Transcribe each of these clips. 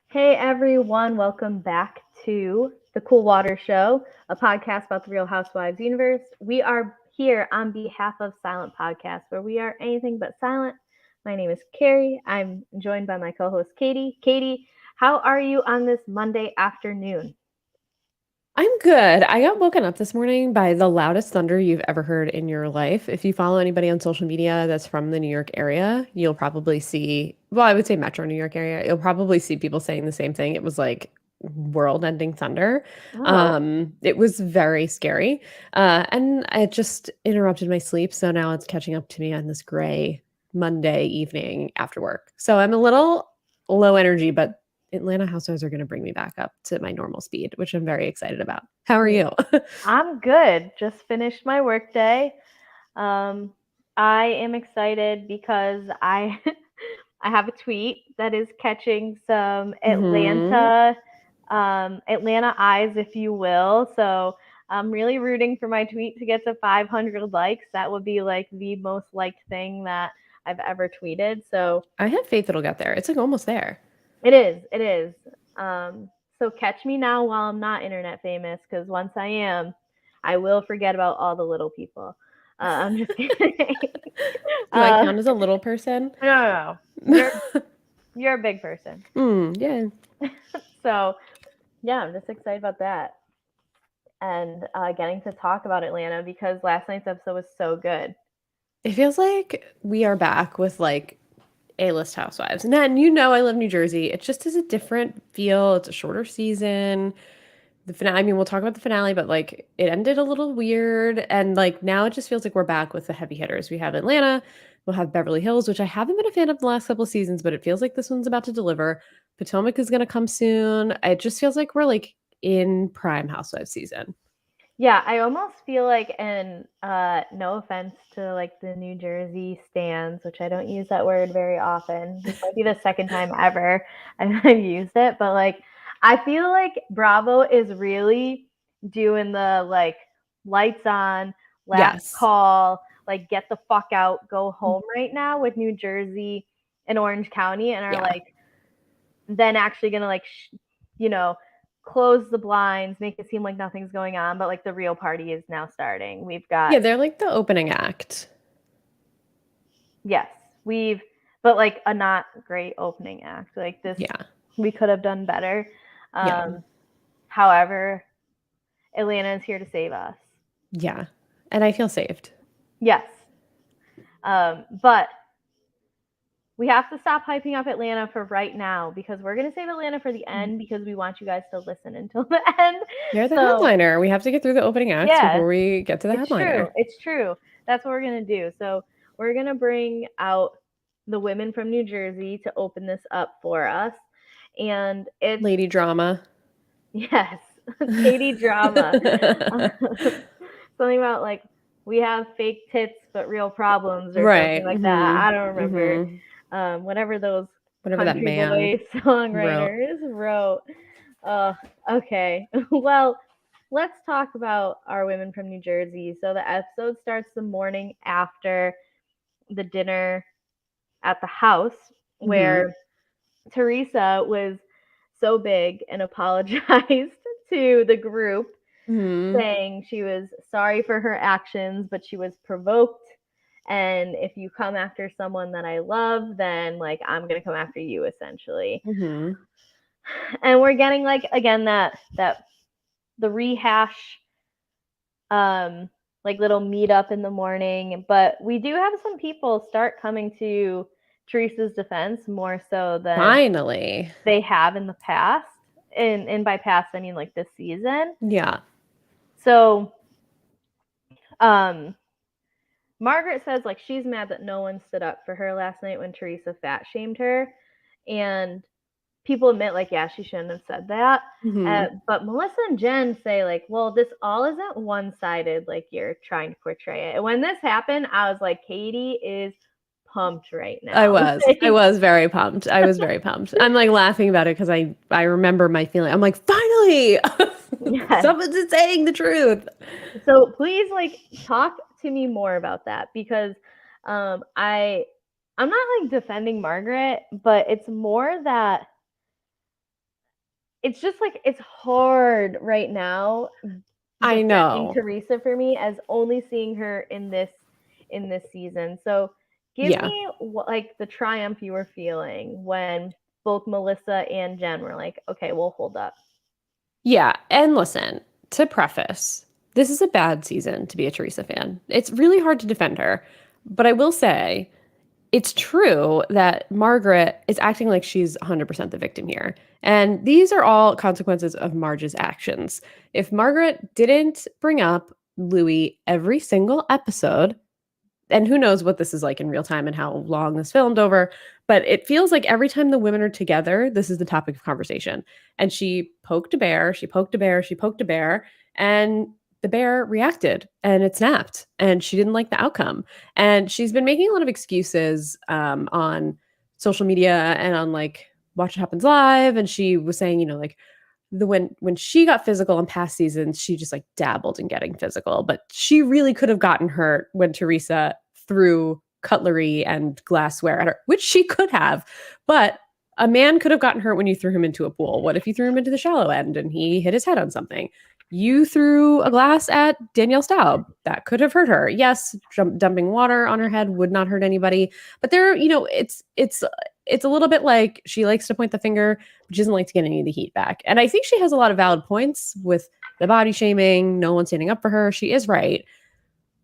Hey everyone, welcome back to the Cool Water Show, a podcast about the Real Housewives universe. We are here on behalf of Silent Podcast, where we are anything but silent. My name is Kari. I'm joined by my co-host Katie. Katie, how are you on this Monday afternoon? I'm good. I got woken up this morning by the loudest thunder you've ever heard in your life. If you follow anybody on social media that's from the New York area, you'll probably see, well, I would say Metro New York area, you'll probably see people saying the same thing. It was like world-ending thunder. It was very scary. And it just interrupted my sleep. So now it's catching up to me on this gray Monday evening after work. So I'm a little low energy, but Atlanta Housewives are going to bring me back up to my normal speed, which I'm very excited about. How are you? I'm good. Just finished my workday. I am excited because I I have a tweet that is catching some Atlanta eyes, if you will. So I'm really rooting for my tweet to get to 500 likes. That would be like the most liked thing that I've ever tweeted. So I have faith it'll get there. It's like almost there. it is. It is. So catch me now while I'm not internet famous, because once I am, I will forget about all the little people. I'm just kidding. Do I count as a little person? No. You're a big person. Yeah. So yeah, I'm just excited about that. And getting to talk about Atlanta because last night's episode was so good. It feels like we are back with like A-list housewives. And then I live in New Jersey. It just is a different feel. It's a shorter season. The finale, I mean, we'll talk about the finale, but like it ended a little weird. And like now it just feels like we're back with the heavy hitters. We have Atlanta, we'll have Beverly Hills, which I haven't been a fan of the last couple of seasons, but it feels like this one's about to deliver. Potomac is going to come soon. It just feels like we're like in prime housewives season. Yeah, I almost feel like, and no offense to like the New Jersey stands, which I don't use that word very often. This might be the second time ever I've used it, but like I feel like Bravo is really doing the like lights on, last call, like get the fuck out, go home right now with New Jersey and Orange County, and are like then actually gonna like close the blinds, make it seem like nothing's going on, but like the real party is now starting. We've got they're like the opening act. Yes, but like a not great opening act. Like this, we could have done better. However, Atlanta is here to save us. Yeah, and I feel saved. Yes, but we have to stop hyping up Atlanta for right now because we're going to save Atlanta for the end because we want you guys to listen until the end. You're the headliner. We have to get through the opening acts before we get to the headliner. It's true. That's what we're going to do. So we're going to bring out the women from New Jersey to open this up for us. And it's Lady Drama. Yes. Katie Drama. Something about like we have fake tits but real problems or something like that. I don't remember. Whatever that man songwriters wrote. Okay. Well, let's talk about our women from New Jersey. So the episode starts the morning after the dinner at the house where Teresa was so big and apologized to the group saying she was sorry for her actions, but she was provoked. And if you come after someone that I love, then like I'm going to come after you essentially. And we're getting like, again, that the rehash, like little meetup in the morning, but we do have some people start coming to Teresa's defense more so than finally they have in the past. And by past, I mean like this season. Yeah. So, Margaret says like she's mad that no one stood up for her last night when Teresa fat shamed her, and people admit like she shouldn't have said that. But Melissa and Jen say like, well, this all isn't one-sided like you're trying to portray it. And when this happened, I was like, Katie is pumped right I now. was. I was very pumped. I was very pumped. I'm like laughing about it because I remember my feeling. I'm like, finally, Yes. someone's saying the truth. So please like talk to me more about that because I'm not like defending Margaret, but it's more that it's just like it's hard right now I defending know. Teresa for me as only seeing her in this season. So give Yeah. me what like the triumph you were feeling when both Melissa and Jen were like, okay, we'll hold up. Yeah. And listen, to preface, this is a bad season to be a Teresa fan. It's really hard to defend her. But I will say, it's true that Margaret is acting like she's 100% the victim here. And these are all consequences of Marge's actions. If Margaret didn't bring up Louis every single episode, and who knows what this is like in real time and how long this filmed over, but it feels like every time the women are together, this is the topic of conversation. And she poked a bear, she poked a bear, she poked a bear, and the bear reacted and it snapped and she didn't like the outcome. And she's been making a lot of excuses on social media and on like Watch What Happens Live. And she was saying, you know, like when she got physical in past seasons, she just like dabbled in getting physical, but she really could have gotten hurt when Teresa threw cutlery and glassware at her, which she could have. But a man could have gotten hurt when you threw him into a pool. What if you threw him into the shallow end and he hit his head on something? You threw a glass at Danielle Staub. That could have hurt her. Yes, dumping water on her head would not hurt anybody. But there, you know, it's a little bit like she likes to point the finger, but she doesn't like to get any of the heat back. And I think she has a lot of valid points with the body shaming, no one standing up for her. She is right.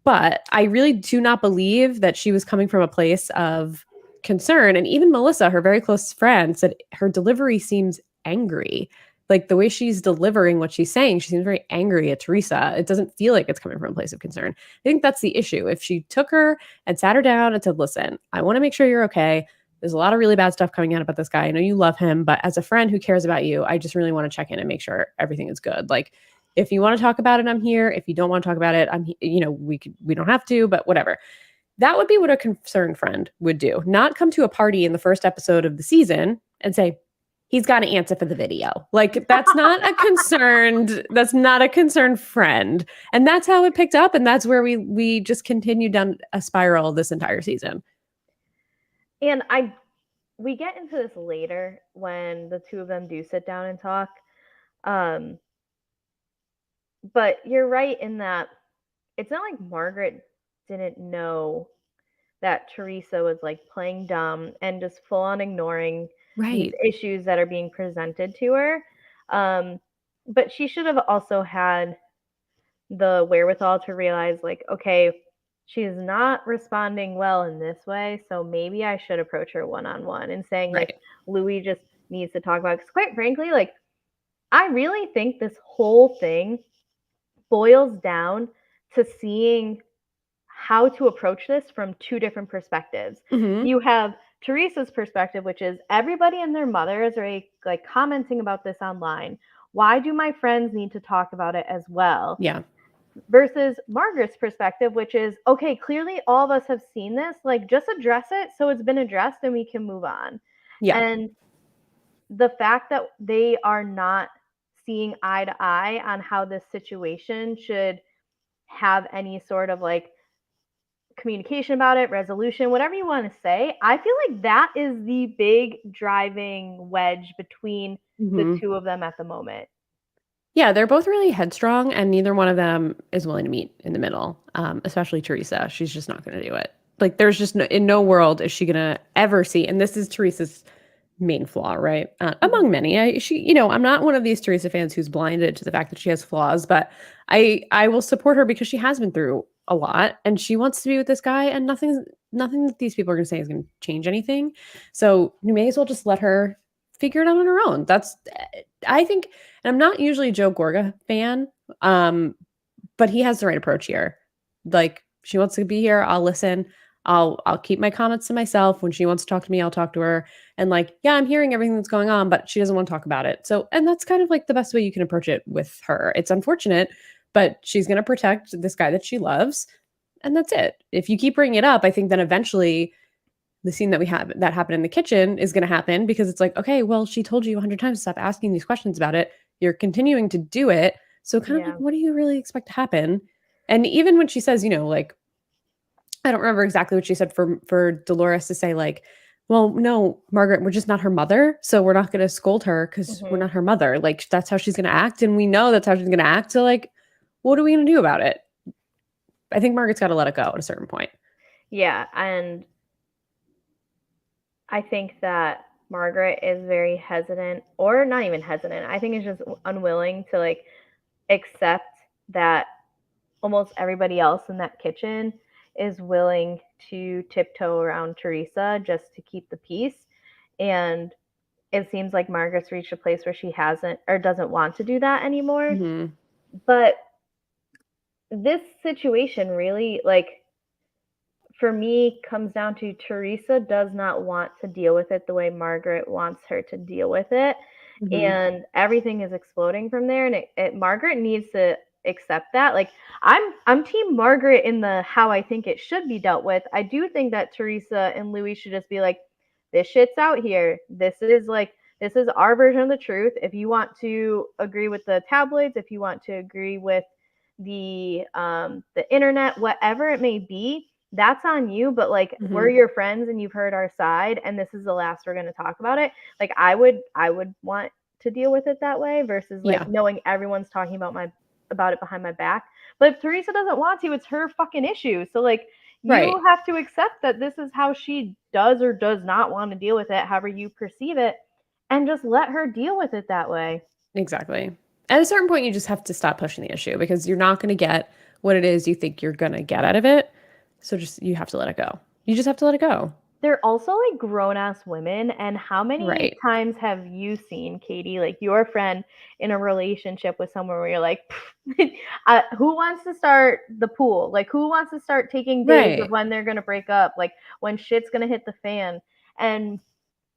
But I really do not believe that she was coming from a place of concern. And even Melissa, her very close friend, said her delivery seems angry. Like the way she's delivering what she's saying, she seems very angry at Teresa. It doesn't feel like it's coming from a place of concern. I think that's the issue. If she took her and sat her down and said, listen, I want to make sure you're okay. There's a lot of really bad stuff coming out about this guy. I know you love him, but as a friend who cares about you, I just really want to check in and make sure everything is good. Like, if you want to talk about it, I'm here. If you don't want to talk about it, we don't have to, but whatever. That would be what a concerned friend would do. Not come to a party in the first episode of the season and say, he's got to answer for the video. Like that's not a concerned friend. And that's how it picked up. And that's where we just continued down a spiral this entire season. And we get into this later when the two of them do sit down and talk. But you're right in that it's not like Margaret didn't know that Teresa was like playing dumb and just full on ignoring these Right. issues that are being presented to her. But she should have also had the wherewithal to realize, like, okay, she's not responding well in this way, so maybe I should approach her one on one and saying, like, Right. Louis just needs to talk about it. Because, quite frankly, like, I really think this whole thing boils down to seeing how to approach this from two different perspectives. Mm-hmm. You have Teresa's perspective, which is everybody and their mothers are like commenting about this online. Why do my friends need to talk about it as well? Yeah. Versus Margaret's perspective, which is okay, clearly all of us have seen this, like just address it so it's been addressed and we can move on. Yeah. And the fact that they are not seeing eye to eye on how this situation should have any sort of like communication about it, resolution, whatever you want to say, I feel like that is the big driving wedge between the Mm-hmm. two of them at the moment. Yeah, they're both really headstrong, and neither one of them is willing to meet in the middle. Especially Teresa, she's just not going to do it. Like, there's just in no world is she going to ever see. And this is Teresa's main flaw, right? Among many. I'm not one of these Teresa fans who's blinded to the fact that she has flaws, but I will support her because she has been through a lot, and she wants to be with this guy, and nothing that these people are going to say is going to change anything. So you may as well just let her figure it out on her own. That's I think, and I'm not usually a Joe Gorga fan, but he has the right approach here. Like, she wants to be here, I'll listen. I'll keep my comments to myself. When she wants to talk to me, I'll talk to her. And like, yeah, I'm hearing everything that's going on, but she doesn't want to talk about it. So, and that's kind of like the best way you can approach it with her. It's unfortunate, but she's going to protect this guy that she loves. And that's it. If you keep bringing it up, I think then eventually the scene that we have that happened in the kitchen is going to happen because it's like, okay, well, she told you 100 times to stop asking these questions about it. You're continuing to do it. So kind of like, Yeah. what do you really expect to happen? And even when she says, like, I don't remember exactly what she said for Dolores to say like, well, no, Margaret, we're just not her mother, so we're not going to scold her because we're Hmm. not her mother. Like that's how she's going to act, and we know that's how she's going to act. So like, what are we going to do about it? I think Margaret's got to let it go at a certain point. Yeah, and I think that Margaret is very hesitant, or not even hesitant. I think it's just unwilling to like accept that almost everybody else in that kitchen is willing to tiptoe around Teresa just to keep the peace. And it seems like Margaret's reached a place where she hasn't or doesn't want to do that anymore. Mm-hmm. But this situation really, like, for me, comes down to Teresa does not want to deal with it the way Margaret wants her to deal with it. Mm-hmm. And everything is exploding from there. And Margaret needs to accept that. Like, I'm team Margaret in the how I think it should be dealt with. I do think that Teresa and Louis should just be like, this shit's out here. This is our version of the truth. If you want to agree with the tabloids, if you want to agree with the internet, whatever it may be, that's on you. But like, we're Mm-hmm. your friends and you've heard our side, and this is the last we're going to talk about it. Like, I would want to deal with it that way versus like Yeah. knowing everyone's talking about it behind my back. But if Teresa doesn't want to, it's her fucking issue. So like, Right. you have to accept that this is how she does or does not want to deal with it, however you perceive it, and just let her deal with it that way. Exactly. At a certain point, you just have to stop pushing the issue because you're not going to get what it is you think you're going to get out of it. So just you have to let it go. You just have to let it go. They're also like grown ass women. And how many Right. times have you seen, Katie, like your friend in a relationship with someone where you're like, who wants to start the pool? Like, who wants to start taking days of Right. when they're going to break up? Like, when shit's going to hit the fan. And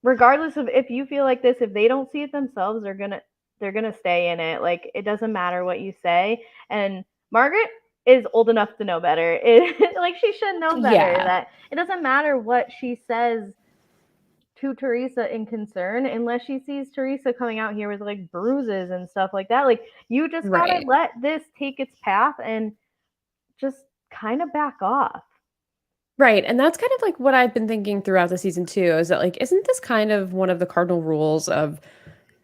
regardless of if you feel like this, if they don't see it themselves, they're gonna stay in it. Like, it doesn't matter what you say. And Margaret is old enough to know better. Like, she should know better Yeah. that it doesn't matter what she says to Teresa in concern unless she sees Teresa coming out here with like bruises and stuff like that. Like, you just gotta Right. let this take its path and just kind of back off. Right. And that's kind of like what I've been thinking throughout the season too, is that like, isn't this kind of one of the cardinal rules of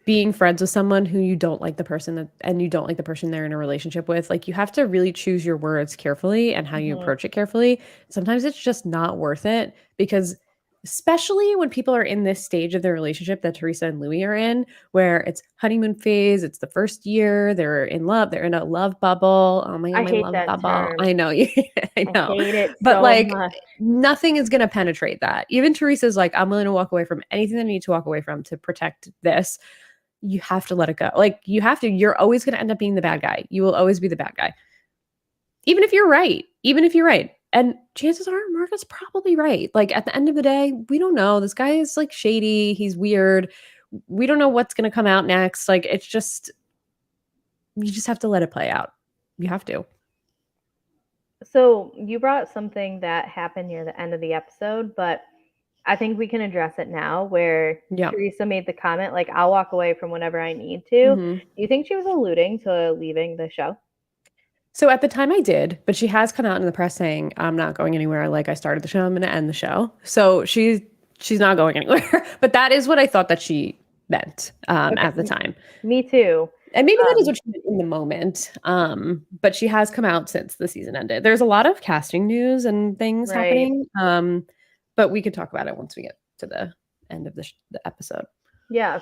being friends with someone who you don't like the person that and you don't like the person they're in a relationship with? Like you have to really choose your words carefully and how you Hmm. approach it carefully. Sometimes it's just not worth it because especially when people are in this stage of their relationship that Teresa and Louis are in, where it's honeymoon phase, it's the first year, they're in love, they're in a love bubble. Oh my god, I my hate love that bubble. term. I know you I I know. hate it But so like much. nothing is going to penetrate that. Even Teresa's like, I'm willing to walk away from anything that I need to walk away from to protect this. You have to let it go. Like you have to, you're always going to end up being the bad guy. You will always be the bad guy. Even if you're right. Even if you're right. And chances are Margaret's probably right. Like at the end of the day, we don't know. This guy is like shady. He's weird. We don't know what's going to come out next. Like it's just, you just have to let it play out. You have to. So you brought up something that happened near the end of the episode, but I think we can address it now where Yeah. Teresa made the comment, like, I'll walk away from whenever I need to. Do Hmm. you think she was alluding to leaving the show? So at the time I did, but she has come out in the press saying, I'm not going anywhere. Like I started the show, I'm going to end the show. So she's not going anywhere. But that is what I thought that she meant Okay, at the time. me too. And maybe that is Um, what she meant in the moment. But she has come out since the season ended. There's a lot of casting news and things right. happening. But we could talk about it once we get to the end of the episode. Yeah,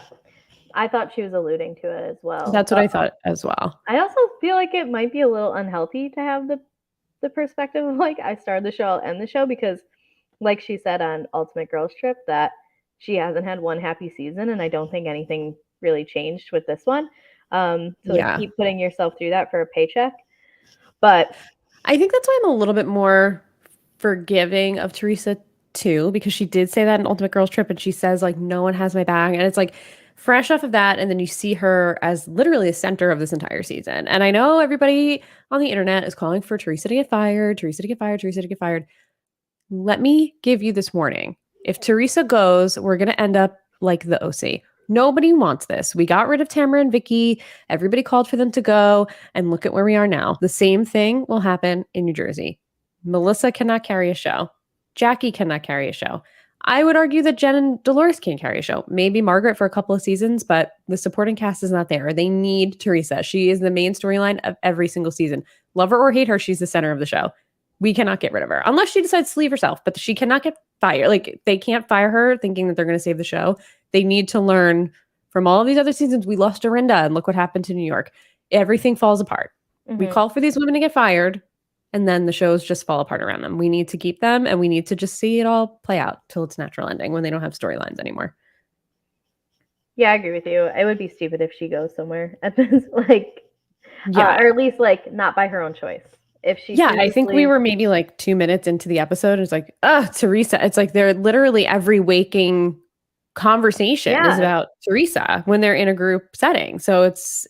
I thought she was alluding to it as well. That's what I thought as well. I also feel like it might be a little unhealthy to have the perspective of like, I started the show, I'll end the show, because like she said on Ultimate Girls Trip that she hasn't had one happy season, and I don't think anything really changed with this one. To like Yeah. keep putting yourself through that for a paycheck. But I think that's why I'm a little bit more forgiving of Teresa too, because she did say that in Ultimate Girls Trip and she says like no one has my back. And it's like fresh off of that, and then you see her as literally the center of this entire season. And I know everybody on the internet is calling for Teresa to get fired, Teresa to get fired, Teresa to get fired. Let me give you this warning. If Teresa goes, we're going to end up like the OC. Nobody wants this. We got rid of Tamara and Vicky. Everybody called for them to go. And look at where we are now. The same thing will happen in New Jersey. Melissa cannot carry a show. Jackie cannot carry a show. I would argue that Jen and Dolores can't carry a show. Maybe Margaret for a couple of seasons, but the supporting cast is not there. They need Teresa. She is the main storyline of every single season. Love her or hate her, she's the center of the show. We cannot get rid of her unless she decides to leave herself, but she cannot get fired. Like, they can't fire her thinking that they're going to save the show. They need to learn from all of these other seasons. We lost Dorinda and look what happened to New York. Everything falls apart. We call for these women to get fired, and then the shows just fall apart around them. We need to keep them, and we need to just see it all play out till its natural ending when they don't have storylines anymore. Yeah, I agree with you. It would be stupid if she goes somewhere at this, like, Yeah. or at least like not by her own choice. If she, Yeah, I think we were maybe like 2 minutes into the episode. And it's like, Teresa. It's like they're literally every waking conversation is about Teresa when they're in a group setting. So it's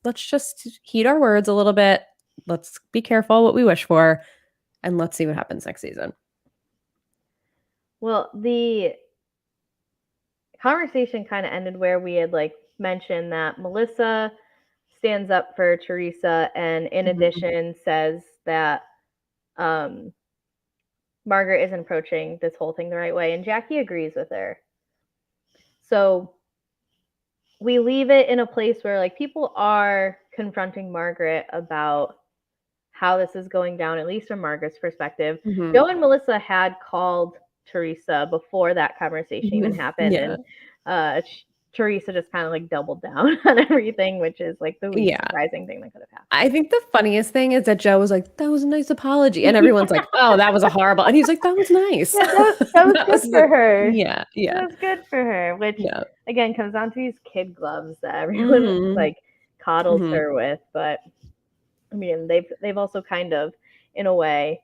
let's just heed our words a little bit. Let's be careful what we wish for, and let's see what happens next season. Well, the conversation kind of ended where we had like mentioned that Melissa stands up for Teresa, and in addition says that Margaret isn't approaching this whole thing the right way, and Jackie agrees with her. So we leave it in a place where like people are confronting Margaret about how this is going down, at least from Margaret's perspective. Joe and Melissa had called Teresa before that conversation even happened, and Teresa just kind of like doubled down on everything, which is like the least surprising thing that could have happened. I think the funniest thing is that Joe was like, "That was a nice apology," and everyone's like, "Oh, that was a horrible," and he's like, "That was nice." Yeah, that was good for her. Yeah, that was good for her. Which again comes down to these kid gloves that everyone like coddles her with. But I mean, they've also kind of, in a way,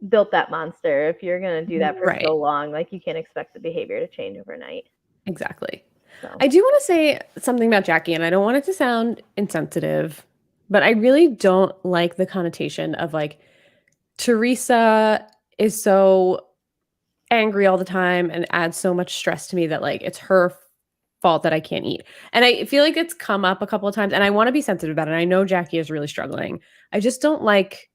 built that monster. If you're gonna do that for so long, like, you can't expect the behavior to change overnight. Exactly. So. I do want to say something about Jackie, and I don't want it to sound insensitive, but I really don't like the connotation of like Teresa is so angry all the time and adds so much stress to me that like it's her fault that I can't eat. And I feel like it's come up a couple of times, and I want to be sensitive about it. I know Jackie is really struggling. I just don't like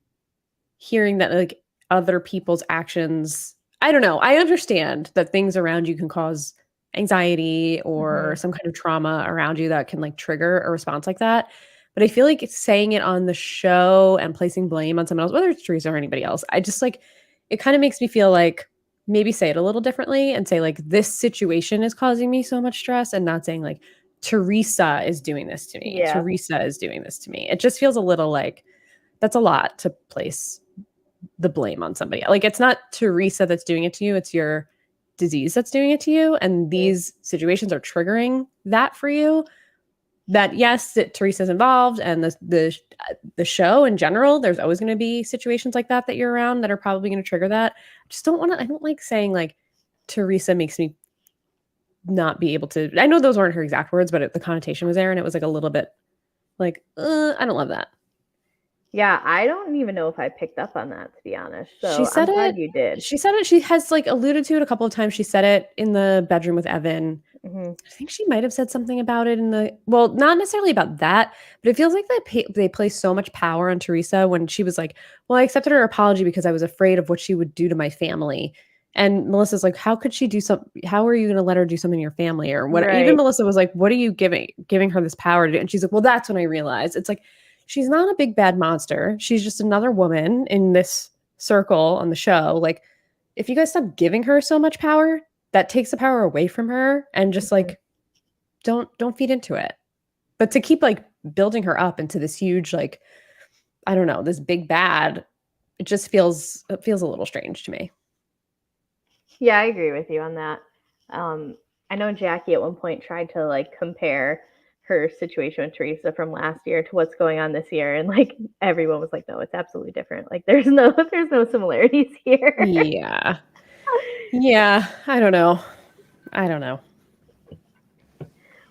hearing that like other people's actions. I don't know. I understand that things around you can cause anxiety or some kind of trauma around you that can like trigger a response like that. But I feel like saying it on the show and placing blame on someone else, whether it's Teresa or anybody else, I just like, it kind of makes me feel like maybe say it a little differently and say like, this situation is causing me so much stress, and not saying like, Teresa is doing this to me. Yeah. Teresa is doing this to me. It just feels a little like that's a lot to place the blame on somebody. Like, it's not Teresa that's doing it to you. It's your disease that's doing it to you. And these situations are triggering that for you. That yes, that Teresa's involved, and the show in general, there's always going to be situations like that you're around that are probably going to trigger that. I just don't want to, I don't like saying like Teresa makes me not be able to, I know those weren't her exact words, but the connotation was there, and it was like a little bit like, I don't love that. Yeah, I don't even know if I picked up on that, to be honest. So she said I'm glad you did. She said it. She has like alluded to it a couple of times. She said it in the bedroom with Evan. I think she might have said something about it in the, well, not necessarily about that, but it feels like they place so much power on Teresa when she was like, well, I accepted her apology because I was afraid of what she would do to my family. And Melissa's like, how could she do something? How are you going to let her do something to your family or what? Even Melissa was like, what are you giving her this power to do? And she's like, well, that's when I realized. It's like, she's not a big bad monster. She's just another woman in this circle on the show. Like, if you guys stop giving her so much power, that takes the power away from her, and just like don't feed into it. But to keep like building her up into this huge, like, I don't know, this big bad, it feels a little strange to me. Yeah, I agree with you on that. I know Jackie at one point tried to like compare her situation with Teresa from last year to what's going on this year, and like everyone was like, no, it's absolutely different. Like there's no similarities here. Yeah, I don't know.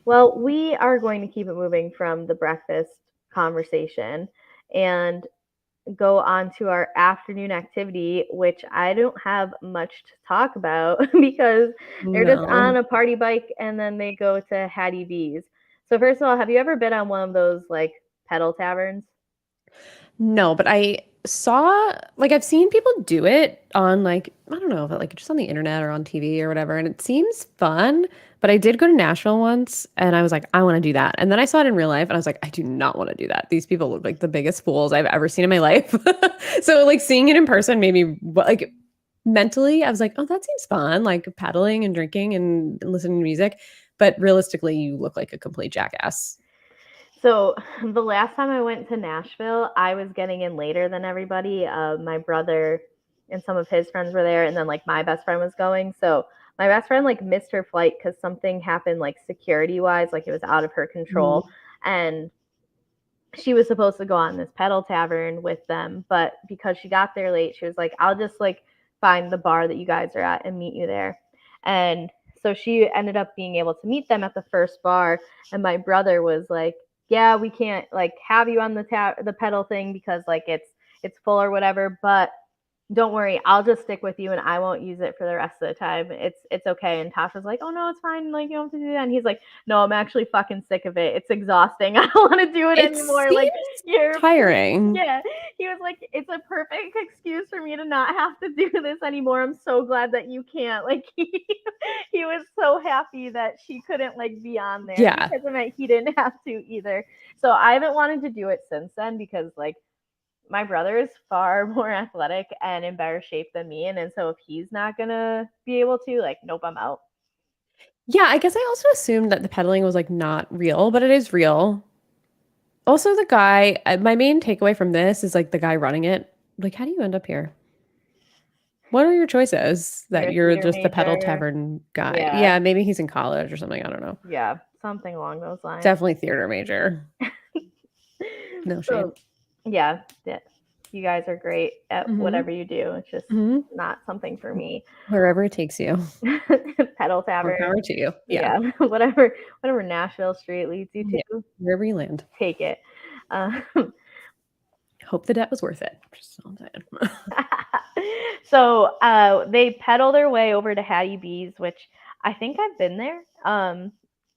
Well, we are going to keep it moving from the breakfast conversation, and go on to our afternoon activity, which I don't have much to talk about because they're just No. on a party bike and then they go to Hattie B's. So first of all, have you ever been on one of those like pedal taverns? No, but I saw like I've seen people do it on like I don't know, but like just on the internet or on TV or whatever, and it seems fun. But I did go to Nashville once and I was like, I want to do that. And then I saw it in real life and I was like, I do not want to do that. These people look like the biggest fools I've ever seen in my life. So like seeing it in person made me like mentally, I was like, oh, that seems fun, like paddling and drinking and listening to music. But realistically, you look like a complete jackass. So the last time I went to Nashville, I was getting in later than everybody. My brother and some of his friends were there, and then like my best friend was going. So my best friend like missed her flight because something happened like security wise, like it was out of her control, and she was supposed to go on this pedal tavern with them, but because she got there late, she was like, I'll just like find the bar that you guys are at and meet you there. And so she ended up being able to meet them at the first bar. And my brother was like, yeah, we can't like have you on the pedal thing because like it's full or whatever, but don't worry, I'll just stick with you and I won't use it for the rest of the time. It's okay. And Tasha's like, oh no, it's fine. Like you don't have to do that. And he's like, no, I'm actually fucking sick of it. It's exhausting. I don't want to do it It anymore. Like seems you're tiring. yeah. He was like, it's a perfect excuse for me to not have to do this anymore. I'm so glad that you can't. Like he was so happy that she couldn't like be on there Yeah. because it meant he didn't have to either. So I haven't wanted to do it since then because like my brother is far more athletic and in better shape than me. And so if he's not gonna be able to, like, nope, I'm out. Yeah, I guess I also assumed that the pedaling was like not real, but it is real. Also, the guy, my main takeaway from this is like the guy running it. Like, how do you end up here? What are your choices You're that a you're theater just the pedal major. tavern guy? Yeah, Yeah, maybe he's in college or something. I don't know. yeah, something along those lines. Definitely theater major. No shade. So yeah, yeah, you guys are great at Hmm. whatever you do. It's just Hmm. not something for me. Wherever it takes you. Pedal More tavern, power to you. Yeah. yeah, whatever Nashville Street leads you Yeah. to, Wherever you land. take it. Um, Hope the debt was worth it. Just all that. so they pedal their way over to Hattie B's, which I think I've been there.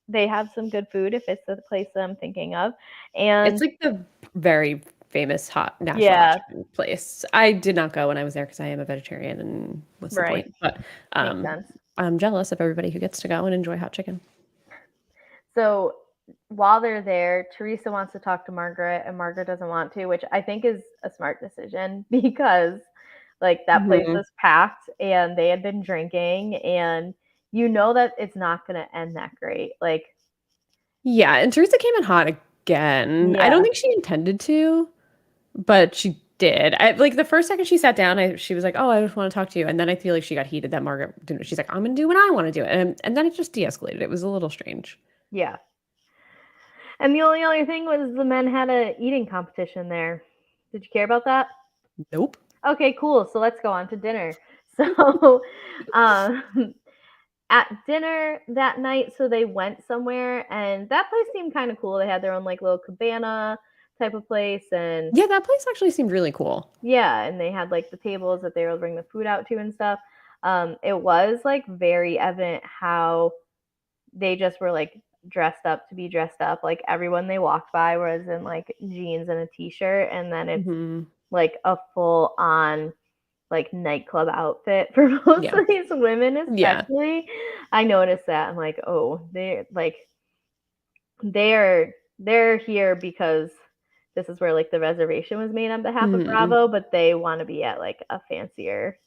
They have some good food if it's the place that I'm thinking of. It's And like the very famous Nashville hot yeah, chicken place. I did not go when I was there because I am a vegetarian, and what's the right. point? But Makes um, sense. I'm jealous of everybody who gets to go and enjoy hot chicken. So while they're there, Teresa wants to talk to Margaret, and Margaret doesn't want to, which I think is a smart decision because like that place Hmm. was packed and they had been drinking and you know that it's not going to end that great. Like, Yeah, and Teresa came in hot again. I don't yeah, think she intended to, but she did. Like the first second she sat down, she was like, "Oh, I just want to talk to you," and then I feel like she got heated that Margaret didn't. She's like, "I'm gonna do what I want to do," and then it just de-escalated. It was a little strange. yeah. And the only other thing was the men had a eating competition there. Did you care about that? Nope. Okay, cool. So let's go on to dinner. So, um, at dinner that night, so they went somewhere, and that place seemed kind of cool. They had their own like little cabana type of place, and Yeah, that place actually seemed really cool. yeah, and they had like the tables that they were able to bring the food out to and stuff. It was like very evident how they just were like dressed up to be dressed up. Like everyone they walked by was in like jeans and a t-shirt, and then it's Hmm. like a full on like nightclub outfit for most Yeah. of these women, Yeah. especially. I noticed that. I'm like, oh, they're here because this is where like the reservation was made on behalf of Hmm. Bravo, but they want to be at like a fancier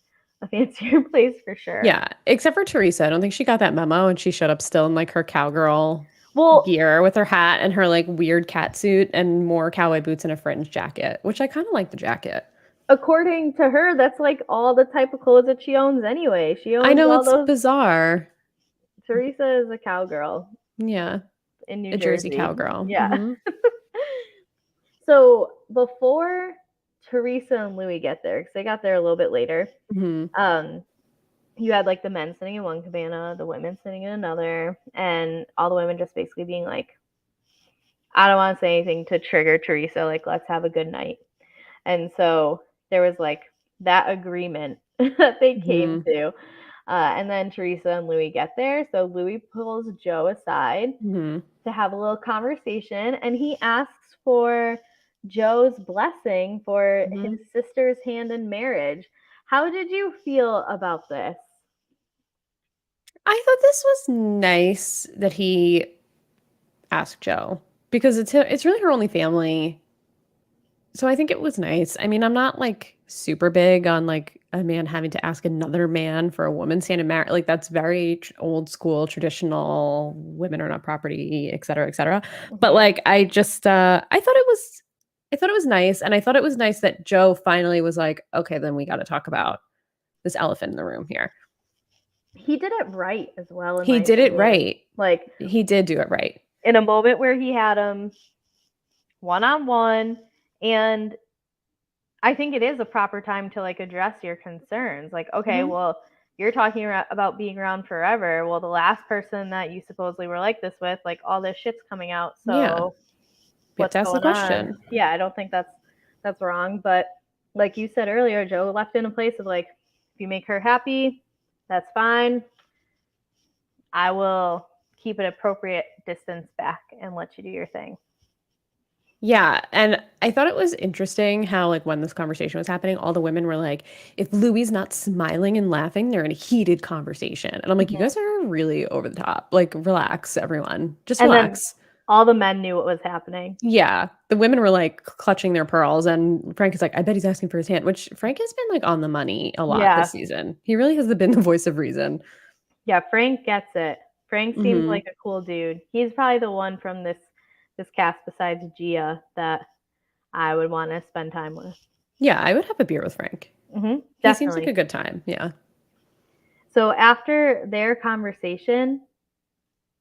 place for sure. Yeah. Except for Teresa. I don't think she got that memo and she showed up still in like her cowgirl Well, gear with her hat and her like weird cat suit and more cowboy boots and a fringe jacket, which I kind of like the jacket. according to her, that's like all the type of clothes that she owns anyway. She I owns know all it's those. bizarre. Teresa is a cowgirl Yeah. in New A Jersey Jersey. cowgirl. Yeah. Hmm. So before Teresa and Louis get there, because they got there a little bit later, Hmm. um, you had like the men sitting in one cabana, the women sitting in another, and all the women just basically being like, I don't want to say anything to trigger Teresa, like, let's have a good night. And so there was like that agreement that they came Mhm. to. And then Teresa and Louis get there. So Louis pulls Joe aside Mhm. to have a little conversation, and he asks for Joe's blessing for his Mhm. sister's hand in marriage. How did you feel about this? I thought this was nice that he asked Joe because it's really her only family. So I think it was nice. I mean, I'm not like super big on like a man having to ask another man for a woman's hand in marriage. Like that's very old school, traditional. Women are not property, et cetera, et cetera. But Mhm. like, I thought it was nice, and I thought it was nice that Joe finally was like, okay, then we got to talk about this elephant in the room here. He did it right as well, in He my did it opinion. right. Like He did do it right. in a moment where he had him one on one, and I think it is a proper time to like address your concerns. Like, okay, Mhm. well, you're talking about being around forever. Well, the last person that you supposedly were like this with, like all this shit's coming out. Yeah, So we have what's to ask the going on? question. Yeah, I don't think that's wrong. But like you said earlier, Joe left in a place of like, if you make her happy, that's fine. I will keep an appropriate distance back and let you do your thing. Yeah, and I thought it was interesting how, like, when this conversation was happening, all the women were like, "If Louis not smiling and laughing, they're in a heated conversation." And I'm like, "You Mhm. guys are really over the top. Like, relax, everyone. Just And then relax." all the men knew what was happening. Yeah, the women were like clutching their pearls, and Frank is like, "I bet he's asking for his hand," which Frank has been like on the money a lot Yeah, this season. He really has been the voice of reason. yeah, Frank gets it. Frank seems Hmm. like a cool dude. He's probably the one from this cast besides Gia that I would want to spend time with. Yeah, I would have a beer with Frank. He seems like Definitely. a good time. Yeah. So after their conversation,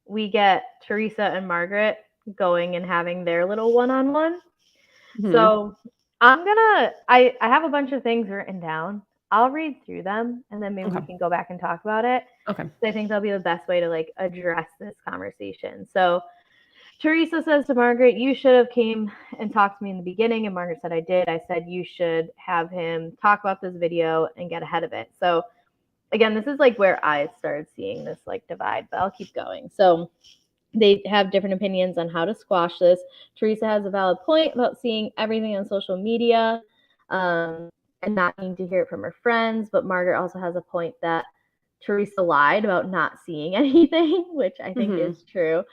we get Teresa and Margaret going and having their little one-on-one. Hmm. So I have a bunch of things written down. I'll read through them and then maybe we Okay. can go back and talk about it. Okay. So I think that'll be the best way to like address this conversation. So Teresa says to Margaret, "You should have came and talked to me in the beginning." And Margaret said, "I did. I said you should have him talk about this video and get ahead of it." So again, this is like where I started seeing this like divide, but I'll keep going. So they have different opinions on how to squash this. Teresa has a valid point about seeing everything on social media and not needing to hear it from her friends, but Margaret also has a point that Teresa lied about not seeing anything, which I think Hmm. is true.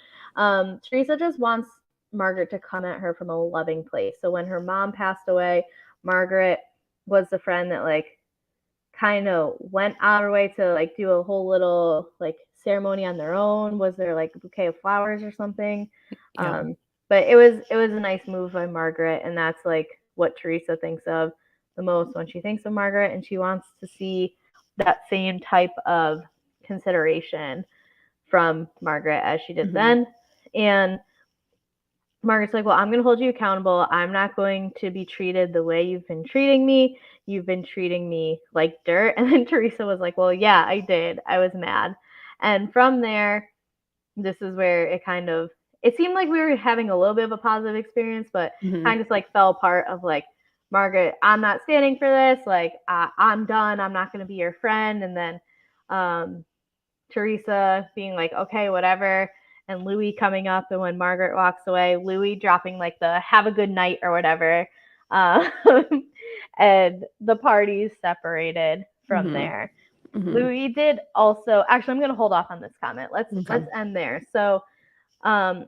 Teresa just wants Margaret to come at her from a loving place. So when her mom passed away, Margaret was the friend that like kind of went out her way to like do a whole little like ceremony on their own. Was there like a bouquet of flowers or something? Yeah. But it was a nice move by Margaret, and that's like what Teresa thinks of the most when she thinks of Margaret, and she wants to see that same type of consideration from Margaret as she did Hmm. then. And Margaret's like, well, I'm going to hold you accountable. I'm not going to be treated the way you've been treating me. You've been treating me like dirt. And then Teresa was like, well, yeah, I did. I was mad. And from there, this is where it seemed like we were having a little bit of a positive experience, but Hmm. kind of just like fell apart of like, Margaret, I'm not standing for this. Like, I'm done. I'm not going to be your friend. And then um, Teresa being like, okay, whatever, and Louis coming up, and when Margaret walks away, Louis dropping like the have a good night or whatever. Um, and the parties separated from Hmm. there. Hmm. Louis did also actually I'm gonna hold off on this comment. Let's Okay. end there. So um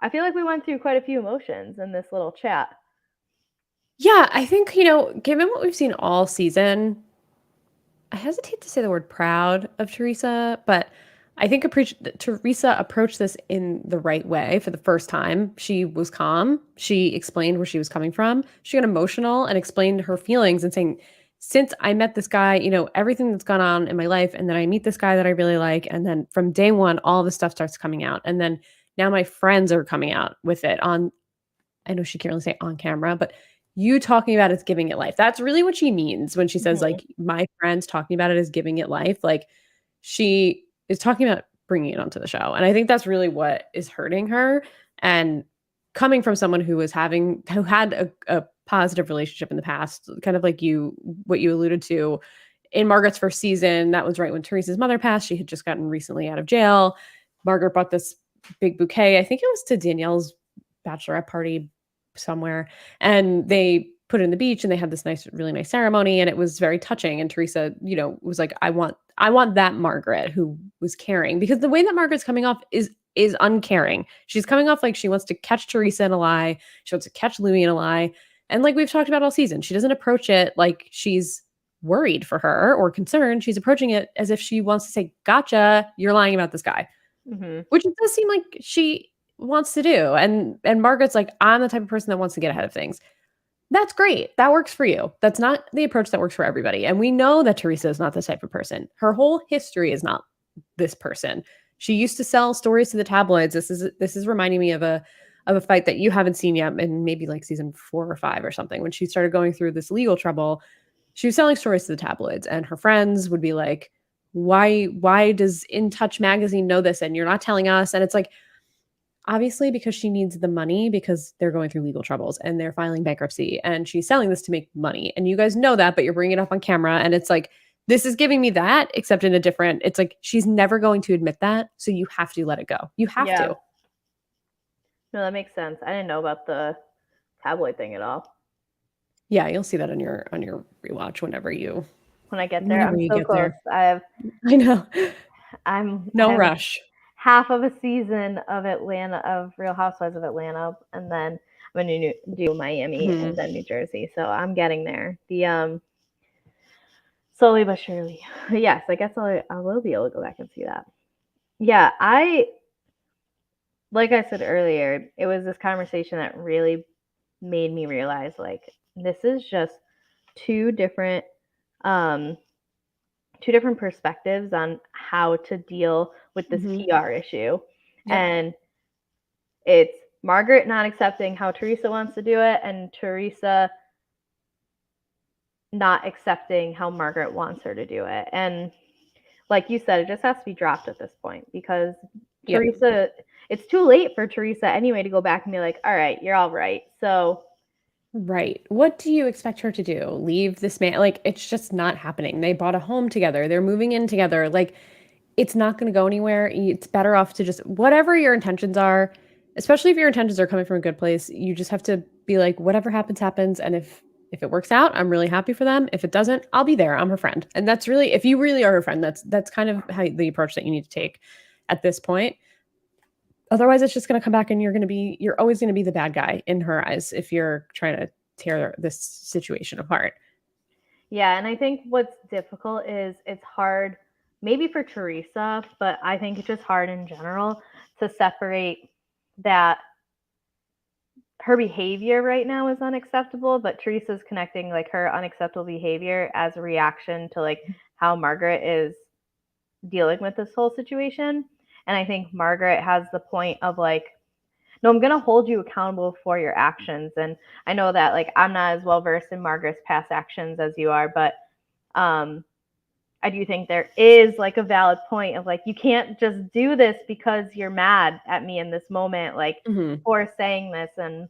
I feel like we went through quite a few emotions in this little chat. Yeah, I think, given what we've seen all season, I hesitate to say the word proud of Teresa, but I think Teresa approached this in the right way for the first time. She was calm. She explained where she was coming from. She got emotional and explained her feelings and saying, since I met this guy, everything that's gone on in my life, and then I meet this guy that I really like. And then from day one, all the stuff starts coming out. And then now my friends are coming out with it on I know she can't really say on camera, but you talking about it's giving it life. That's really what she means when she says, Mm-hmm. like, my friends talking about it is giving it life. Like, she is talking about bringing it onto the show. And I think that's really what is hurting her. And coming from someone who had a positive relationship in the past, kind of like what you alluded to in Margaret's first season. That was right when Teresa's mother passed. She had just gotten recently out of jail. Margaret brought this big bouquet. I think it was to Danielle's bachelorette party somewhere. And they put it in the beach and they had this really nice ceremony. And it was very touching. And Teresa, was like, I want that Margaret who was caring, because the way that Margaret's coming off is uncaring. She's coming off like she wants to catch Teresa in a lie. She wants to catch Louis in a lie. And like we've talked about all season, she doesn't approach it like she's worried for her or concerned. She's approaching it as if she wants to say, gotcha, you're lying about this guy, which it does seem like she wants to do. And Margaret's like, I'm the type of person that wants to get ahead of things. That's great. That works for you. That's not the approach that works for everybody. And we know that Teresa is not this type of person. Her whole history is not this person. She used to sell stories to the tabloids. This is reminding me of a fight that you haven't seen yet, and maybe like season 4 or 5 or something, when she started going through this legal trouble. She was selling stories to the tabloids, and her friends would be like, why does In Touch magazine know this and you're not telling us? And it's like, obviously because she needs the money, because they're going through legal troubles and they're filing bankruptcy, and she's selling this to make money. And you guys know that, but you're bringing it up on camera. And it's like, this is giving me that, except in a different, it's like, she's never going to admit that. So you have to let it go. You have to. No, that makes sense. I didn't know about the tabloid thing at all. Yeah, you'll see that on your rewatch when I get there. I'm so close. I know. I'm rush. Half of a season of Real Housewives of Atlanta, and then I'm gonna do Miami and then New Jersey. So I'm getting there. The slowly but surely. Yes, I guess I will be able to go back and see that. Yeah, like I said earlier, it was this conversation that really made me realize, like, this is just two different perspectives on how to deal with this PR issue. Yep. And it's Margaret not accepting how Teresa wants to do it, and Teresa not accepting how Margaret wants her to do it. And like you said, it just has to be dropped at this point, because Teresa, it's too late for Teresa anyway to go back and be like, all right, you're all right. So right. What do you expect her to do? Leave this man? Like, it's just not happening. They bought a home together. They're moving in together. Like, it's not going to go anywhere. It's better off to just, whatever your intentions are, especially if your intentions are coming from a good place, you just have to be like, whatever happens, happens. And if it works out, I'm really happy for them. If it doesn't, I'll be there. I'm her friend. And that's really, if you really are her friend, that's kind of the approach that you need to take at this point. Otherwise, it's just going to come back and you're always going to be the bad guy in her eyes if you're trying to tear this situation apart. Yeah. And I think what's difficult is it's hard, maybe for Teresa, but I think it's just hard in general to separate that her behavior right now is unacceptable, but Teresa's connecting like her unacceptable behavior as a reaction to like how Margaret is dealing with this whole situation. And I think Margaret has the point of like, no, I'm going to hold you accountable for your actions. And I know that like I'm not as well versed in Margaret's past actions as you are, but I do think there is like a valid point of like, you can't just do this because you're mad at me in this moment, like for saying this. And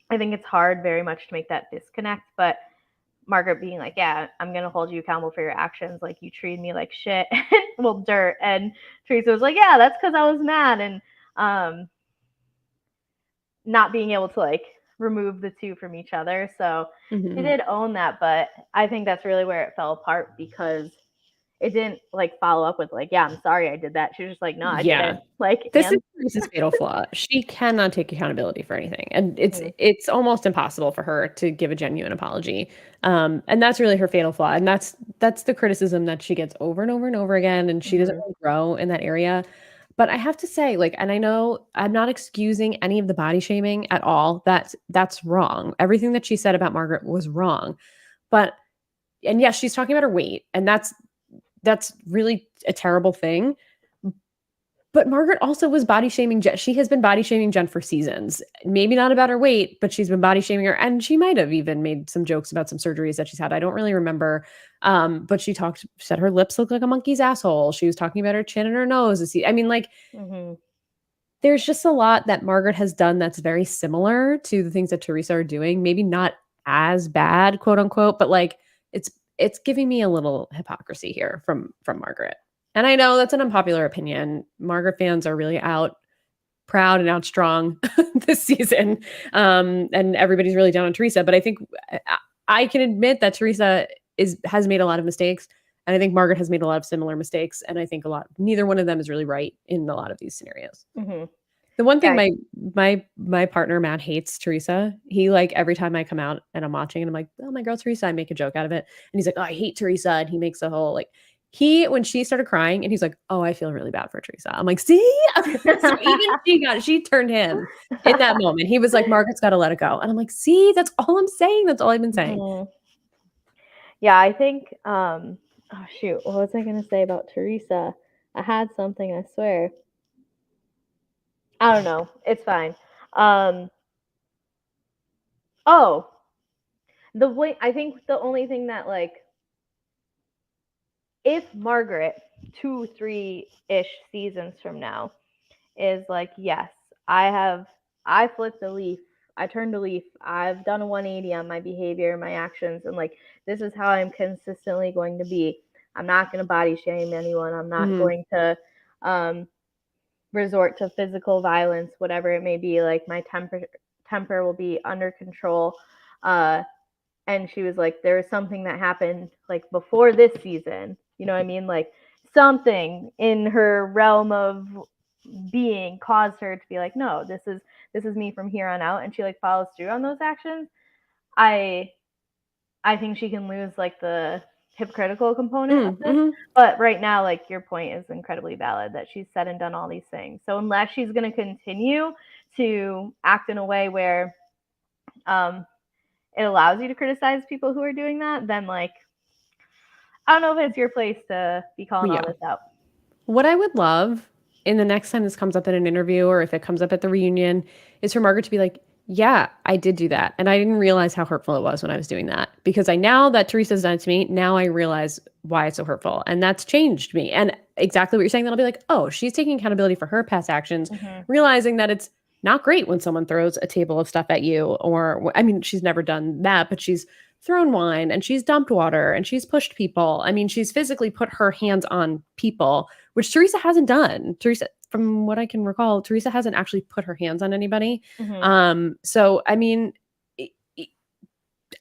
I think it's hard very much to make that disconnect, but Margaret being like, yeah, I'm going to hold you accountable for your actions. Like, you treated me like shit, well, dirt. And Teresa was like, yeah, that's because I was mad. And not being able to like remove the two from each other. So she did own that, but I think that's really where it fell apart, because it didn't like follow up with like, yeah, I'm sorry I did that. She was just like, no, I didn't. Like, this is Teresa's fatal flaw. She cannot take accountability for anything. And it's almost impossible for her to give a genuine apology. And that's really her fatal flaw. And that's the criticism that she gets over and over and over again. And she doesn't really grow in that area. But I have to say, like, and I know I'm not excusing any of the body shaming at all. That's wrong. Everything that she said about Margaret was wrong. And yes, she's talking about her weight, and that's really a terrible thing. But Margaret also was body shaming Jen. She has been body shaming Jen for seasons. Maybe not about her weight, but she's been body shaming her. And she might have even made some jokes about some surgeries that she's had. I don't really remember. But she said her lips look like a monkey's asshole. She was talking about her chin and her nose. I mean, like, there's just a lot that Margaret has done that's very similar to the things that Teresa are doing. Maybe not as bad, quote unquote, but like it's giving me a little hypocrisy here from Margaret. And I know that's an unpopular opinion. Margaret fans are really out proud and out strong this season. And everybody's really down on Teresa. But I think I can admit that Teresa has made a lot of mistakes. And I think Margaret has made a lot of similar mistakes. And I think neither one of them is really right in a lot of these scenarios. Mm-hmm. The one thing Yeah. my partner Matt hates Teresa. He like every time I come out and I'm watching and I'm like, oh my girl Teresa, I make a joke out of it. And he's like, oh, I hate Teresa. And he makes a whole like when she started crying and he's like, oh, I feel really bad for Teresa. I'm like, see? So even she turned him in that moment. He was like, Margaret's gotta let it go. And I'm like, see, that's all I'm saying. That's all I've been saying. Mm-hmm. Yeah, I think oh shoot, what was I gonna say about Teresa? I had something, I swear. I don't know. It's fine. Um oh, I think the only thing that like if Margaret 2-3-ish seasons from now is like, yes, I flipped a leaf. I turned a leaf. I've done a 180 on my behavior, my actions, and like this is how I'm consistently going to be. I'm not going to body shame anyone. I'm not Mhm. going to um, resort to physical violence, whatever it may be. Like my temper will be under control. And she was like, there was something that happened like before this season. You know what I mean? Like something in her realm of being caused her to be like, no, this is me from here on out, and she like follows through on those actions. I I think she can lose like the hypocritical component of this. Mhm. But right now, like your point is incredibly valid that she's said and done all these things. So unless she's going to continue to act in a way where um, it allows you to criticize people who are doing that, then like I don't know if it's your place to be calling all Yeah. this out. What I would love in the next time this comes up in an interview or if it comes up at the reunion is for Margaret to be like, yeah, I did do that. And I didn't realize how hurtful it was when I was doing that. Because I now that Teresa's done it to me, now I realize why it's so hurtful. And that's changed me. And exactly what you're saying, then I'll be like, oh, she's taking accountability for her past actions, Mm-hmm. realizing that it's not great when someone throws a table of stuff at you. Or, I mean, she's never done that, but she's thrown wine and she's dumped water and she's pushed people. I mean, she's physically put her hands on people, which Teresa hasn't done. Teresa, from what I can recall, Teresa hasn't actually put her hands on anybody. Mm-hmm. So I mean,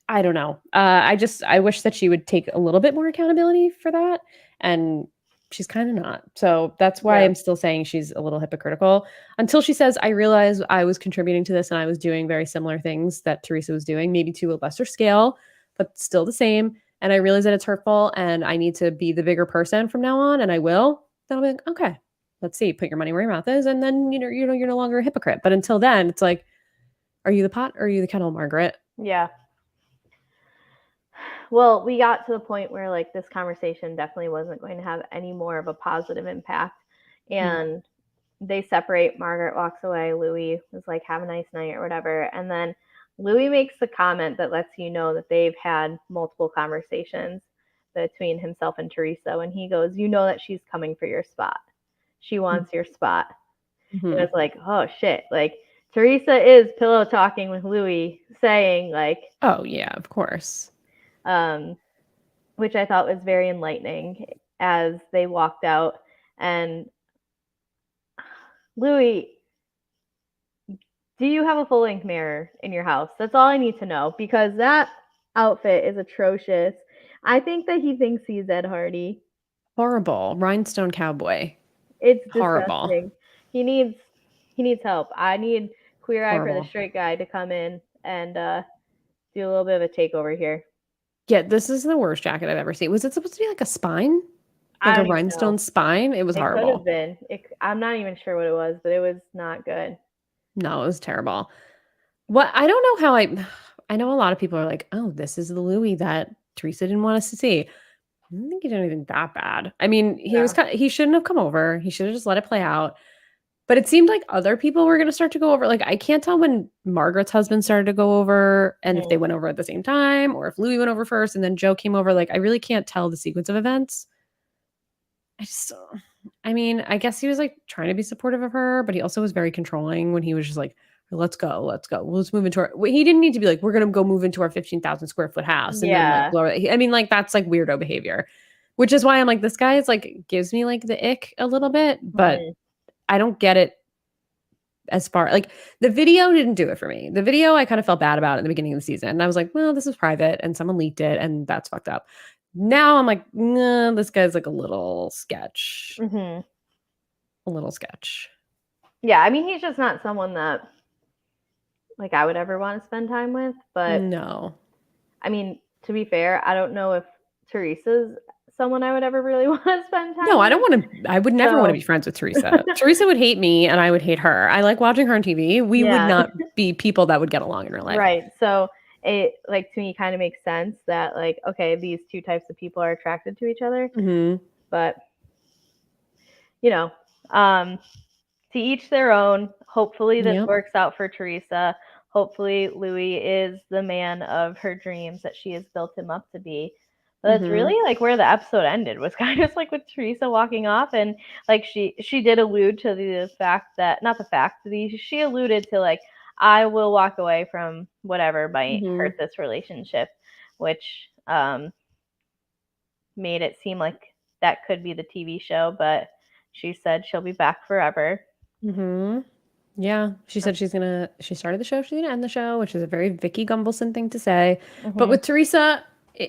I don't know. I wish that she would take a little bit more accountability for that, and she's kind of not. So that's why Yeah. I'm still saying she's a little hypocritical until she says, "I realized I was contributing to this, and I was doing very similar things that Teresa was doing, maybe to a lesser scale, but still the same." And I realize that it's hurtful, and I need to be the bigger person from now on, and I will. Then I'll be like, okay, let's see, put your money where your mouth is, and then you're no longer a hypocrite. But until then, it's like, are you the pot or are you the kettle, Margaret? Yeah. Well, we got to the point where like this conversation definitely wasn't going to have any more of a positive impact. Mm. And they separate. Margaret walks away. Louis was like, have a nice night or whatever. And then Louis makes the comment that lets you know that they've had multiple conversations between himself and Teresa. When he goes, you know that she's coming for your spot. She wants your spot. And Mhm. it's like, oh shit. Like Teresa is pillow talking with Louis, saying like, Oh, yeah, of course. um, which I thought was very enlightening as they walked out. And Louis, do you have a full length mirror in your house? That's all I need to know because that outfit is atrocious. I think that he thinks he's Ed Hardy. Horrible. Rhinestone cowboy. It's Horrible. disgusting. He needs he needs help. I need Queer Eye for the Horrible. Straight Guy to come in and do a little bit of a takeover here. Yeah, this is the worst jacket I've ever seen. Was it supposed to be like a spine? Like I a don't even rhinestone know. spine? It was It could have horrible. been. I'm not even sure what it was, but it was not good. No, it was terrible. What I don't know how I know a lot of people are like, "Oh, this is the Louis that Teresa didn't want us to see." I don't think he did anything that bad. I mean, No. he shouldn't have come over. He should have just let it play out. But it seemed like other people were gonna start to go over. Like, I can't tell when Margaret's husband started to go over and if they Mhm. went over at the same time or if Louis went over first and then Joe came over. Like, I really can't tell the sequence of events. I just I mean, I guess he was, like, trying to be supportive of her, but he also was very controlling when he was just like, let's go. Let's move into our. He didn't need to be like, we're gonna go move into our 15,000 square foot house and then like Yeah. blow. I mean, like that's like weirdo behavior, which is why I'm like, this guy is like gives me like the ick a little bit, but Mhm. I don't get it as far like the video didn't do it for me. The video I kind of felt bad about at the beginning of the season, and I was like, well, this is private, and someone leaked it, and that's fucked up. Now I'm like, nah, this guy's like a little sketch, Mhm. a little sketch. Yeah, I mean, he's just not someone that like I would ever want to spend time with, but No. I mean, to be fair, I don't know if Teresa's someone I would ever really want to spend No, time I don't with. want to. I would never want to So, be friends with Teresa. Teresa would hate me, and I would hate her. I like watching her on TV. We would yeah, not be people that would get along in real life. right. So it like to me kind of makes sense that like okay, these two types of people are attracted to each other, Hmm. but you know, um, to each their own. Hopefully, this Yep. works out for Teresa. Hopefully, Louis is the man of her dreams that she has built him up to be. But that's Hmm. really like where the episode ended was kind of like with Teresa walking off, and like she did allude to the fact that not the fact she alluded to like I will walk away from whatever might Hmm. hurt this relationship, which made it seem like that could be the TV show, but she said she'll be back forever. Hmm. Yeah. She said she started the show, she's gonna end the show, which is a very Vicky Gumbelson thing to say. But Hmm. with Teresa,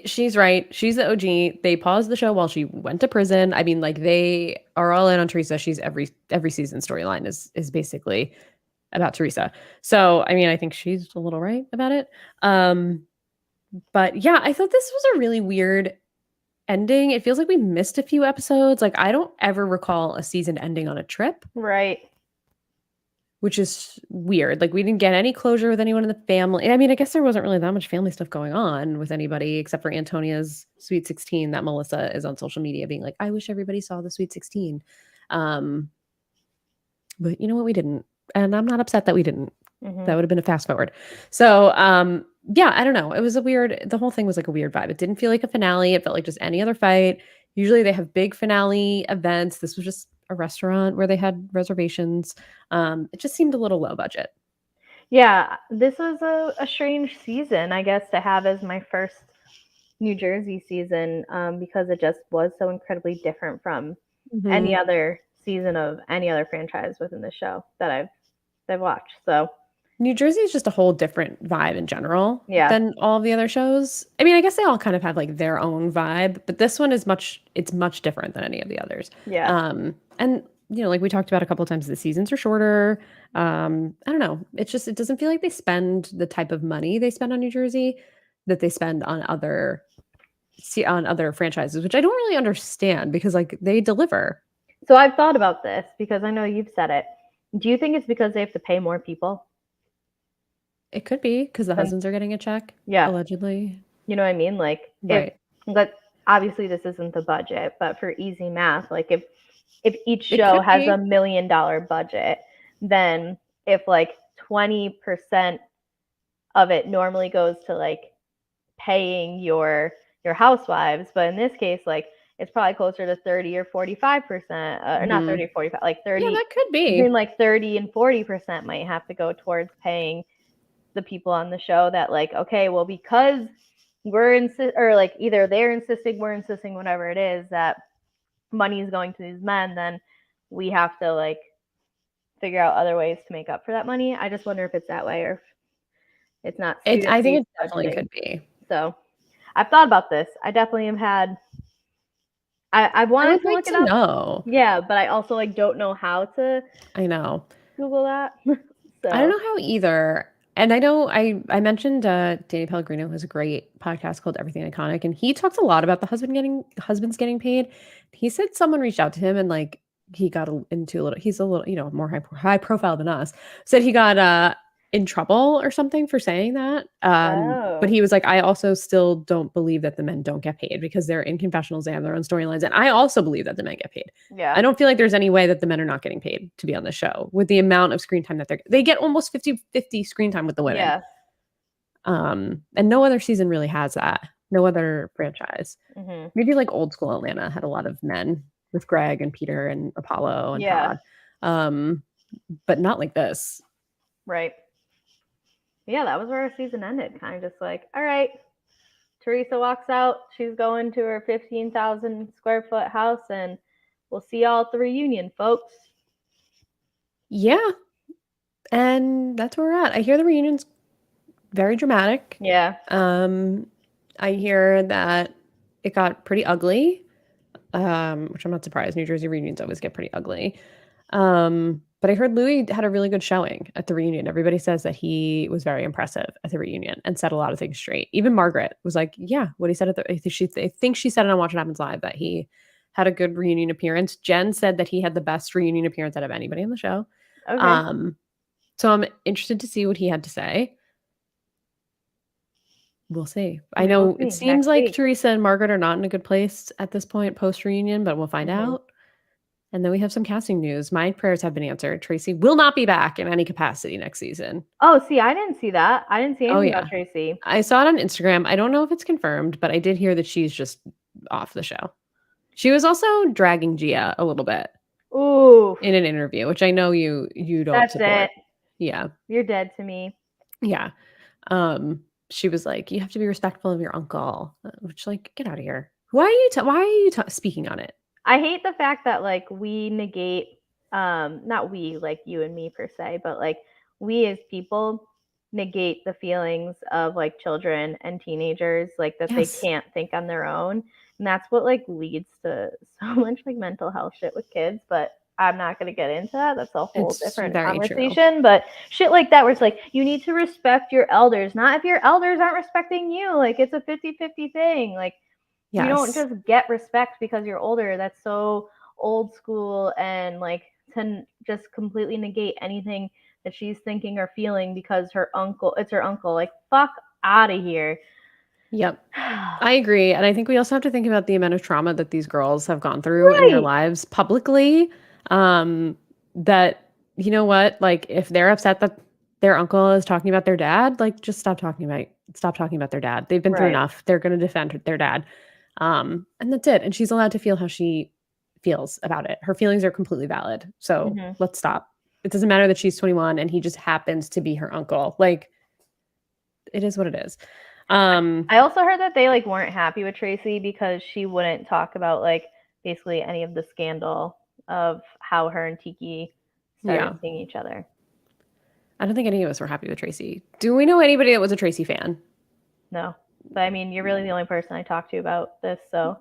she's right. She's the OG. They paused the show while she went to prison. I mean, like they are all in on Teresa. She's every season storyline is basically about Teresa. So, I mean, I think she's a little right about it. Um, but yeah, I thought this was a really weird ending. It feels like we missed a few episodes. Like I don't ever recall a season ending on a trip, Right. which is weird. Like we didn't get any closure with anyone in the family. I mean, I guess there wasn't really that much family stuff going on with anybody except for Antonia's Sweet 16 that Melissa is on social media being like, I wish everybody saw the Sweet 16. Um, but you know what? We didn't. And I'm not upset that we didn't. Hmm. That would have been a fast forward. So, yeah, I don't know. It was a weird, the whole thing was like a weird vibe. It didn't feel like a finale. It felt like just any other fight. Usually they have big finale events. This was just a restaurant where they had reservations. It just seemed a little low budget. Yeah, this was a strange season, I guess, to have as my first New Jersey season because it just was so incredibly different from any Hmm. other season of any other franchise within the show that I've watched. So New Jersey is just a whole different vibe in general yeah, than all of the other shows. I mean, I guess they all kind of have like their own vibe, but this one is it's much different than any of the others. yeah. And you know, like we talked about a couple of times, the seasons are shorter. I don't know. It's just it doesn't feel like they spend the type of money they spend on New Jersey that they spend on other franchises, which I don't really understand because like they deliver. So I've thought about this because I know you've said it. Do you think it's because they have to pay more people? It could be because the Then husbands are getting a check, yeah, allegedly. you know what I mean? Like if Right. like obviously this isn't the budget, but for easy math, like if each It show could has be. $1 million budget, then if like 20% of it normally goes to like paying your housewives, but in this case, like it's probably closer to 30 or 45%, or not Mhm. 30 or 45, like Yeah, 30 that could between be. like 30 and 40% might have to go towards paying the people on the show that like okay, well because or like either they're insisting, we're insisting, whatever it is that money is going to these men, then we have to like figure out other ways to make up for that money. I just wonder if it's that way or if it's not studio I think based it definitely budgeting. could be. So I've thought about this. I definitely have had. I've I wanted would to like look it to up. know. Yeah, but I also like don't know how to I know. Google that. I don't So know how either. And I know I mentioned Danny Pellegrino has a great podcast called Everything Iconic, and he talks a lot about the husbands getting paid. He said someone reached out to him and like he got into a little. He's a little more high profile than us. Said he got in trouble or something for saying that. But oh he was like, I also still don't believe that the men don't get paid because they're in confessionals, they have their own storylines, and I also believe that the men get paid. I yeah don't feel like there's any way that the men are not getting paid to be on the show with the amount of screen time that they get almost 50-50 screen time with the women. yeah. And no other season really has that. No other franchise. Hmm. Maybe like old school Atlanta had a lot of men with Greg and Peter and Apollo and Yeah, Todd. Um, but not like this. right. Yeah, that was where our season ended. Kind of just like, all right, Teresa walks out. She's going to her 15,000 square foot house, and we'll see y'all at the reunion, folks. Yeah, and that's where we're at. I hear the reunion's very dramatic. Yeah. I hear that it got pretty ugly, which I'm not surprised. New Jersey reunions always get pretty ugly. But I heard Louis had a really good showing at the reunion. Everybody says that he was very impressive at the reunion and said a lot of things straight. Even Margaret was like, "Yeah, what he said at the." I think she said it on Watch What Happens Live that he had a good reunion appearance. Jen said that he had the best reunion appearance out of anybody on the show. Okay. Um, so I'm interested to see what he had to say. We'll see. I We will know it see seems next like week. Teresa and Margaret are not in a good place at this point post reunion, but we'll find Hmm. out. And then we have some casting news. My prayers have been answered. Tracy will not be back in any capacity next season. Oh, see, I didn't see that. I didn't see Oh, anything about yeah. Tracy. I saw it on Instagram. I don't know if it's confirmed, but I did hear that she's just off the show. She was also dragging Gia a little bit Ooh, in an interview, which I know you don't that's it. support. Yeah. You're dead to me. Yeah. She was like, "You have to be respectful of your uncle," which, like, get out of here. Why are you speaking on it? I hate the fact that like we negate, not we, like you and me per se, but like we as people negate the feelings of like children and teenagers, like that they Yes. can't think on their own. And that's what like leads to so much like mental health shit with kids. But I'm not gonna get into that. That's a whole It's different very true. conversation. But shit like that where it's like you need to respect your elders, not if your elders aren't respecting you. Like it's a 50-50 thing. Like you don't Yes. just get respect because you're older. That's so old school, and like to just completely negate anything that she's thinking or feeling because it's her uncle. Like fuck out of here. Yep. I agree, and I think we also have to think about the amount of trauma that these girls have gone through in their Right. lives publicly, that you know what, like, if they're upset that their uncle is talking about their dad, like, just stop talking about their dad. They've been through Right. enough. They're gonna defend their dad, and that's it, and she's allowed to feel how she feels about it. Her feelings are completely valid, so Hmm. let's stop. It doesn't matter that she's 21 and he just happens to be her uncle, like, it is what it is. Um I also heard that they like weren't happy with Tracy because she wouldn't talk about like basically any of the scandal of how her and Tiki started Yeah. seeing each other. I don't think any of us were happy with Tracy. Do we know anybody that was a Tracy fan? No. But I mean, you're really the only person I talked to about this, so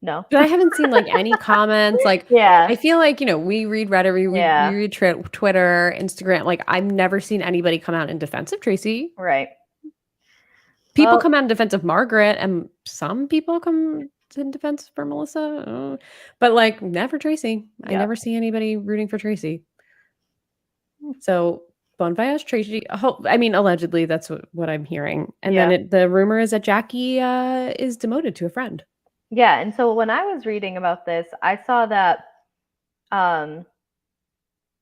no. But I haven't seen, like, any comments, like, Yeah. I feel like, we read Reddit, we Yeah. read Twitter, Instagram, like, I've never seen anybody come out in defense of Tracy. Right. People Well, come out in defense of Margaret, and some people come in defense for Melissa, but, like, never Tracy. I yeah. never see anybody rooting for Tracy. So, bon voyage, Tracy. I mean, allegedly, that's what I'm hearing. And Yeah. then the rumor is that Jackie is demoted to a friend. Yeah, and so when I was reading about this, I saw that um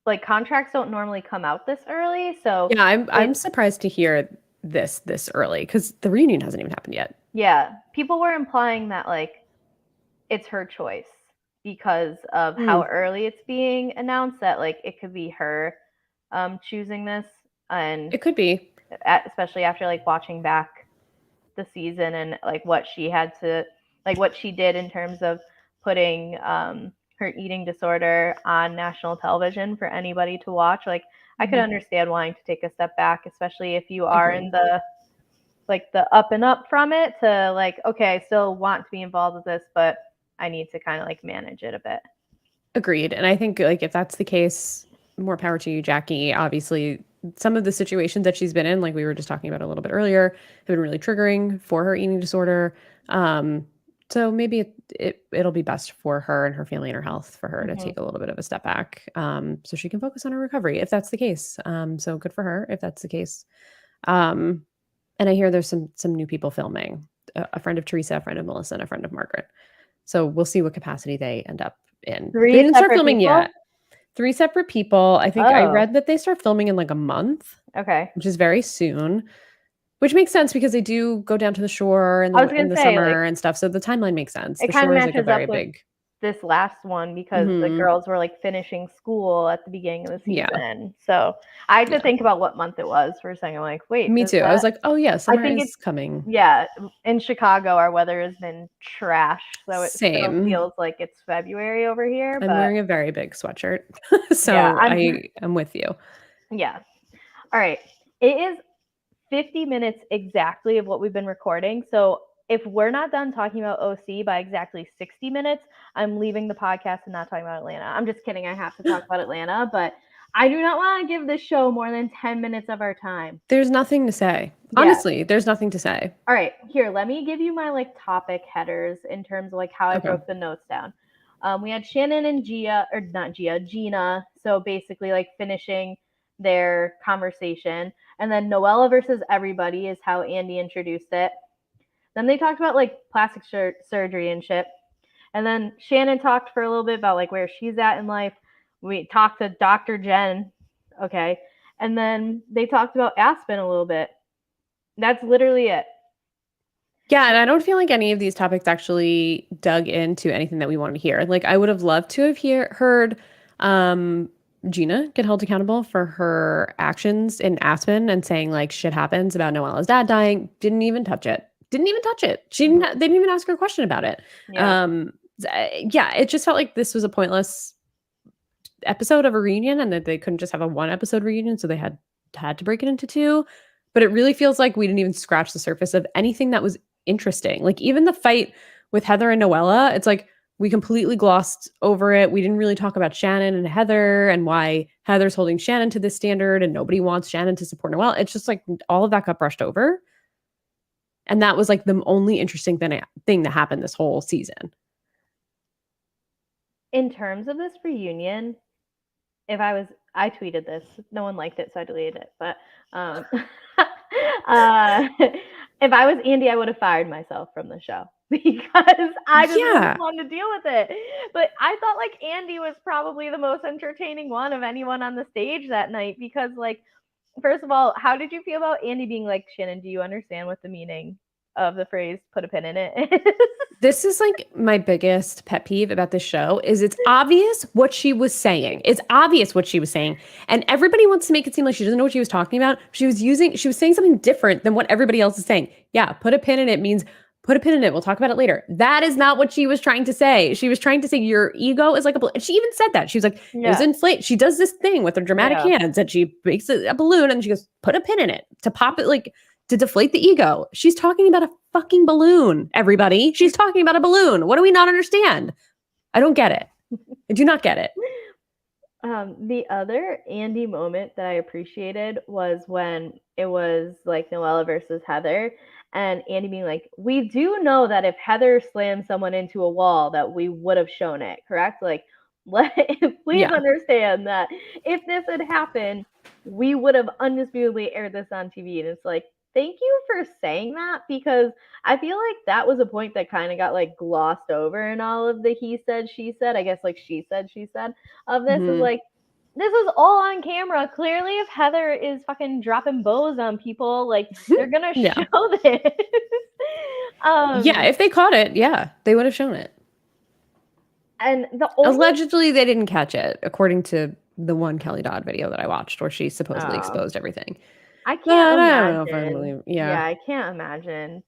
like contracts don't normally come out this early, so Yeah, I'm it surprised to hear this early because the reunion hasn't even happened yet. yeah, people were implying that like it's her choice because of how Mm, early it's being announced that like it could be her choosing this, and it could be. especially after like watching back the season and like what she had to like what she did in terms of putting her eating disorder on national television for anybody to watch. Like I could Mhm. understand wanting to take a step back, especially if you are in Agreed. the like the up and up from it to like, okay, I still want to be involved with this, but I need to kind of like manage it a bit. Agreed. And I think, like, if that's the case, more power to you, Jackie. Obviously, some of the situations that she's been in, like we were just talking about a little bit earlier, have been really triggering for her eating disorder. Um, so maybe it'll be best for her and her family and her health for her to Hmm. take a little bit of a step back, so she can focus on her recovery if that's the case. So good for her if that's the case. Um, and I hear there's some new people filming, a friend of Teresa, a friend of Melissa, and a friend of Margaret. So we'll see what capacity they end up in. They Three didn't start separate filming people. yet. 3 separate people. I think I Oh, read that they start filming in, like, a month, okay. which is very soon, which makes sense because they do go down to the shore I was in gonna the say like summer and stuff, so the timeline makes sense. it The kind of shore is, like, a matches up very with big this last one because the Mhm. girls were like finishing school at the beginning of the Yeah. season. So I had to Yeah. think about what month it was for a second. I'm like, wait, Me does too. I was that? like, "Oh, yeah, I summer think it's is coming." yeah. In Chicago, our weather has been trash, so it still Same. feels like it's February over here. I'm But wearing a very big sweatshirt, yeah, so I am with you. yeah. All right. It is 50 minutes exactly of what we've been recording. So if we're not done talking about OC by exactly 60 minutes, I'm leaving the podcast and not talking about Atlanta. I'm just kidding. I have to talk about Atlanta, but I do not want to give this show more than 10 minutes of our time. There's nothing to say. Yeah. Honestly, there's nothing to say. All right. Here, let me give you my like topic headers in terms of like how I Okay. broke the notes down. We had Shannon and Gia, or not Gia, Gina. So basically, like finishing their conversation. And then Noella versus everybody is how Andy introduced it. Then they talked about like plastic surgery and shit. And then Shannon talked for a little bit about like where she's at in life. We talked to Dr. Jen. Okay. And then they talked about Aspen a little bit. That's literally it. Yeah, and I don't feel like any of these topics actually dug into anything that we wanted to hear. Like I would have loved to have heard um Gina get held accountable for her actions in Aspen and saying like shit happens about Noella's dad dying. Didn't even touch it. Didn't even touch it. They didn't even ask her a question about it. Yeah. Yeah, it just felt like this was a pointless episode of a reunion and that they couldn't just have a one episode reunion, so they had to break it into two. But it really feels like we didn't even scratch the surface of anything that was interesting. Like even the fight with Heather and Noella, it's like we completely glossed over it. We didn't really talk about Shannon and Heather and why Heather's holding Shannon to this standard and nobody wants Shannon to support Noella. It's just like all of that got brushed over. And that was like the only interesting thing that happened this whole season. In terms of this reunion, I tweeted this. No one liked it, so I deleted it. But if I was Andy, I would have fired myself from the show because I just Yeah. wouldn't want to deal with it. But I thought like Andy was probably the most entertaining one of anyone on the stage that night because like first of all, how did you feel about Andy being like, Shannon, do you understand what the meaning of the phrase put a pin in it is? This is like my biggest pet peeve about this show is it's obvious what she was saying. It's obvious what she was saying. And everybody wants to make it seem like she doesn't know what she was talking about. She was saying something different than what everybody else is saying. Yeah, put a pin in it means put a pin in it. We'll talk about it later. That is not what she was trying to say. She was trying to say your ego is like a balloon. And she even said that. She was like, it was Yeah. inflate. She does this thing with her dramatic Yeah. hands and she makes a balloon and she goes, put a pin in it to pop it like to deflate the ego. She's talking about a fucking balloon, everybody. She's talking about a balloon. What do we not understand? I don't get it. I do not get it. The other Andy moment that I appreciated was when it was like Noella versus Heather, and Andy being like, "We do know that if Heather slammed someone into a wall, that we would have shown it, correct? Like, please Yeah. understand that if this had happened, we would have undisputably aired this on TV." And it's like, thank you for saying that because I feel like that was a point that kind of got like glossed over in all of the he said, she said. I guess like she said of this is Mhm. like this is all on camera. Clearly, if Heather is fucking dropping bows on people, like they're gonna Yeah. show this. Yeah. If they caught it, yeah, they would have shown it. And the only Allegedly, they didn't catch it, according to the one Kelly Dodd video that I watched where she supposedly exposed everything. I can't But I don't know if I imagine. believe. Yeah. Yeah, I can't imagine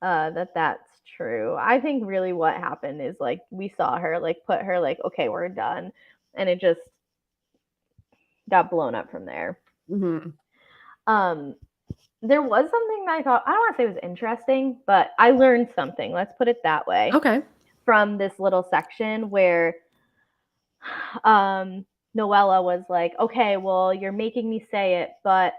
that that's true. I think really what happened is like we saw her like put her like okay we're done, and it just got blown up from there. Hmm. Um, there was something that I thought I don't want to say was interesting, but I learned something. Let's put it that way. Okay. From this little section where Noella was like, "Okay, well, you're making me say it, but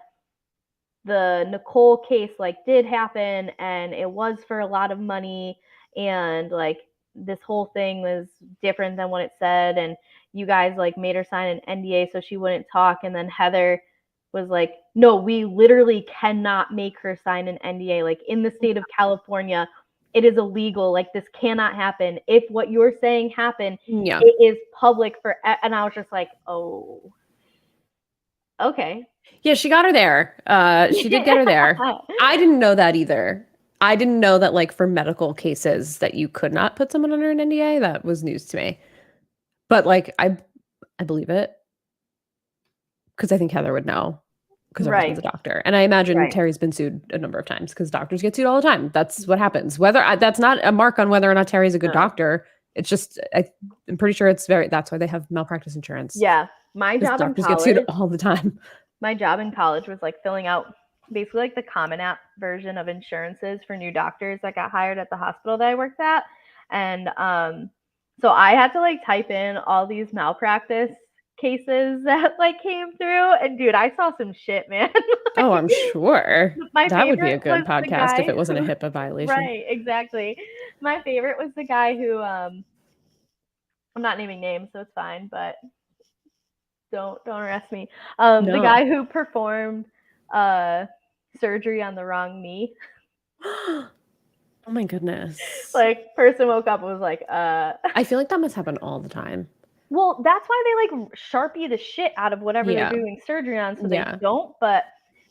the Nicole case like did happen and it was for a lot of money and like this whole thing was different than what it said and you guys like made her sign an NDA so she wouldn't talk and then Heather was like no we literally cannot make her sign an NDA like in the state of California it is illegal like this cannot happen if what you're saying happened Yeah. it is public for and I was just like oh okay. Yeah, she got her there. She did get her there. I didn't know that either. I didn't know that like for medical cases that you could not put someone under an NDA. That was news to me. But like I believe it because I think Heather would know because her Right, husband's a doctor. And I imagine right. Terry's been sued a number of times because doctors get sued all the time. That's what happens. That's not a mark on whether or not Terry's a good No. doctor. It's just I'm pretty sure that's why they have malpractice insurance Yeah. My because job in doctors get sued college, all the time. my job in college was like filling out basically like the Common App version of insurances for new doctors that got hired at the hospital that I worked at. And so I had to like type in all these malpractice cases that like came through, and dude, I saw some shit, man. Oh, Like, I'm sure. my That would be favorite a good was the podcast if guy it wasn't a who HIPAA violation. right, exactly. My favorite was the guy who I'm not naming names, so it's fine, but don't arrest me. The No. guy who performed uh surgery on the wrong knee. Oh my goodness. Like person woke up and was like, I feel like that must happen all the time. well, that's why they like Sharpie the shit out of whatever they're Yeah. doing surgery on so they Yeah. don't. But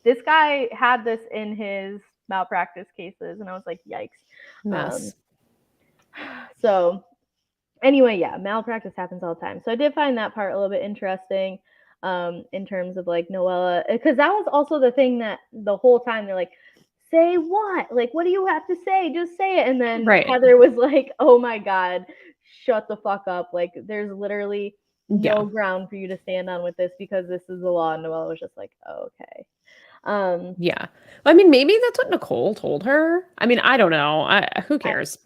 this guy had this in his malpractice cases, and I was like, yikes. Mess. So anyway, yeah, malpractice happens all the time. So I did find that part a little bit interesting in terms of like Noella, because that was also the thing that the whole time they're like, say what? Like, what do you have to say? Just say it. And then Right. Heather was like, oh my God, shut the fuck up. Like, there's literally no Yeah. ground for you to stand on with this because this is the law. And Noella was just like, oh, okay. Yeah. Well, I mean, maybe that's what Nicole told her. I mean, I don't know. Who cares?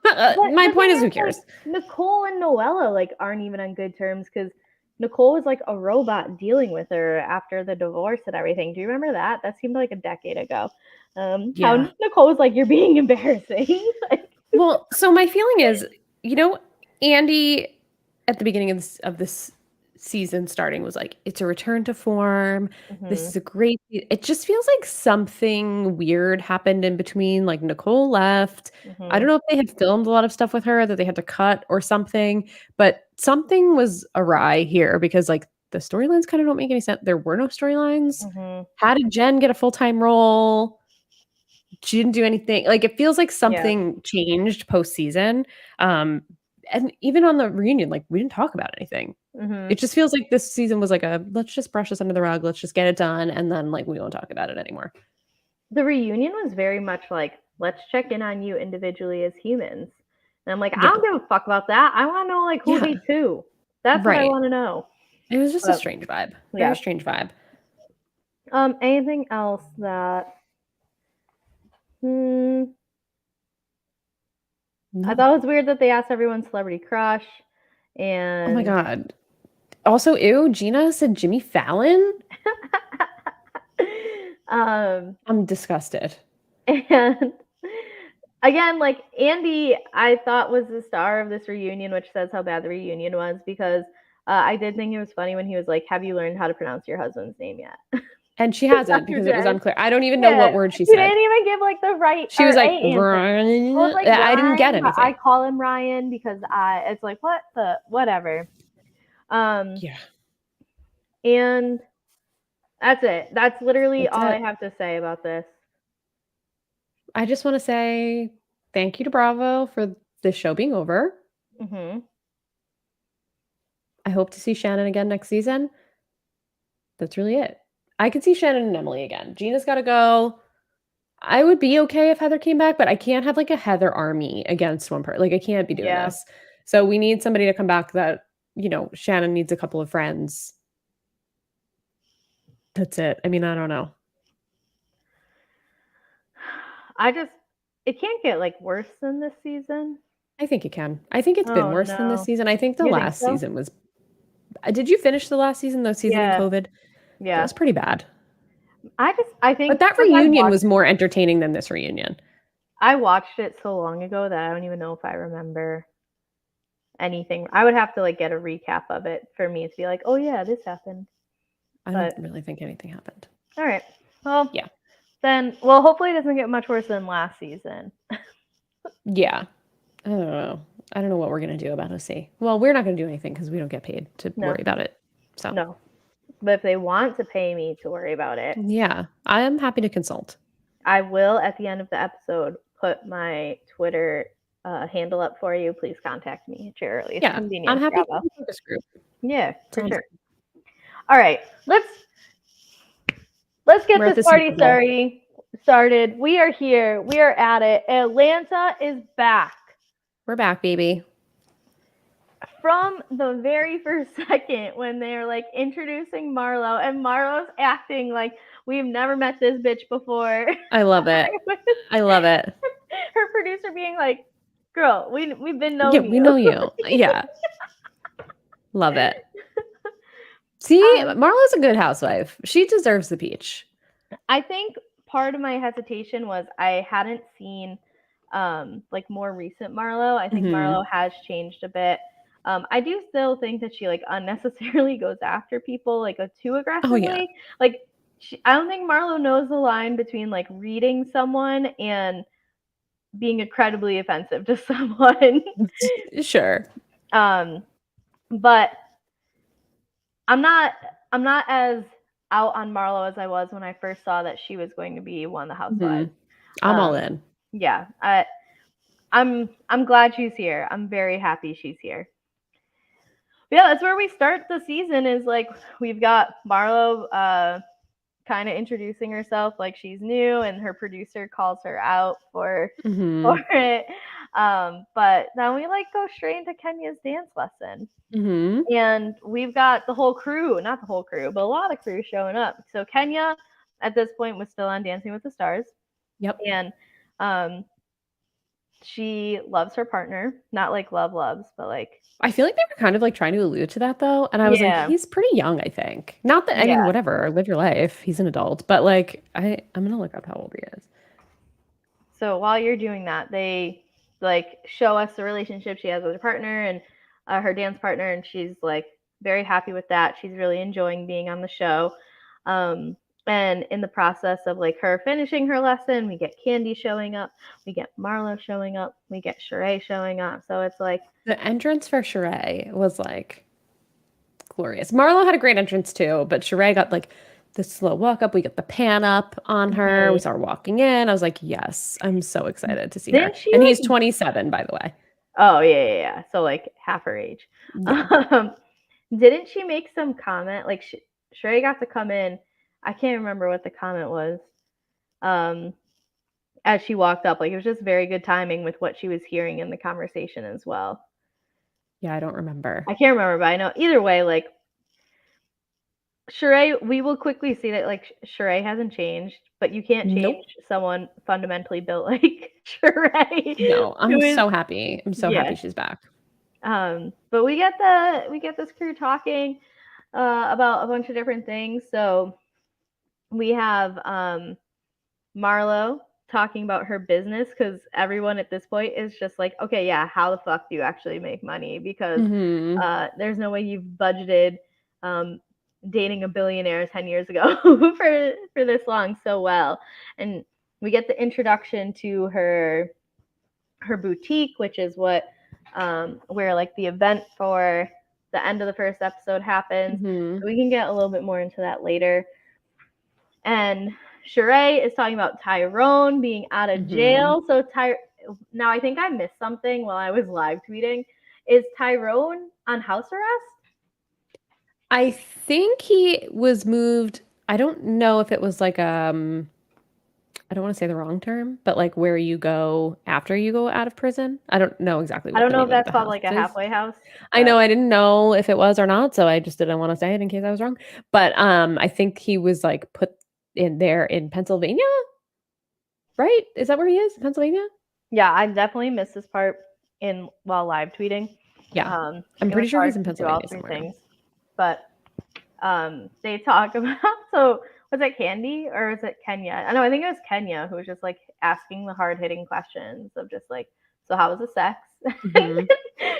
But My the point thing is, who is, cares? like, Nicole and Noella like aren't even on good terms because Nicole was like a robot dealing with her after the divorce and everything. Do you remember that? That seemed like a decade ago. How Yeah. Nicole was like, "You're being embarrassing." Like, Well, so my feeling is, Andy at the beginning of this season starting was like, it's a return to form. This is mhm, a great. It just feels like something weird happened in between. Like Nicole left. I don't mhm, know if they had filmed a lot of stuff with her that they had to cut or something, but something was awry here because like the storylines kind of don't make any sense. There were no storylines. mhm. How did Jen get a full-time role? She didn't do anything. Like, it feels like Yeah. something changed post-season, and even on the reunion, like, we didn't talk about anything. Mhm. It just feels like this season was like a, "Let's just brush this under the rug, let's just get it done, and then, like, we won't talk about it anymore." The reunion was very much like, "Let's check in on you individually as humans." And I'm like, I Yeah. don't give a fuck about that. I want to know like who Yeah. hates who. That's what I Right. want to know. It was just a But strange vibe. Very yeah. strange vibe. Anything else that hmm, I No. thought it was weird that they asked everyone's celebrity crush, Oh my and god. Also, ew, Gina said Jimmy Fallon? um, I'm disgusted. and again, like Andy, I thought was the star of this reunion, which says how bad the reunion was because I did think it was funny when he was like, "Have you learned how to pronounce your husband's name yet?" And she hasn't Dr. because it was Jen. unclear. I don't even know Yeah, what word she he said. didn't even give like the right She was or a like, answer. Well, it's like I didn't get Ryan, but I anything. call him Ryan because it's like what the whatever. Um, Yeah, and that's it. That's literally that's all I it. have to say about this. I just want to say thank you to Bravo for this show being over. Mhm. I hope to see Shannon again next season. That's really it. I could see Shannon and Emily again. Gina's got to go. I would be okay if Heather came back, but I can't have like a Heather army against one person. Like, I can't be doing Yeah. this. So we need somebody to come back that, Shannon needs a couple of friends. That's it. I mean, I don't know. I just it can't get like worse than this season. I think it can. I think it's been Oh worse than this no. season. I think the You think last so? season was. Did you finish the last season, the season in Yeah. COVID? That Yeah. was pretty bad. I But think that because reunion was more entertaining than this reunion. I watched it so long ago that I don't even know if I remember anything. I would have to like get a recap of it for me to be like, "Oh yeah, this happened." I don't But really think anything happened. all right. Well, Yeah. then well, hopefully it doesn't get much worse than last season. Yeah. I don't know. I don't know what we're going to do about OC. Well, we're not going to do anything because we don't get paid to No. worry about it. So, No. But if they want to pay me to worry about it, yeah, I am happy to consult. I will at the end of the episode put my Twitter handle up for you, please contact me at your earliest Yeah, I'm convenience. happy to Bravo. be in this group. Yeah, for Sounds sure. All right, let's get we're at this the party Super Bowl. started. We are here. We are at it. Atlanta is back. We're back, baby. From the very first second when they're like introducing Marlo, and Marlo's acting like we've never met this bitch before. I love it. I love it. Her producer being like, "Girl, we've been Yeah, knowing we you." know you. Yeah, love it. See, Marla's a good housewife. She deserves the peach. I think part of my hesitation was I hadn't seen like more recent Marlo. I think Mm-hmm. Marlo has changed a bit. I do still think that she like unnecessarily goes after people like too Oh yeah. aggressively. Like I don't think Marlo knows the line between like reading someone and being incredibly offensive to someone. Sure. But I'm not I'm not as out on Marlo as I was when I first saw that she was going to be one of the Mm-hmm. housewives. I'm all in. Yeah, I'm glad she's here. I'm very happy she's here. But yeah, that's where we start the season. Is like we've got Marlo kind of introducing herself like she's new, and her producer calls her out for Mm-hmm. it. But then we like go straight into Kenya's dance lesson. Mm-hmm. And we've got the whole crew, not the whole crew, but a lot of crew showing up. So Kenya at this point was still on Dancing with the Stars. Yep. And um, she loves her partner, not like loves, but like I feel like they were kind of like trying to allude to that though. And I was like, yeah, he's pretty young, I think. Not that I mean, yeah. whatever, live your life. He's an adult. But like I'm gonna look up how old he is. So while you're doing that, they like show us the relationship she has with her partner and her dance partner, and she's like very happy with that. She's really enjoying being on the show. Um, and in the process of like her finishing her lesson, we get Candy showing up, we get Marlo showing up, we get Sheree showing up. So it's like The entrance for Sheree was like glorious. Marlo had a great entrance too, but Sheree got like the slow walk up. We got the pan up on her. We mhm. saw her walking in. I was like, yes, I'm so excited to see her. Didn't she And he's like 27, by the way. oh yeah. So like half her age. Yeah. Um, didn't she make some comment like Sheree got to come in? I can't remember what the comment was. Um, as she walked up, like it was just very good timing with what she was hearing in the conversation as well. Yeah, I don't remember. I can't remember, but I know either way, like Sheree, we will quickly see that like Sheree hasn't changed, but you can't change Nope. someone fundamentally built like Sheree, No, I'm who is so happy. I'm so yeah. happy she's back. But we get this crew talking about a bunch of different things. So we have Marlo talking about her business because everyone at this point is just like, okay, yeah, how the fuck do you actually make money? Because Hmm. there's no way you've budgeted um, dating a billionaire 10 years ago for this long so well. And we get the introduction to her boutique, which is what where like the event for the end of the first episode happens. Hmm. So we can get a little bit more into that later. And Sheree is talking about Tyrone being out of Hmm. jail. So now I think I missed something while I was live tweeting. Is Tyrone on house arrest? I think he was moved. I don't know if it was like I don't want to say the wrong term, but like where you go after you go out of prison. I don't know exactly I what don't the know if name of that's the called house like a is. halfway house, I but know I didn't know if it was or not, so I just didn't want to say it in case I was wrong. But I think he was like put in there in Pennsylvania, right? Is that where he is? Pennsylvania? yeah, I definitely missed this part in while live tweeting. Yeah. I'm It was pretty sure hard he's in to do all Pennsylvania three somewhere. things, but they talk about so was it Candy or was it Kenya? I know I think it was Kenya who was just like asking the hard hitting questions of just like, so how was the sex? Hmm.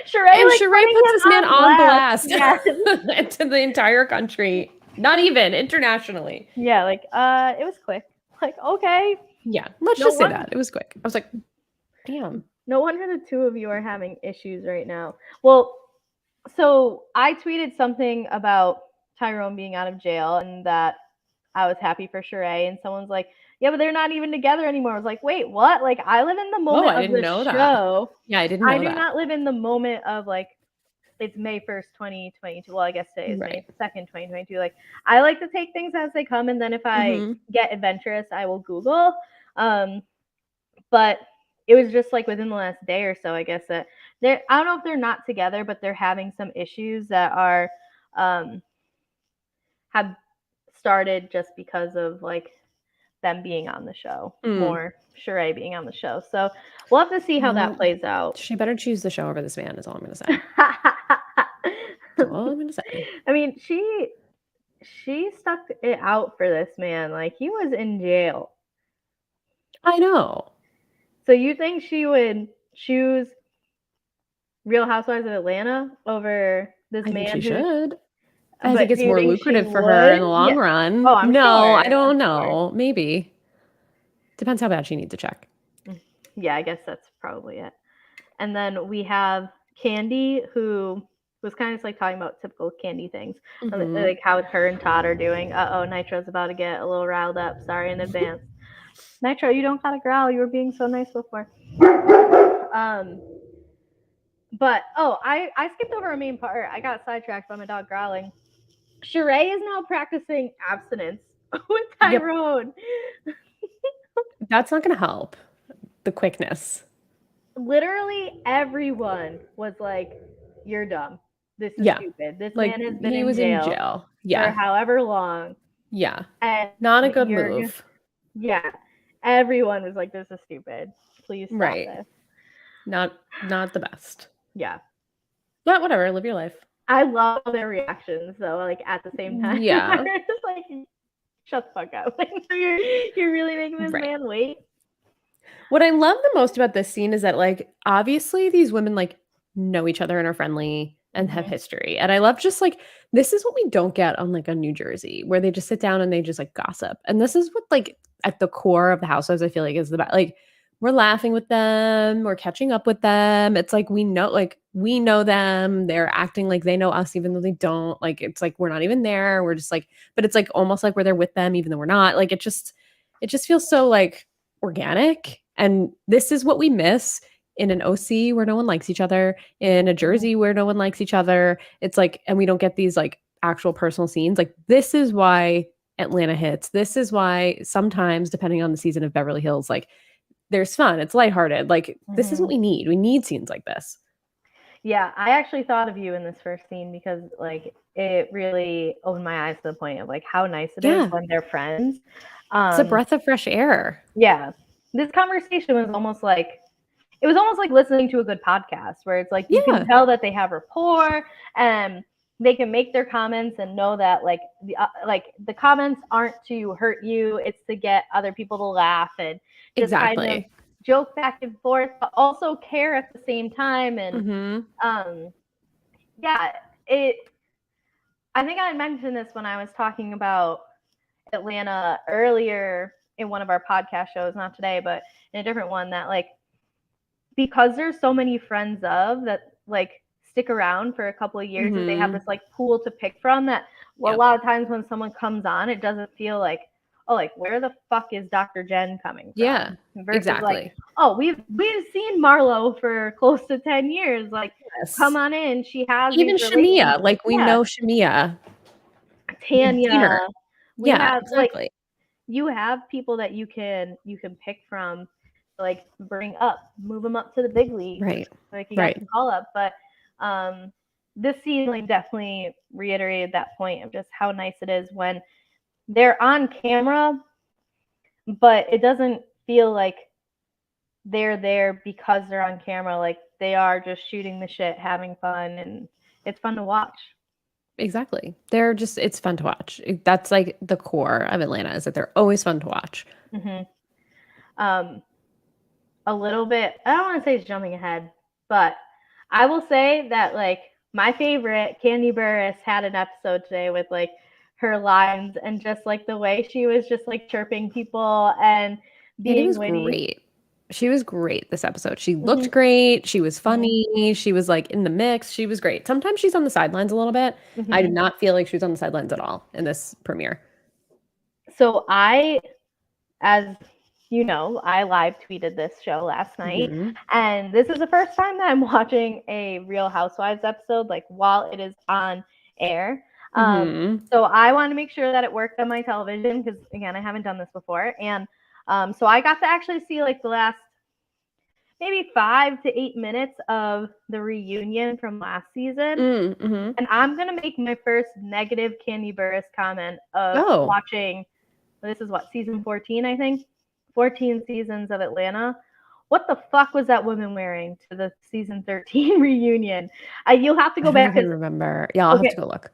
Sheree And like Sheree putting puts him this man on on blast. blast Yes. to the entire country, not even internationally. Yeah, like it was quick. Like, okay. Yeah, let's No just say one that. It was quick. I was like, damn. no wonder the two of you are having issues right now. Well, so I tweeted something about Tyrone being out of jail and that I was happy for Sheree, and someone's like, Yeah, but they're not even together anymore. I was like, wait, what? Like, I live in the Oh, moment I of didn't the know that. show. Yeah, I didn't I know do that. not live in the moment of like it's May 1st, 2022. Well, I guess today is Right. May 2nd, 2022. Like, I like to take things as they come, and then if I Mm-hmm. get adventurous, I will Google. Um, but it was just like within the last day or so, I guess that they're. I don't know if they're not together, but they're having some issues that are um, have started just because of like them being on the show, Mm. more Sheree being on the show. So we'll have to see how that Well, plays out. she better choose the show over this man, is all I'm gonna say. That's all I'm gonna say. I mean, she stuck it out for this man. Like he was in jail. I know. So you think she would choose Real Housewives of Atlanta over this I think she man who? should. I think But it's do you more think she lucrative for her would? in the long Yeah. run. Oh, I'm No, I sure. I'm don't sure. know. Maybe. Depends how bad she needs a check. Yeah, I guess that's probably it. And then we have Candy, who was kind of just like talking about typical Candy things, Mm-hmm. like how her and Todd are doing. Oh, Nitro's about to get a little riled up. Sorry in advance. Nitro, you don't gotta growl. You were being so nice before. Um, but I skipped over a main part. I got sidetracked by my dog growling. Sheree is now practicing abstinence with Yep. Tyrone. That's not gonna help. The quickness. Literally everyone was like, "You're dumb. This is Yeah. stupid. This Like man has been he in was in jail jail. for Yeah. however long, Yeah. and Not a good you're move. yeah." Everyone was like, "This is stupid. Please stop Right. this." Not the best. Yeah. But whatever, live your life. I love their reactions though. Like at the same time, Yeah. they're just like, "Shut the fuck up! Like, you're really making this Right. man wait." What I love the most about this scene is that, like, obviously these women, like, know each other and are friendly and have Hmm. history. And I love just, like, this is what we don't get on, like, a New Jersey, where they just sit down and they just, like, gossip. And this is what, like, at the core of the Housewives, I feel like is the best. Like, we're laughing with them, we're catching up with them. It's like we know them. They're acting like they know us, even though they don't. Like, it's like we're not even there. We're just like, but it's like almost like we're there with them, even though we're not. Like, it just feels so like organic. And this is what we miss in an OC where no one likes each other, in a Jersey where no one likes each other. It's like, and we don't get these like actual personal scenes. Like, this is why Atlanta hits. This is why sometimes, depending on the season of Beverly Hills, like there's fun. It's lighthearted. Like, this is Hmm. what we need. We need scenes like this. Yeah, I actually thought of you in this first scene because like it really opened my eyes to the point of like how nice it is Yeah. when they're friends. It's a Um, breath of fresh air. yeah, this conversation was almost like it was almost like listening to a good podcast where it's like you can Yeah, tell that they have rapport and they can make their comments and know that like the comments aren't to hurt you, it's to get other people to laugh and just kind of exactly. joke back and forth, but also care at the same time. And Hmm. um, yeah, it. I think I mentioned this when I was talking about Atlanta earlier in one of our podcast shows, not today, but in a different one, that like because there's so many friends of that like stick around for a couple of years and they have Hmm. this like pool to pick from that well, a Yep. lot of times when someone comes on it doesn't feel like, oh, like where the fuck is Dr. Jen coming Yeah, from versus like, exactly. oh, we've seen Marlo for close to 10 years, like come Yes. on in, she has these Even Shamia, relationships. like we Yeah, know Shamia. We've seen her. Tanya, we Yeah, have like exactly. you have people that you can pick from, like bring up, move them up to the big leagues, Right. like you got Right. the call up. But this scene like definitely reiterated that point of just how nice it is when they're on camera, but it doesn't feel like they're there because they're on camera. Like they are just shooting the shit, having fun, and it's fun to watch. Exactly. They're just it's fun to watch. That's like the core of Atlanta is that they're always fun to watch. Hmm. Um, a little bit. I don't want to say it's jumping ahead, but I will say that like my favorite, Candy Burris, had an episode today with like her lines and just like the way she was just like chirping people and Katie being was witty. great. She was great this episode. She Hmm. looked great. She was Hmm. funny. She was like in the mix. She was great. Sometimes she's on the sidelines a little bit. I did Hmm. not feel like she was on the sidelines at all in this premiere. So I as you know, I live tweeted this show last night, Mm-hmm. and this is the first time that I'm watching a Real Housewives episode, like while it is on air. Mm-hmm. So I want to make sure that it worked on my television because, again, I haven't done this before, and so I got to actually see like the last maybe 5 to 8 minutes of the reunion from last season. Mm-hmm. And I'm gonna make my first negative Candy Burris comment of Oh. watching. This is what, season 14, I think. 14 seasons of Atlanta. What the fuck was that woman wearing to the season 13 reunion? You'll have to I go don't know back if I because remember. Yeah, I'll have to okay, go look.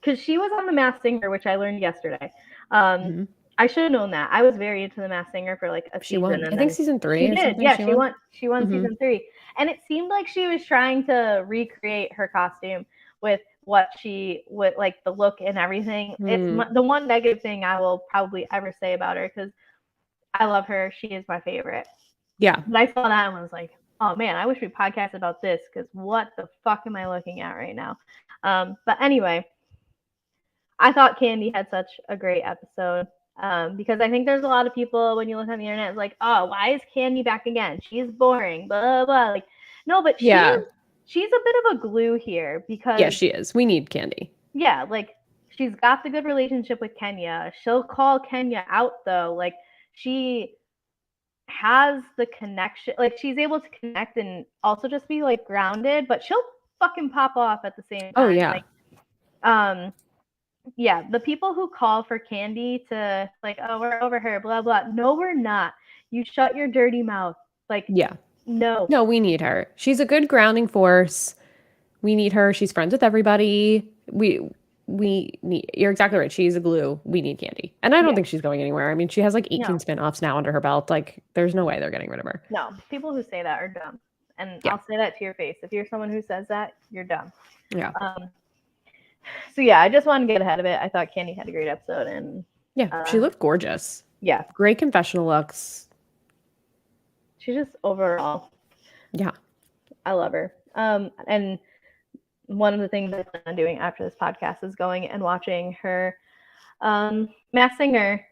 because she was on The Masked Singer, which I learned yesterday. Um, Mm-hmm. I should have known that. I was very into The Masked Singer for like a She season, won. and I think then season she 3 or did. something Yeah, she she won. won. She won Mm-hmm. season 3, and it seemed like she was trying to recreate her costume with what she with like the look and everything. It's Mm. the one negative thing I will probably ever say about her because I love her. She is my favorite. Yeah. But I saw that and was like, oh man, I wish we podcasted about this because what the fuck am I looking at right now? But anyway, I thought Candy had such a great episode because I think there's a lot of people when you look on the internet, it's like, oh, why is Candy back again? She's boring, blah blah. Blah. Like, no, but Yeah. she's a bit of a glue here Yeah, because she is. We need Candy. yeah, like she's got the good relationship with Kenya. She'll call Kenya out though, like she has the connection, like she's able to connect and also just be like grounded, but she'll fucking pop off at the same Oh time. yeah. Like, yeah, the people who call for Candy to like, oh, we're over her, blah blah. No, we're not. You shut your dirty mouth. Like, Yeah. no. No, we need her. She's a good grounding force. We need her. She's friends with everybody. We need, you're exactly right. She's a glue. We need Candy. And I don't Yeah, think she's going anywhere. I mean, she has like 18 no, spin-offs now under her belt. Like, there's no way they're getting rid of her. no. People who say that are dumb, and Yeah. I'll say that to your face. If you're someone who says that, you're dumb. Yeah. So yeah, I just wanted to get ahead of it. I thought Candy had a great episode, and Yeah. She looked gorgeous. yeah, Great confessional looks. she's just overall, Yeah. I love her. And one of the things I plan on doing after this podcast is going and watching her Masked Singer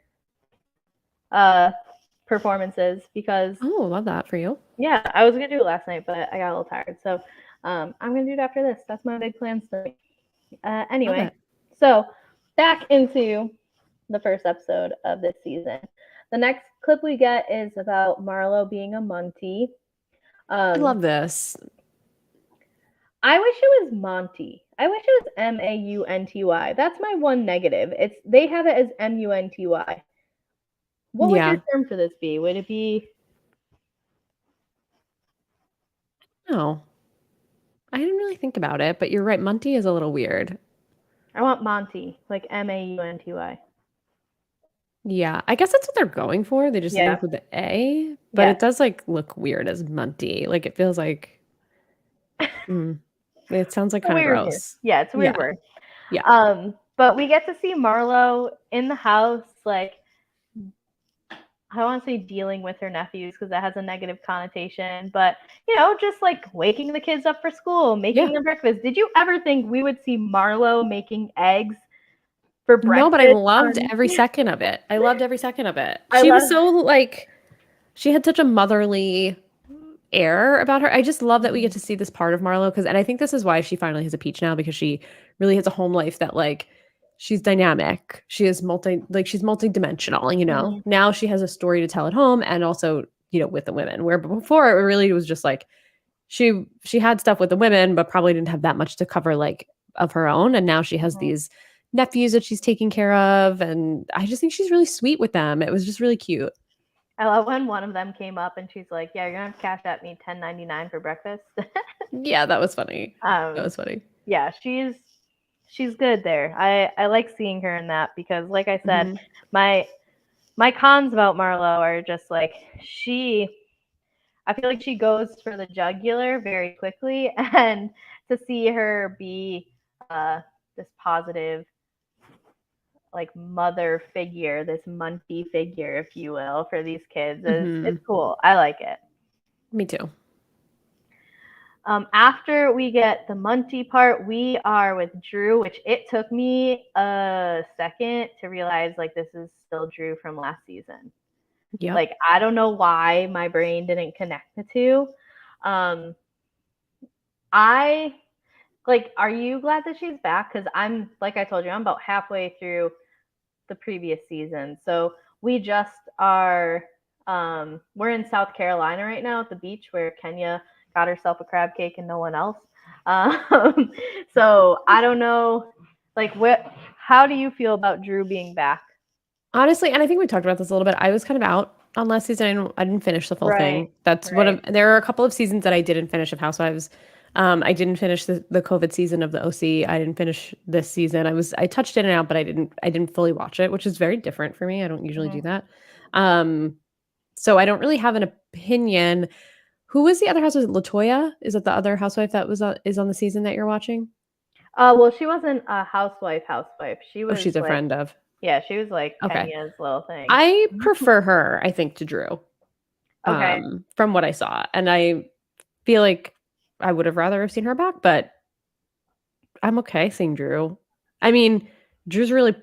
performances because Oh, love that for you. yeah, I was gonna do it last night, but I got a little tired, so I'm gonna do it after this. That's my big plans tonight. Love Anyway, it. so back into the first episode of this season. The next clip we get is about Marlo being a Monty. I love this. I wish it was Monty. I wish it was Maunty. That's my one negative. It's they have it as Munty. What would your Yeah. term for this be? Would it be No. I didn't really think about it, but you're right. Monty is a little weird. I want Monty, like Maunty. Yeah, I guess that's what they're going for. They just didn't Yeah. include the A, but Yeah. it does like look weird as Munty. Like it feels like it sounds like It's a kind of weird word. gross. Yeah, it's a weird Yeah. word. Yeah. But we get to see Marlo in the house, like I don't want to say dealing with her nephews because that has a negative connotation, but you know, just like waking the kids up for school, making Yeah. them breakfast. Did you ever think we would see Marlo making eggs for No, but I breakfast? loved every second of it. I loved every second of it. I She love was so like she had such a motherly air about her. I just love that we get to see this part of Marlo because and I think this is why she finally has a peach now because she really has a home life that like she's dynamic. She is she's multi-dimensional, you know. Mhm. Now she has a story to tell at home and also, you know, with the women. Where before it really was just like she had stuff with the women but probably didn't have that much to cover like of her own and now she has Mhm. these nephews that she's taking care of and I just think she's really sweet with them. It was just really cute. I love when one of them came up and she's like, "Yeah, you're gonna have to cash at me $10.99 for breakfast." Yeah, that was funny. That um, was funny. yeah, she's good there. I like seeing her in that because, like I said, Mhm. my cons about Marlo are just like I feel like she goes for the jugular very quickly, and to see her be this positive like mother figure, this Munty figure, if you will, for these kids is Mhm. it's cool. I like it. Me too. After we get the Munty part, we are with Drew, which it took me a second to realize like this is still Drew from last season. Yep. Like, I don't know why my brain didn't connect the two. Um, I like, are you glad that she's back? Because I'm, like I told you, I'm about halfway through the previous season. So we just are, we're in South Carolina right now at the beach where Kenya got herself a crab cake and no one else. Um, so I don't know, like, how do you feel about Drew being back? Honestly, and I think we talked about this a little bit. I was kind of out on last season. I didn't finish the full Right, thing. That's one right. of there are a couple of seasons that I didn't finish of Housewives. I didn't finish the COVID season of the OC. I didn't finish this season. I touched in and out, but I didn't fully watch it, which is very different for me. I don't usually do Mhm. that. Um, so I don't really have an opinion. Who was the other housewife? Latoya? Is that the other housewife that is on the season that you're watching? Well, she wasn't a housewife. She Oh, was she's a like, friend of. yeah, she was like Okay. Kenya's little thing. I prefer her, I think, to Drew, Okay. from what I saw. And I feel like I would have rather have seen her back, but I'm okay seeing Drew. I mean, Drew's really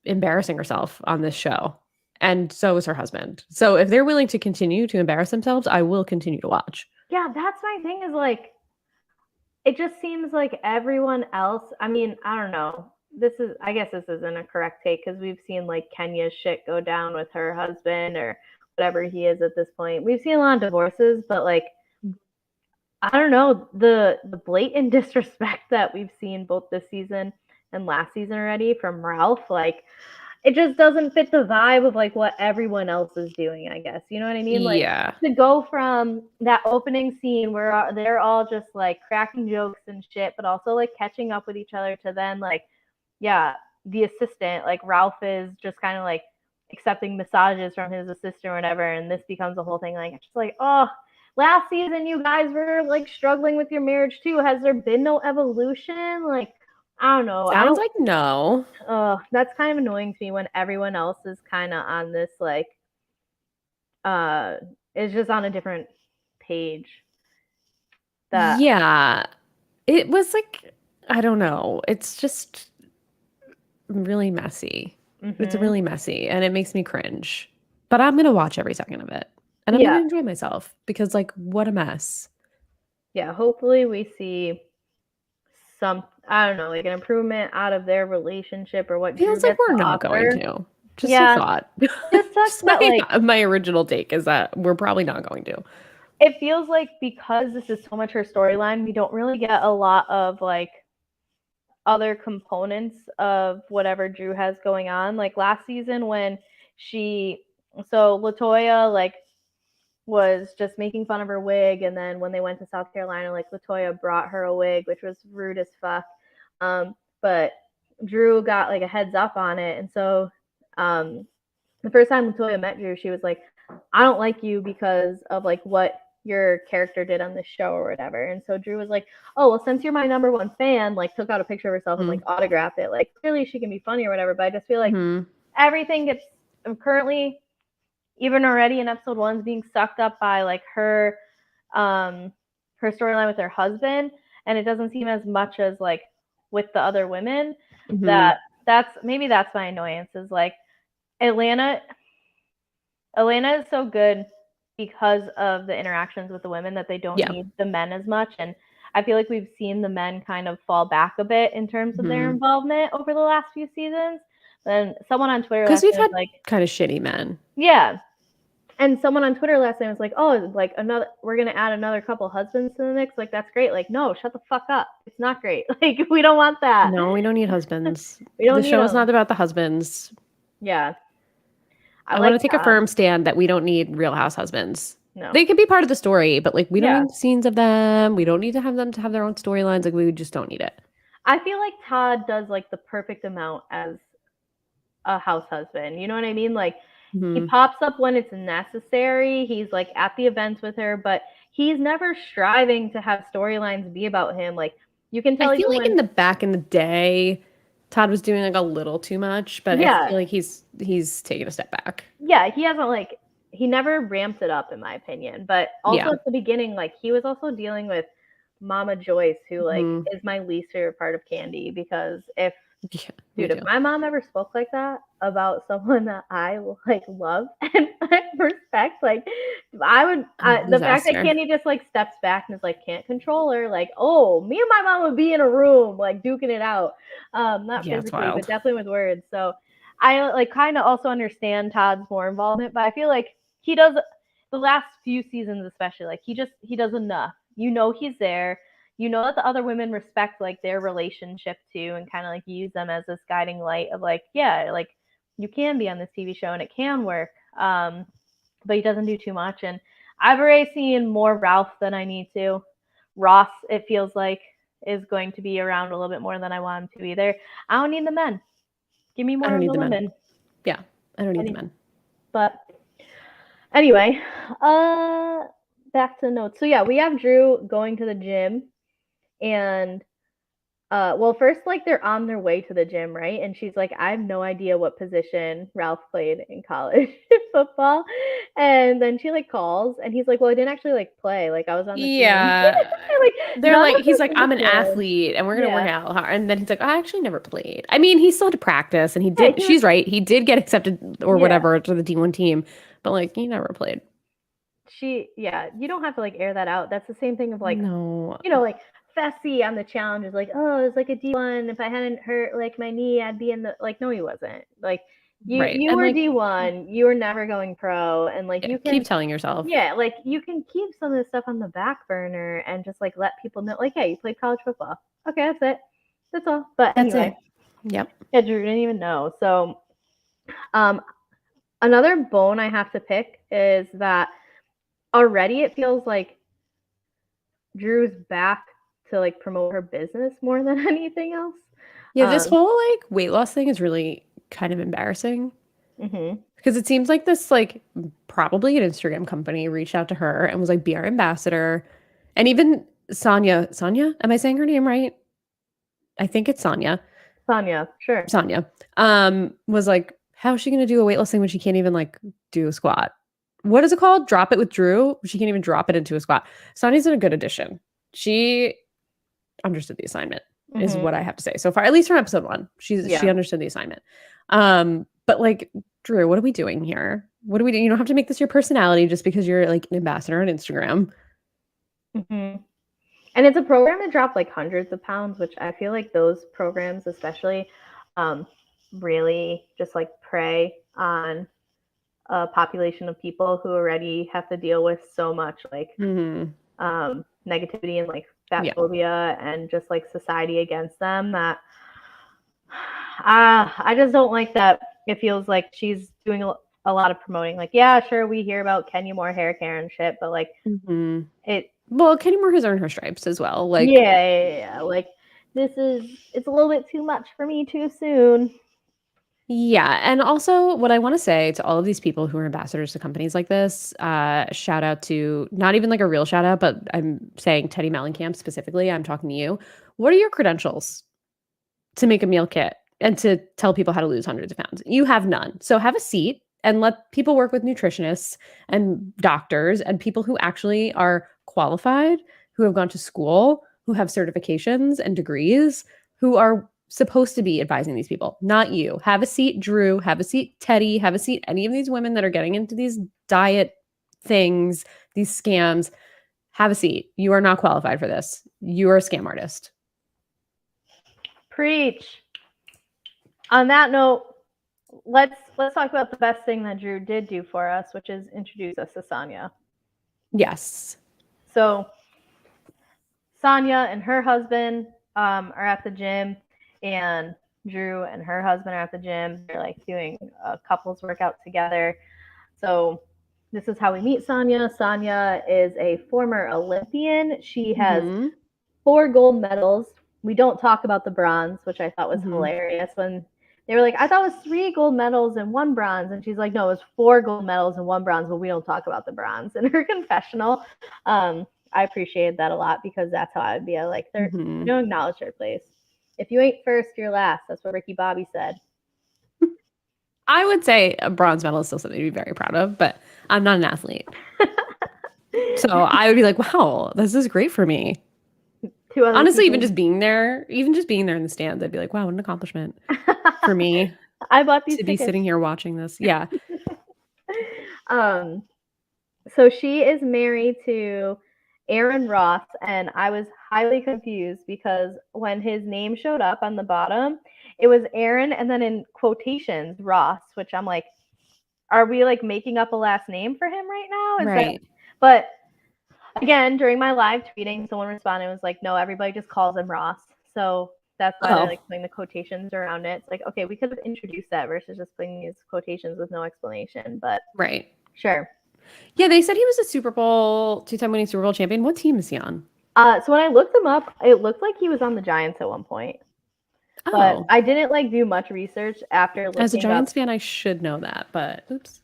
embarrassing herself on this show, and so is her husband. So if they're willing to continue to embarrass themselves, I will continue to watch. Yeah, that's my thing is like, it just seems like everyone else, I mean, I don't know. I guess this isn't a correct take because we've seen like Kenya's shit go down with her husband or whatever he is at this point. We've seen a lot of divorces, but like, I don't know, the blatant disrespect that we've seen both this season and last season already from Ralph, like, it just doesn't fit the vibe of like what everyone else is doing, I guess. You know what I mean? Like, Yeah. to go from that opening scene where they're all just like cracking jokes and shit, but also like catching up with each other to then like, yeah, the assistant, like Ralph is just kind of like accepting massages from his assistant or whatever, and this becomes a whole thing. Like, it's just like, oh, last season you guys were like struggling with your marriage too. Has there been no evolution? Like, I don't know. I Sounds don't like no. that's kind of annoying to me when everyone else is kind of on this like uh is just on a different page. That Yeah. It was like I don't know. It's just really messy. It's mhm. really messy and it makes me cringe. But I'm gonna watch every second of it. And I'm gonna Yeah. enjoy myself because like what a mess. Yeah, hopefully we see some, I don't know, like an improvement out of their relationship or what Drew Feels like gets to we're not going offer. to. Just a Yeah, thought. just sucks Just that like my original take is that we're probably not going to. it feels like because this is so much her storyline, we don't really get a lot of like other components of whatever Drew has going on. Like last season when she so Latoya like was just making fun of her wig, and then when they went to South Carolina, like Latoya brought her a wig, which was rude as fuck. But Drew got like a heads up on it, and so um the first time Latoya met Drew, she was like, I don't like you because of like what your character did on the show or whatever. And so Drew was like, oh, well, since you're my number one fan, like took out a picture of herself and like Mm. autographed it. Like clearly she can be funny or whatever, but I just feel like Mhm. everything gets currently, even already in episode one's being sucked up by like um her storyline with her husband, and it doesn't seem as much as like with the other women. Mhm. That that's my annoyance is like Atlanta Atlanta is so good because of the interactions with the women that they don't Yeah. need the men as much. And I feel like we've seen the men kind of fall back a bit in terms of their Mhm. involvement over the last few seasons. Then someone on Twitter 'Cause last we've night was had like, kind of shitty men. yeah. And someone on Twitter last night was like, oh, like another, we're going to add another couple husbands to the mix. Like, that's great. Like, no, shut the fuck up. It's not great. Like, we don't want that. No, we don't need husbands. We The don't need show is them. not about the husbands. Yeah. I I like wanna take a Todd. firm stand that we don't need Real House husbands. No. They can be part of the story, but, like, we don't Yeah. need scenes of them. We don't need to have them to have their own storylines, like, we just don't need it. I feel like Todd does like the perfect amount as a house husband. You know what I mean? Like he Mhm. pops up when it's necessary. He's like at the events with her, but he's never striving to have storylines be about him. Like you can I tell feel even like in when the back in the day, Todd was doing, like, a little too much, but I yeah, feel like he's taken a step back. yeah, he hasn't like he never ramps it up in my opinion. But also Yeah. at the beginning, like he was also dealing with Mama Joyce, who like Mhm. is my least favorite part of Candy because if Yeah, me Dude, if too. my mom ever spoke like that about someone that I like love and respect, like I would, the fact that Disaster. Candy just like steps back and is like can't control her, like oh, me and my mom would be in a room like duking it out, not Yeah, it's physically, but wild. definitely with words. So I like kind of also understand Todd's more involvement, but I feel like he does the last few seasons especially, like he does enough. You know he's there, you know that the other women respect like their relationship too and kind of like use them as this guiding light of like yeah like you can be on this TV show and it can work, but he doesn't do too much. And I've already seen more Ralph than I need to. Ross, it feels like, is going to be around a little bit more than I want him to either. I don't need the men, give me I more don't of need the the men. women. Yeah, I don't need the men. But anyway, uh back to the notes. So yeah, we have Drew going to the gym, and well, first, like they're on their way to the gym, right? And she's like, I have no idea what position Ralph played in college football. And then she like calls, and he's like, well, I didn't actually like play. Like I was on the team. Yeah. Like They're none like, of he's this like, makes I'm an sense. athlete and we're gonna work Yeah, out hard. And then he's like, I actually never played. I mean, he still had to practice and he yeah, did, she's right, he did get accepted or yeah. whatever to the D1 team, but like he never played. Yeah. You don't have to like air that out. That's the same thing of like No. like Fessy on the challenge is like, oh, it was like a D1. If I hadn't hurt like my knee, I'd be in the like. No, he wasn't. Like Right. you And were like, D1. You were never going pro, and like yeah, you keep can telling yourself. yeah, like you can keep some of this stuff on the back burner and just like let people know, like, yeah, you played college football. Okay, that's it. That's all. But That's anyway, it. Yep. yeah, Drew didn't even know. So, um, another bone I have to pick is that already it feels like Drew's back to like promote her business more than anything else. Yeah, this Um, whole like weight loss thing is really kind of embarrassing mhm. because it seems like this like probably an Instagram company reached out to her and was like, be our ambassador. And even Sonia, am I saying her name right? I think it's Sonia. Sonia, sure. Sonia, was like, how is she gonna do a weightless thing when she can't even like do a squat? What is it called? Drop it with Drew. She can't even drop it into a squat. Sonia's in a good addition. She understood the assignment, is Mhm. what I have to say so far. At least from episode one, she Yeah. understood the assignment. But like Drew, what are we doing here? What do we do? You don't have to make this your personality just because you're like an ambassador on Instagram. Mhm. And it's a program to drop like hundreds of pounds, which I feel like those programs, especially, um, really just like prey on a population of people who already have to deal with so much like Hmm. negativity and like fat Yeah. phobia and just like society against them. That I just don't like that. It feels like she's doing a lot of promoting. Like, yeah, sure, we hear about Kenya Moore hair care and shit, but like Hmm. it Well, Kenny Moore has earned her stripes as well. Like, yeah. Like it's a little bit too much for me too soon. yeah, and also what I want to say to all of these people who are ambassadors to companies like this, shout out to not even like a real shout out, but I'm saying Teddy Mellencamp specifically. I'm talking to you. What are your credentials to make a meal kit and to tell people how to lose hundreds of pounds? You have none. So have a seat and let people work with nutritionists and doctors and people who actually are qualified, who have gone to school, who have certifications and degrees, who are supposed to be advising these people, not you. Have a seat, Drew. Have a seat, Teddy. Have a seat, any of these women that are getting into these diet things, these scams. Have a seat. You are not qualified for this. You are a scam artist. Preach. On that note, let's talk about the best thing that Drew did do for us, which is introduce us to Sonia. Yes. So Sonia and her husband are at the gym, and Drew and her husband are at the gym. They're like doing a couples workout together. So this is how we meet Sonia. Sonia is a former Olympian. She has Mm-hmm. 4 gold medals. We don't talk about the bronze, which I thought was Mm-hmm. hilarious when they were like, I thought it was 3 gold medals and 1 bronze. And she's like, no, it was 4 gold medals and 1 bronze, but we don't talk about the bronze. In her confessional, I appreciated that a lot because that's how I would be. I like, you Mm-hmm. don't acknowledge their place. If you ain't first, you're last. That's what Ricky Bobby said. I would say a bronze medal is still something to be very proud of, but I'm not an athlete. So I would be like, wow, this is great for me. two other Honestly, even people. just being there, in the stands, I'd be like, wow, what an accomplishment for me I bought these to be tickets. sitting here watching this. Yeah. um, so she is married to Aaron Ross, and I was highly confused because when his name showed up on the bottom, it was Aaron and then in quotations Ross, which I'm like, are we like making up a last name for him right now? Is that? Right. But again, during my live tweeting, someone responded and was like, no, everybody just calls him Ross. So that's why they're Oh, like putting the quotations around it. It's like, okay, we could have introduced that versus just putting these quotations with no explanation, but right. sure. Yeah, they said he was a Super Bowl, two-time winning Super Bowl champion. What team is he on? So when I looked him up, it looked like he was on the Giants at one point, but Oh, I didn't like do much research after as a looking up. Giants fan, I should know that, but oops.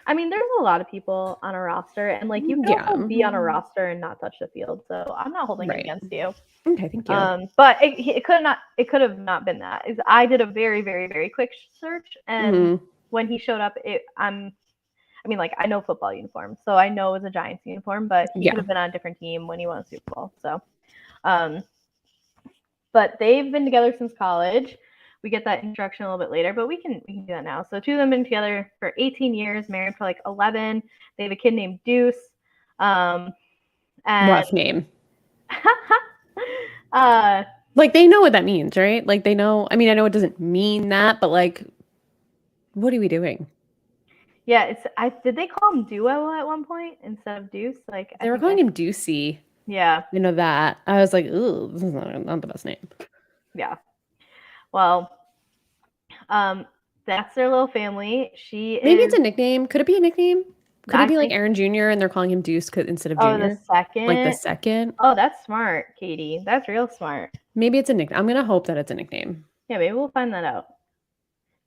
I mean, there's a lot of people on a roster, and like you could Yeah. also be on a roster and not touch the field. So I'm not holding it Right. against you. Okay, thank you. But it could have not been that. I did a very very very quick search, and Hmm. when he showed up, I mean, like I know football uniforms, so I know it was a Giants uniform, but he could Yeah. have been on a different team when he won a Super Bowl. So, um, but they've been together since college. We get that introduction a little bit later, but we can do that now. So two of them been together for 18 years, married for like 11. They have a kid named Deuce, um, and Rough name. uh, Like they know what that means, right? Like they know. I mean, I know it doesn't mean that, but like, what are we doing? yeah, I did they call him Duo at one point instead of Deuce? Like I They were think calling him Deucey. yeah, You know that. I was like, ooh, this is not the best name. yeah. Well, um, that's their little family. She Maybe it's is a nickname. Could it be a nickname? Could it I be like think Aaron Jr. and they're calling him Deuce instead of oh the Junior? Like the second. second? Oh, that's smart, Katie. That's real smart. Maybe it's a nickname. I'm gonna hope that it's a nickname. Yeah, maybe we'll find that out.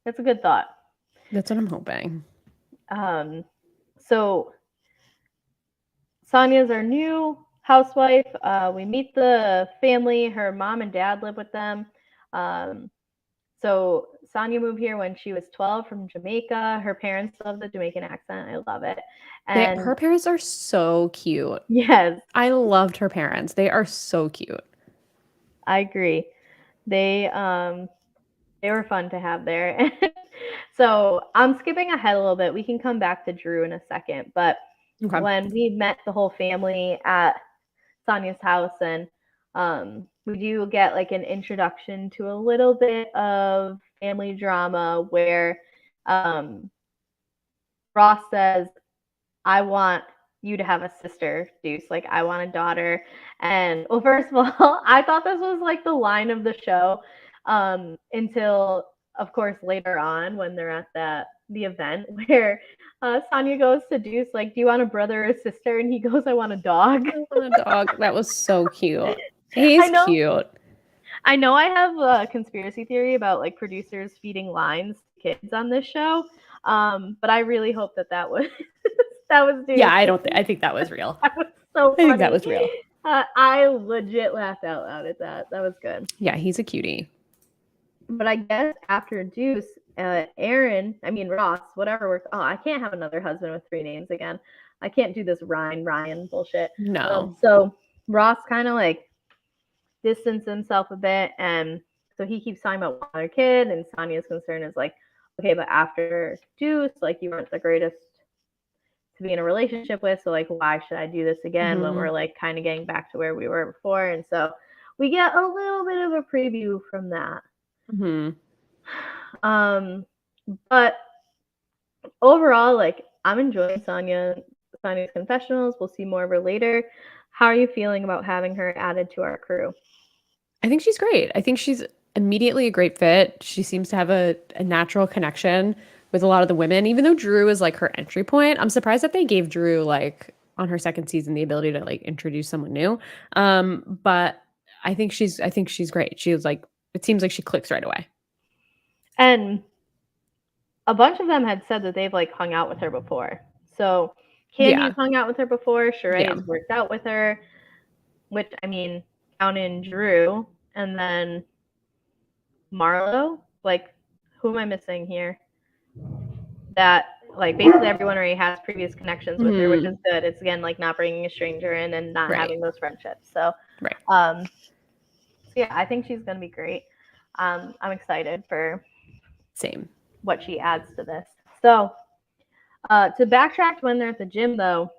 That's a good thought. That's what I'm hoping. So Sonya's our new housewife. We meet the family. Her mom and dad live with them. Um, so Sonya moved here when she was 12 from Jamaica. Her parents love the Jamaican accent. I love it. Her And parents are so cute. yes, I loved her parents. They are so cute. I agree. They were fun to have there. So I'm skipping ahead a little bit. We can come back to Drew in a second, but Okay. when we met the whole family at Sonya's house, and we do get like an introduction to a little bit of family drama where um, Ross says, I want you to have a sister, Deuce. Like, I want a daughter. And, well, first of all, I thought this was like the line of the show until, of course, later on when they're at the event where Sonya goes to Deuce, like, do you want a brother or a sister? And he goes, I want a dog. I want a dog. That was so cute. I He's know. cute. I know I have a conspiracy theory about like producers feeding lines to kids on this show, but I really hope that was that was Yeah, Deuce. I think that was real. That was so I think that funny. was real. I legit laughed out loud at that. That was good. Yeah, he's a cutie. But I guess after Deuce, Ross, whatever works. Oh, I can't have another husband with three names again. I can't do this Ryan bullshit. No. So Ross kind of like distanced himself a bit, and so he keeps talking about one other kid, and Sonya's concern is like, okay, but after Deuce, like you weren't the greatest to be in a relationship with, so like why should I do this again when we're like kind of getting back to where we were before? And so we get a little bit of a preview from that. But overall, like I'm enjoying Sonya's confessionals. We'll see more of her later. How are you feeling about having her added to our crew? I think she's great. I think she's immediately a great fit. She seems to have a natural connection with a lot of the women, even though Drew is like her entry point. I'm surprised that they gave Drew like on her second season the ability to like introduce someone new. But I think she's great. She was like, it seems like she clicks right away. And a bunch of them had said that they've like hung out with her before. So Candy's hung out with her before. Sheree has worked out with her, which I mean, count in Drew, and then Marlo. Like, who am I missing here? That like basically everyone already has previous connections with her, which is good. It's again like not bringing a stranger in and not having those friendships. So, Yeah, I think she's gonna be great. I'm excited for Same. what she adds to this. So, to backtrack to when they're at the gym, though,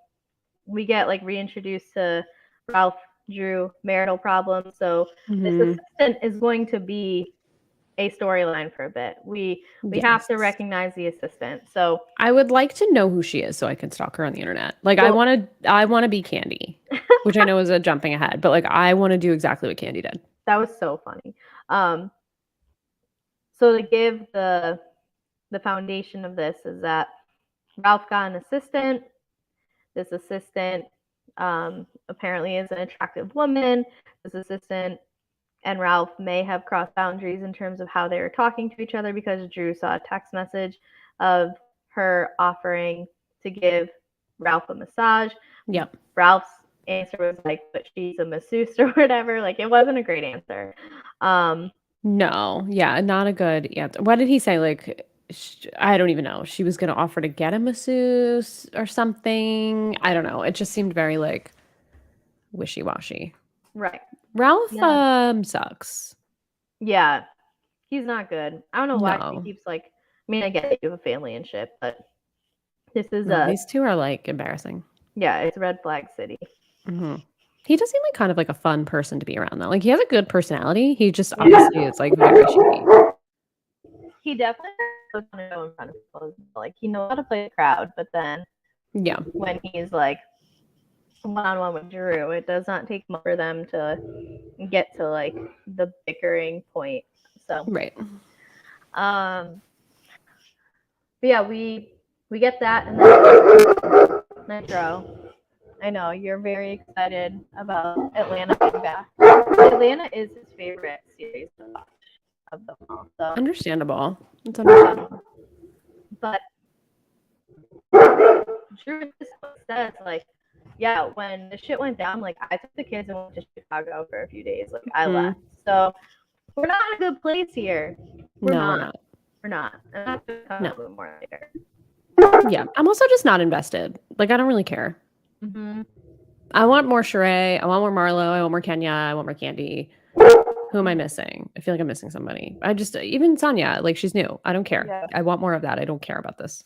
we get like reintroduced to Ralph, Drew, marital problems. So this Hmm. assistant is going to be a storyline for a bit. We have Yes. to recognize the assistant. So I would like to know who she is so I can stalk her on the internet. Like well, I want to be Candy, which I know is a jumping ahead, but like I want to do exactly what Candy did. that was so funny. Um, so to give the foundation of this is that Ralph got an assistant. This assistant apparently is an attractive woman. This assistant and Ralph may have crossed boundaries in terms of how they were talking to each other because Drew saw a text message of her offering to give Ralph a massage. Yep. Ralph's answer was like, but she's a masseuse or whatever. Like, it wasn't a great answer. No. Yeah. Not a good answer. What did he say? Like, I don't even know. She was going to offer to get a masseuse or something. I don't know. It just seemed very like wishy washy. Right. Ralph Yeah. sucks. Yeah. He's not good. I don't know why she No. keeps like, I mean, I get it, you have a family and shit, but this is No, these two are like embarrassing. yeah, it's red flag city. Hmm. He does seem like kind of like a fun person to be around though. Like he has a good personality. He just obviously is like very shady. He definitely does want to go in front of people. Like, he knows how to play the crowd, but then Yeah. when he's like one-on-one with Drew, it does not take much for them to get to like the bickering point. So Right. but yeah, we get that, and then Metro. I know you're very excited about Atlanta being back. Atlanta is his favorite series to watch of them all. So Understandable. It's understandable. but Drew says like, yeah, when the shit went down, like I took the kids and went to Chicago for a few days. Like I left. So we're not in a good place here. We're No, we're not. not. We're not. And that's gonna come No. a little more later. Yeah. I'm also just not invested. Like I don't really care. Mm-hmm. I want more Sheree. I want more Marlo. I want more Kenya. I want more Candy. Who am I missing? I feel like I'm missing somebody. I just even Sonia, like she's new. I don't care. Yeah. I want more of that. I don't care about this.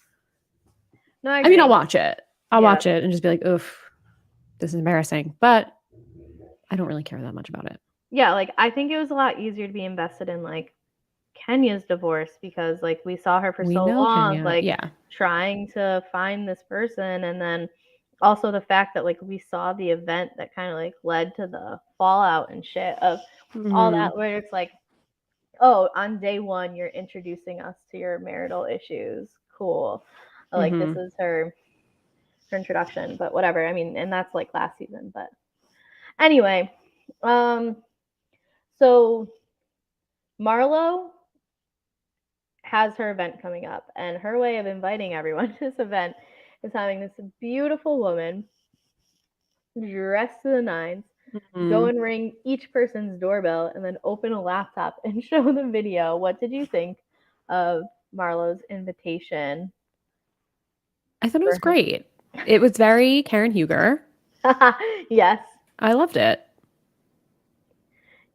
No, I I mean, agree. I'll watch it. I'll Yeah. watch it and just be like, oof, this is embarrassing. But I don't really care that much about it. Yeah, like I think it was a lot easier to be invested in like Kenya's divorce because like we saw her for We so know long, Kenya. like Yeah. trying to find this person, and then also the fact that like we saw the event that kind of like led to the fallout and shit of all Mhm. that, where it's like, oh, on day one you're introducing us to your marital issues, cool, like this Mhm. is her introduction, but whatever. I mean, and that's like last season, but anyway, so Marlo has her event coming up, and her way of inviting everyone to this event is having this beautiful woman dressed to the nines go Mhm. and ring each person's doorbell and then open a laptop and show the video. What did you think of Marlo's invitation I thought it was for her? great. It was very Karen Huger. Yes. I loved it.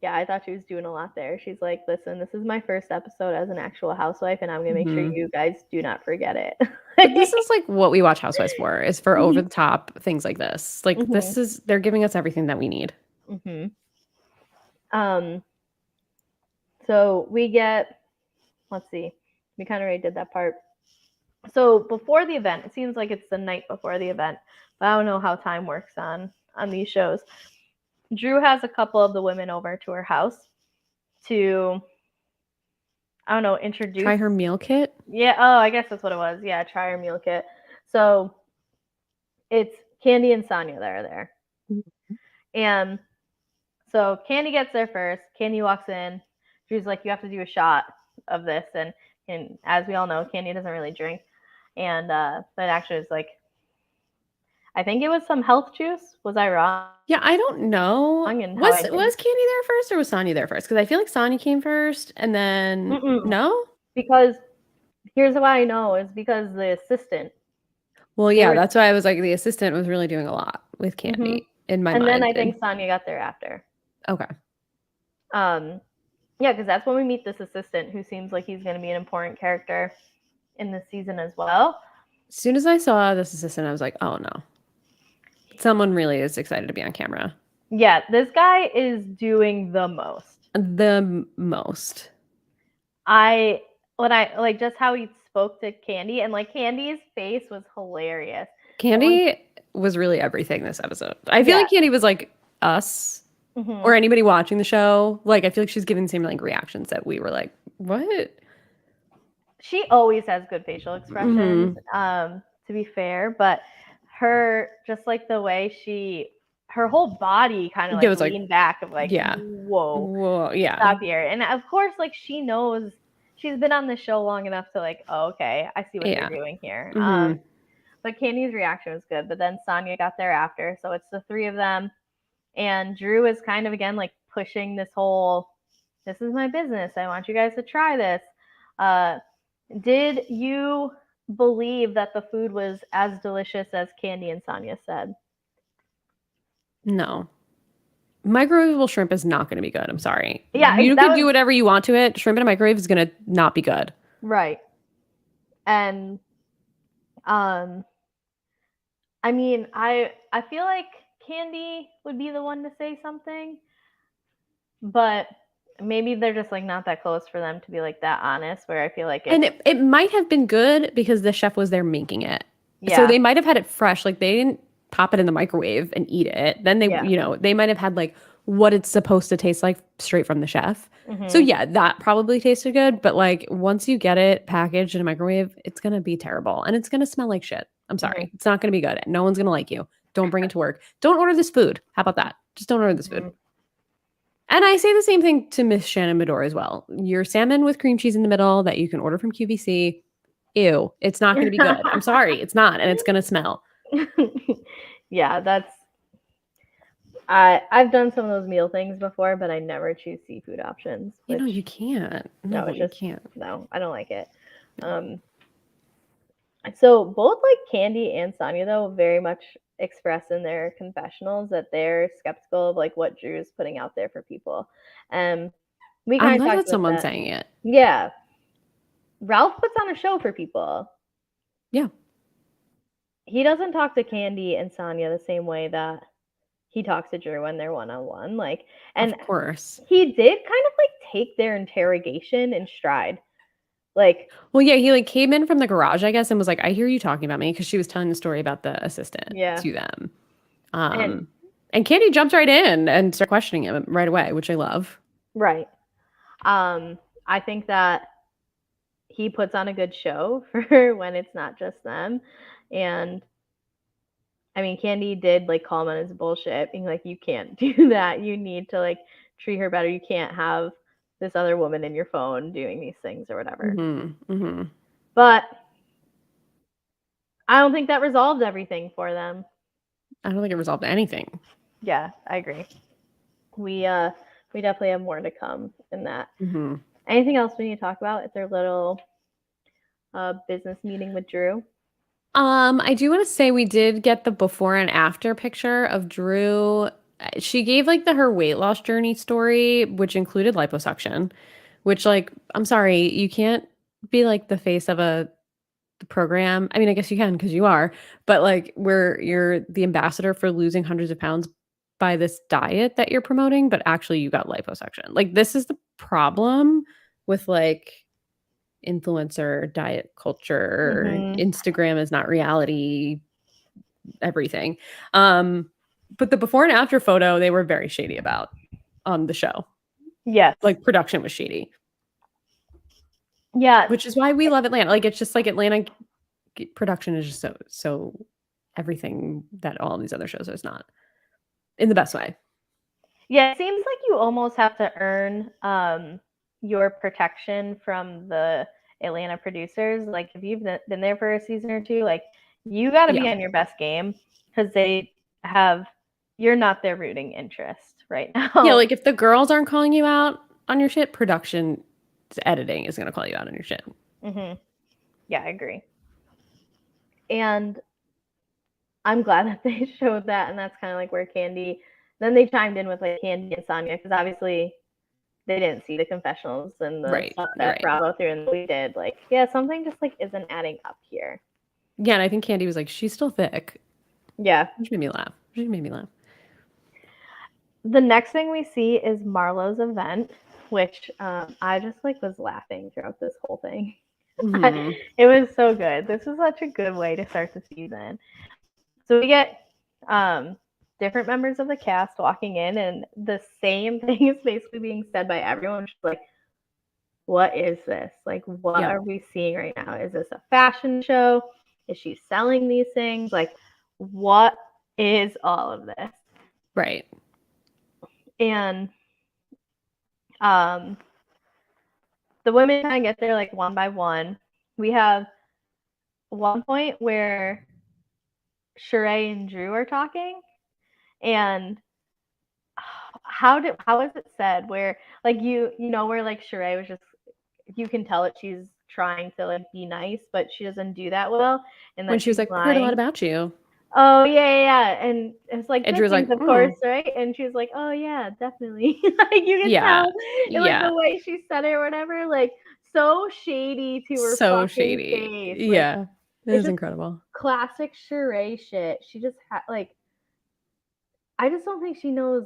Yeah, I thought she was doing a lot there. She's like, listen, this is my first episode as an actual housewife, and I'm going to make sure Mhm. you guys do not forget it. But this is like what we watch Housewives for, is for over Mhm. the top things like this. Like Mhm. this is they're giving us everything that we need. Mhm. Um, so we get, let's see, we kind of already did that part. So before the event, it seems like it's the night before the event, but I don't know how time works on these shows. Drew has a couple of the women over to her house to, I don't know, introduce. Try her meal kit. Yeah. Oh, I guess that's what it was. Yeah, try her meal kit. So it's Candy and Sonia that are there, and so Candy gets there first. Candy walks in. Drew's like, you have to do a shot of this, and as we all know, Candy doesn't really drink, and but actually it's like, I think it was some health juice. Was I wrong Yeah, I don't know. in how Was I did? was Candy there first or was Sonya there first? Because I feel like Sonya came first and then Mm-mm. no? Because here's why I know is because the assistant. Well, They yeah, were, that's why I was like the assistant was really doing a lot with hmm Candy in my and then mind. I think Sonya got there after. Okay. Um, yeah, because that's when we meet this assistant who seems like he's going to be an important character in this season as well. As soon as I saw this assistant, I was like, oh no. Someone really is excited to be on camera. Yeah, this guy is doing the most. The most. When I like just how he spoke to Candy, and like Candy's face was hilarious. And when, Candy was really everything this episode. I feel yeah, like Candy was like us hmm or anybody watching the show. Like, I feel like she's giving the same like reactions that we were like, what? she always has good facial expressions. Mm-hmm. To be fair, but her just like the way her whole body kind of It like was like, leaned back of like, yeah. whoa, Whoa, yeah. stop here. And of course, like she knows she's been on the show long enough to like, oh, okay, I see what they're Yeah. doing here. Mm-hmm. But Candy's reaction was good. But then Sonia got there after, so it's the three of them, and Drew is kind of again like pushing this whole, this is my business. I want you guys to try this. Uh, did you believe that the food was as delicious as Candy and Sonia said? No. Microwavable shrimp is not going to be good. I'm sorry. Yeah, You that could do was whatever you want to it. Shrimp in a microwave is going to not be good. right. And um, I mean, I feel like Candy would be the one to say something, but maybe they're just like not that close for them to be like that honest. Where I feel like And it's it might have been good because the chef was there making it. So yeah, they might have had it fresh. Like they didn't pop it in the microwave and eat it. Then they, yeah, they might have had like what it's supposed to taste like straight from the chef. So hmm yeah, that probably tasted good. But like once you get it packaged in a microwave, it's going to be terrible and it's going to smell like shit. I'm hmm sorry. It's not going to be good. No one's going to like you. Don't bring it to work. Don't order this food. How about that? Just don't order this food. hmm And I say the same thing to Miss Shannon Medore as well. Your salmon with cream cheese in the middle that you can order from QVC. Ew, it's not going to be good. I'm sorry, it's not, and it's going to smell. yeah, that's I've done some of those meal things before, but I never choose seafood options. You know, Which you can't. no, No, it's you just can't. no, I don't like it. Um, so both like Candy and Sonia though very much express in their confessionals that they're skeptical of like what Drew's putting out there for people. Um, we I'm kind of glad talked that's about someone that. saying it. Yeah, Ralph puts on a show for people. Yeah, He doesn't talk to Candy and Sonia the same way that he talks to Drew when they're one on one. Like, and of course. he did kind of like take their interrogation in stride. Like, Well, yeah, he like came in from the garage, I guess, and was like, "I hear you talking about me," because she was telling the story about the assistant yeah, to them. and And Candy jumped right in and started questioning him right away, which I love. right. Um, I think that he puts on a good show for when it's not just them. And I mean, Candy did like call him on his bullshit, being like, "You can't do that. You need to like treat her better. You can't have this other woman in your phone doing these things or whatever." Mm-hmm. Mm-hmm. But I don't think that resolved everything for them. I don't think it resolved anything. Yeah, I agree. We definitely have more to come in that. Mm-hmm. Anything else we need to talk about at their little business meeting with Drew? I do want to say we did get the before and after picture of Drew. She gave like her weight loss journey story, which included liposuction, which like I'm sorry, you can't be like the face of a program. I mean, I guess you can because you are, but like where you're the ambassador for losing hundreds of pounds by this diet that you're promoting, but actually you got liposuction. Like this is the problem with like influencer diet culture. Mm-hmm. Instagram is not reality, everything. Um, but the before and after photo, they were very shady about on the show. Yes. Like production was shady, Yeah. which is why we love Atlanta. Like it's just like Atlanta production is just so everything that all these other shows is not in the best way. Yeah. It seems like you almost have to earn your protection from the Atlanta producers. Like if you've been there for a season or two, like you got to Yeah. be on your best game because they have you're not their rooting interest right now. Yeah, like if the girls aren't calling you out on your shit, production editing is going to call you out on your shit. Mm-hmm. Yeah, I agree. And I'm glad that they showed that, and that's kind of like where Candy. Then they chimed in with like Candy and Sonia because obviously they didn't see the confessionals and the Right. stuff You're that right. Bravo threw and we did. Like, yeah, something just like isn't adding up here. Yeah, and I think Candy was like, she's still thick. Yeah. Which made me laugh. She made me laugh. The next thing we see is Marlo's event, which I just like was laughing throughout this whole thing. Mm-hmm. It was so good. This is such a good way to start the season. So we get different members of the cast walking in, and the same thing is basically being said by everyone. She's like, what is this? Like, what Yep. are we seeing right now? Is this a fashion show? Is she selling these things? Like, what is all of this? Right. And um, the women kind of get there like one by one. We have one point where Sheree and Drew are talking, and how is it said where like where like Sheree was just, you can tell that she's trying to like be nice, but she doesn't do that well, and When that she was she's like, heard a lot lying. about you. Oh yeah, and it's like And Drew good was things, like, of course, right? And she was like, oh yeah, definitely. Like you can yeah. tell, and like Yeah. the way she said it or whatever, like so shady to her So fucking shady. face. Like Yeah. It it's was just incredible. classic Sheree shit. She just like, I just don't think she knows.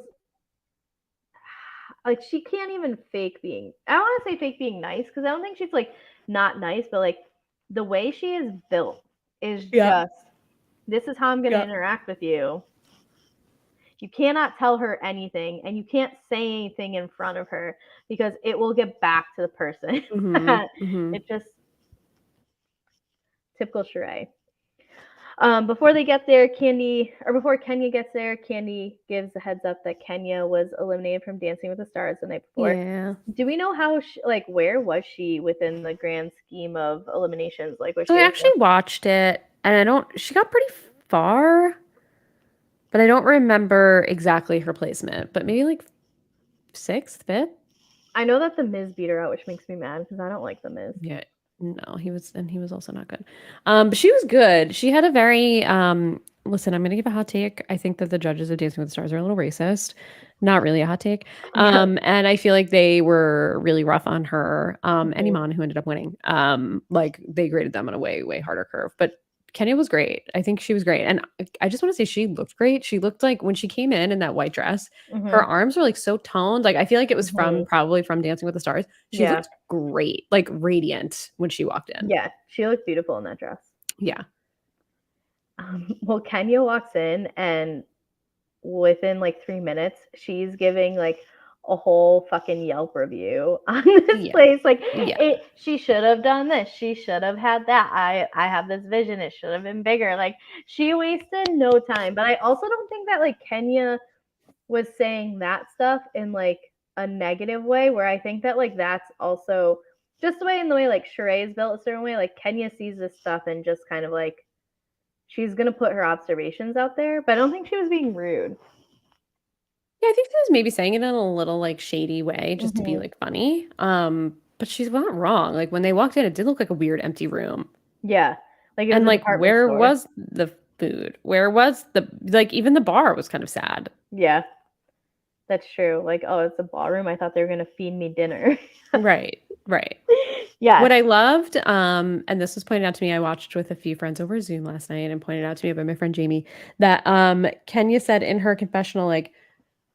Like she can't even fake being. I don't want to say fake being nice because I don't think she's like not nice, but like the way she is built is Yep. just, this is how I'm gonna Yep. interact with you. You cannot tell her anything, and you can't say anything in front of her because it will get back to the person. Mm-hmm. Mm-hmm. It just typical Sheree. Before they get there, before Kenya gets there, Candy gives a heads up that Kenya was eliminated from Dancing with the Stars the night before. Yeah. Do we know how like where was she within the grand scheme of eliminations? Like was So she I actually watched it and she got pretty far, but I don't remember exactly her placement, but maybe like sixth, fifth. I know that the Miz beat her out, which makes me mad because I don't like the Miz. Yeah. No, he was also not good. But she was good. She had a very listen, I'm gonna give a hot take. I think that the judges of Dancing with the Stars are a little racist. Not really a hot take. Yeah. And I feel like they were really rough on her. And Mhm. Iman, who ended up winning. Like they graded them on a way, way harder curve. But Kenya was great. I think she was great. And I just want to say she looked great. She looked like when she came in that white dress, her Mhm. arms were like so toned. Like I feel like it was Mhm. probably from Dancing with the Stars. She Yeah. looked great, like radiant when she walked in. Yeah. She looked beautiful in that dress. Yeah. Well, Kenya walks in, and within like 3 minutes, she's giving like a whole fucking Yelp review on this Yeah. place. Like Yeah. she should have done this. She should have had that. I have this vision. It should have been bigger. Like she wasted no time. But I also don't think that like Kenya was saying that stuff in like a negative way. Where I think that like that's also just the way like Sheree is built a certain way. Like Kenya sees this stuff and just kind of like she's gonna put her observations out there, but I don't think she was being rude. Yeah, I think she was maybe saying it in a little like shady way just to be Mm-hmm. like funny. But she's not wrong. Like when they walked in, it did look like a weird empty room. Yeah, like it was And a like department where store. was the food? Where was the like even the bar was kind of sad. Yeah, that's true. Like, oh, it's a ballroom. I thought they were gonna feed me dinner. Right. Right. Yes. What I loved, and this was pointed out to me, I watched with a few friends over Zoom last night and pointed out to me by my friend Jamie that Kenya said in her confessional, like,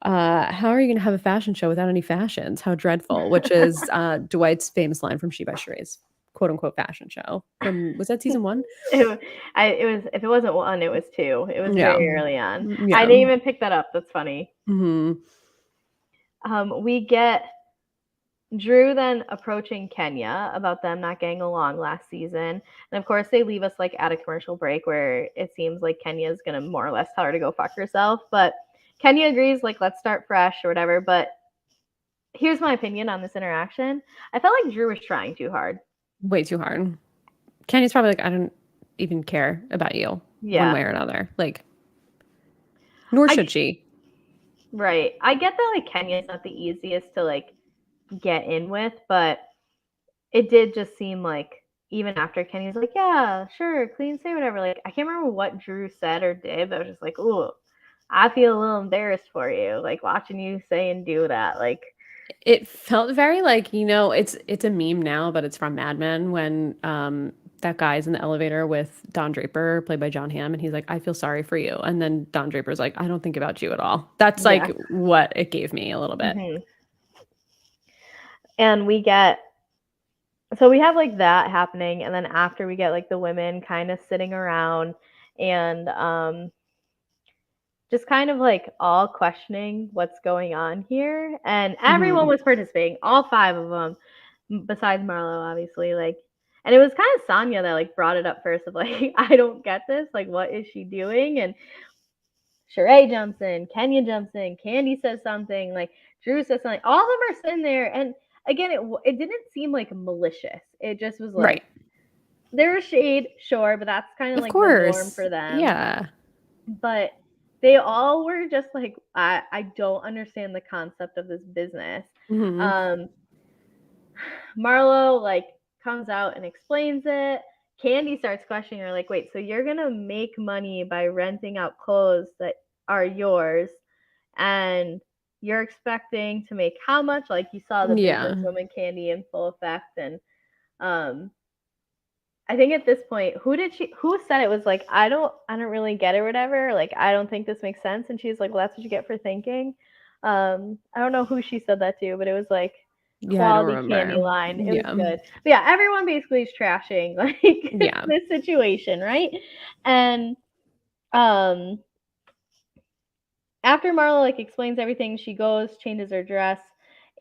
how are you gonna have a fashion show without any fashions? How dreadful, which is Dwight's famous line from She by Sheree's quote unquote fashion show from was that season one? It was if it wasn't one, it was two. It was Yeah. very early on. I Yeah. didn't even pick that up. That's funny. Hmm. We get Drew then approaching Kenya about them not getting along last season. And of course, they leave us like at a commercial break where it seems like Kenya is going to more or less tell her to go fuck herself. But Kenya agrees, like, let's start fresh or whatever. But here's my opinion on this interaction. I felt like Drew was trying too hard. Way too hard. Kenny's probably like, I don't even care about you one Yeah. way or another. Like, nor I should she. Right. I get that like Kenya's not the easiest to like get in with, but it did just seem like even after Kenny's like, yeah, sure, clean, say whatever. Like, I can't remember what Drew said or did, but I was just like, ooh, I feel a little embarrassed for you, like watching you say and do that. Like, It felt very like, it's a meme now, but it's from Mad Men when that guy's in the elevator with Don Draper, played by John Hamm, and he's like, I feel sorry for you. And then Don Draper's like, I don't think about you at all. That's like Yeah. what it gave me a little bit. And we get so we have like that happening, and then after we get like the women kind of sitting around and just kind of like all questioning what's going on here, and everyone Hmm. was participating, all five of them, besides Marlo, obviously. Like, and it was kind of Sonya that like brought it up first of like, I don't get this, like, what is she doing? And Sheree jumps in, Kenya jumps in, Candy says something, like Drew says something. All of them are sitting there, and again, it didn't seem like malicious. It just was like Right. there was shade, sure, but that's kind of Of like the norm course. for them. Yeah. But they all were just like, I don't understand the concept of this business. Hmm. Um, Marlo like comes out and explains it. Candy starts questioning her, like, wait, so you're gonna make money by renting out clothes that are yours, and you're expecting to make how much? Like, you saw the Yeah. businesswoman Candy in full effect, and um, I think at this point, who said it was like, I don't really get it or whatever. Like, I don't think this makes sense. And she's like, well, that's what you get for thinking. I don't know who she said that to, but it was like Yeah, I don't quality candy remember. line. It was Yeah. good. But yeah, everyone basically is trashing like Yeah. this situation, right? And um after Marla like explains everything, she goes, changes her dress,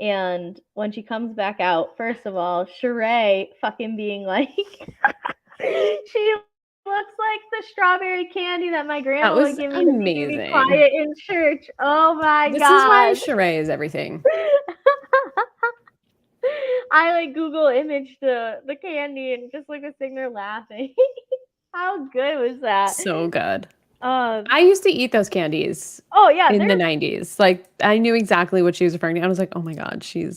and when she comes back out, first of all, Sheree fucking being like she looks like the strawberry candy that my That grandma would was give me to make me be amazing. quiet in church. Oh my This is why god. Sheree is everything. I like Google image the candy and just like was sitting there laughing. How good was that? So good. Um I used to eat those candies oh yeah, in the there's 90s. Like, I knew exactly what she was referring to. I was like, "Oh my god, she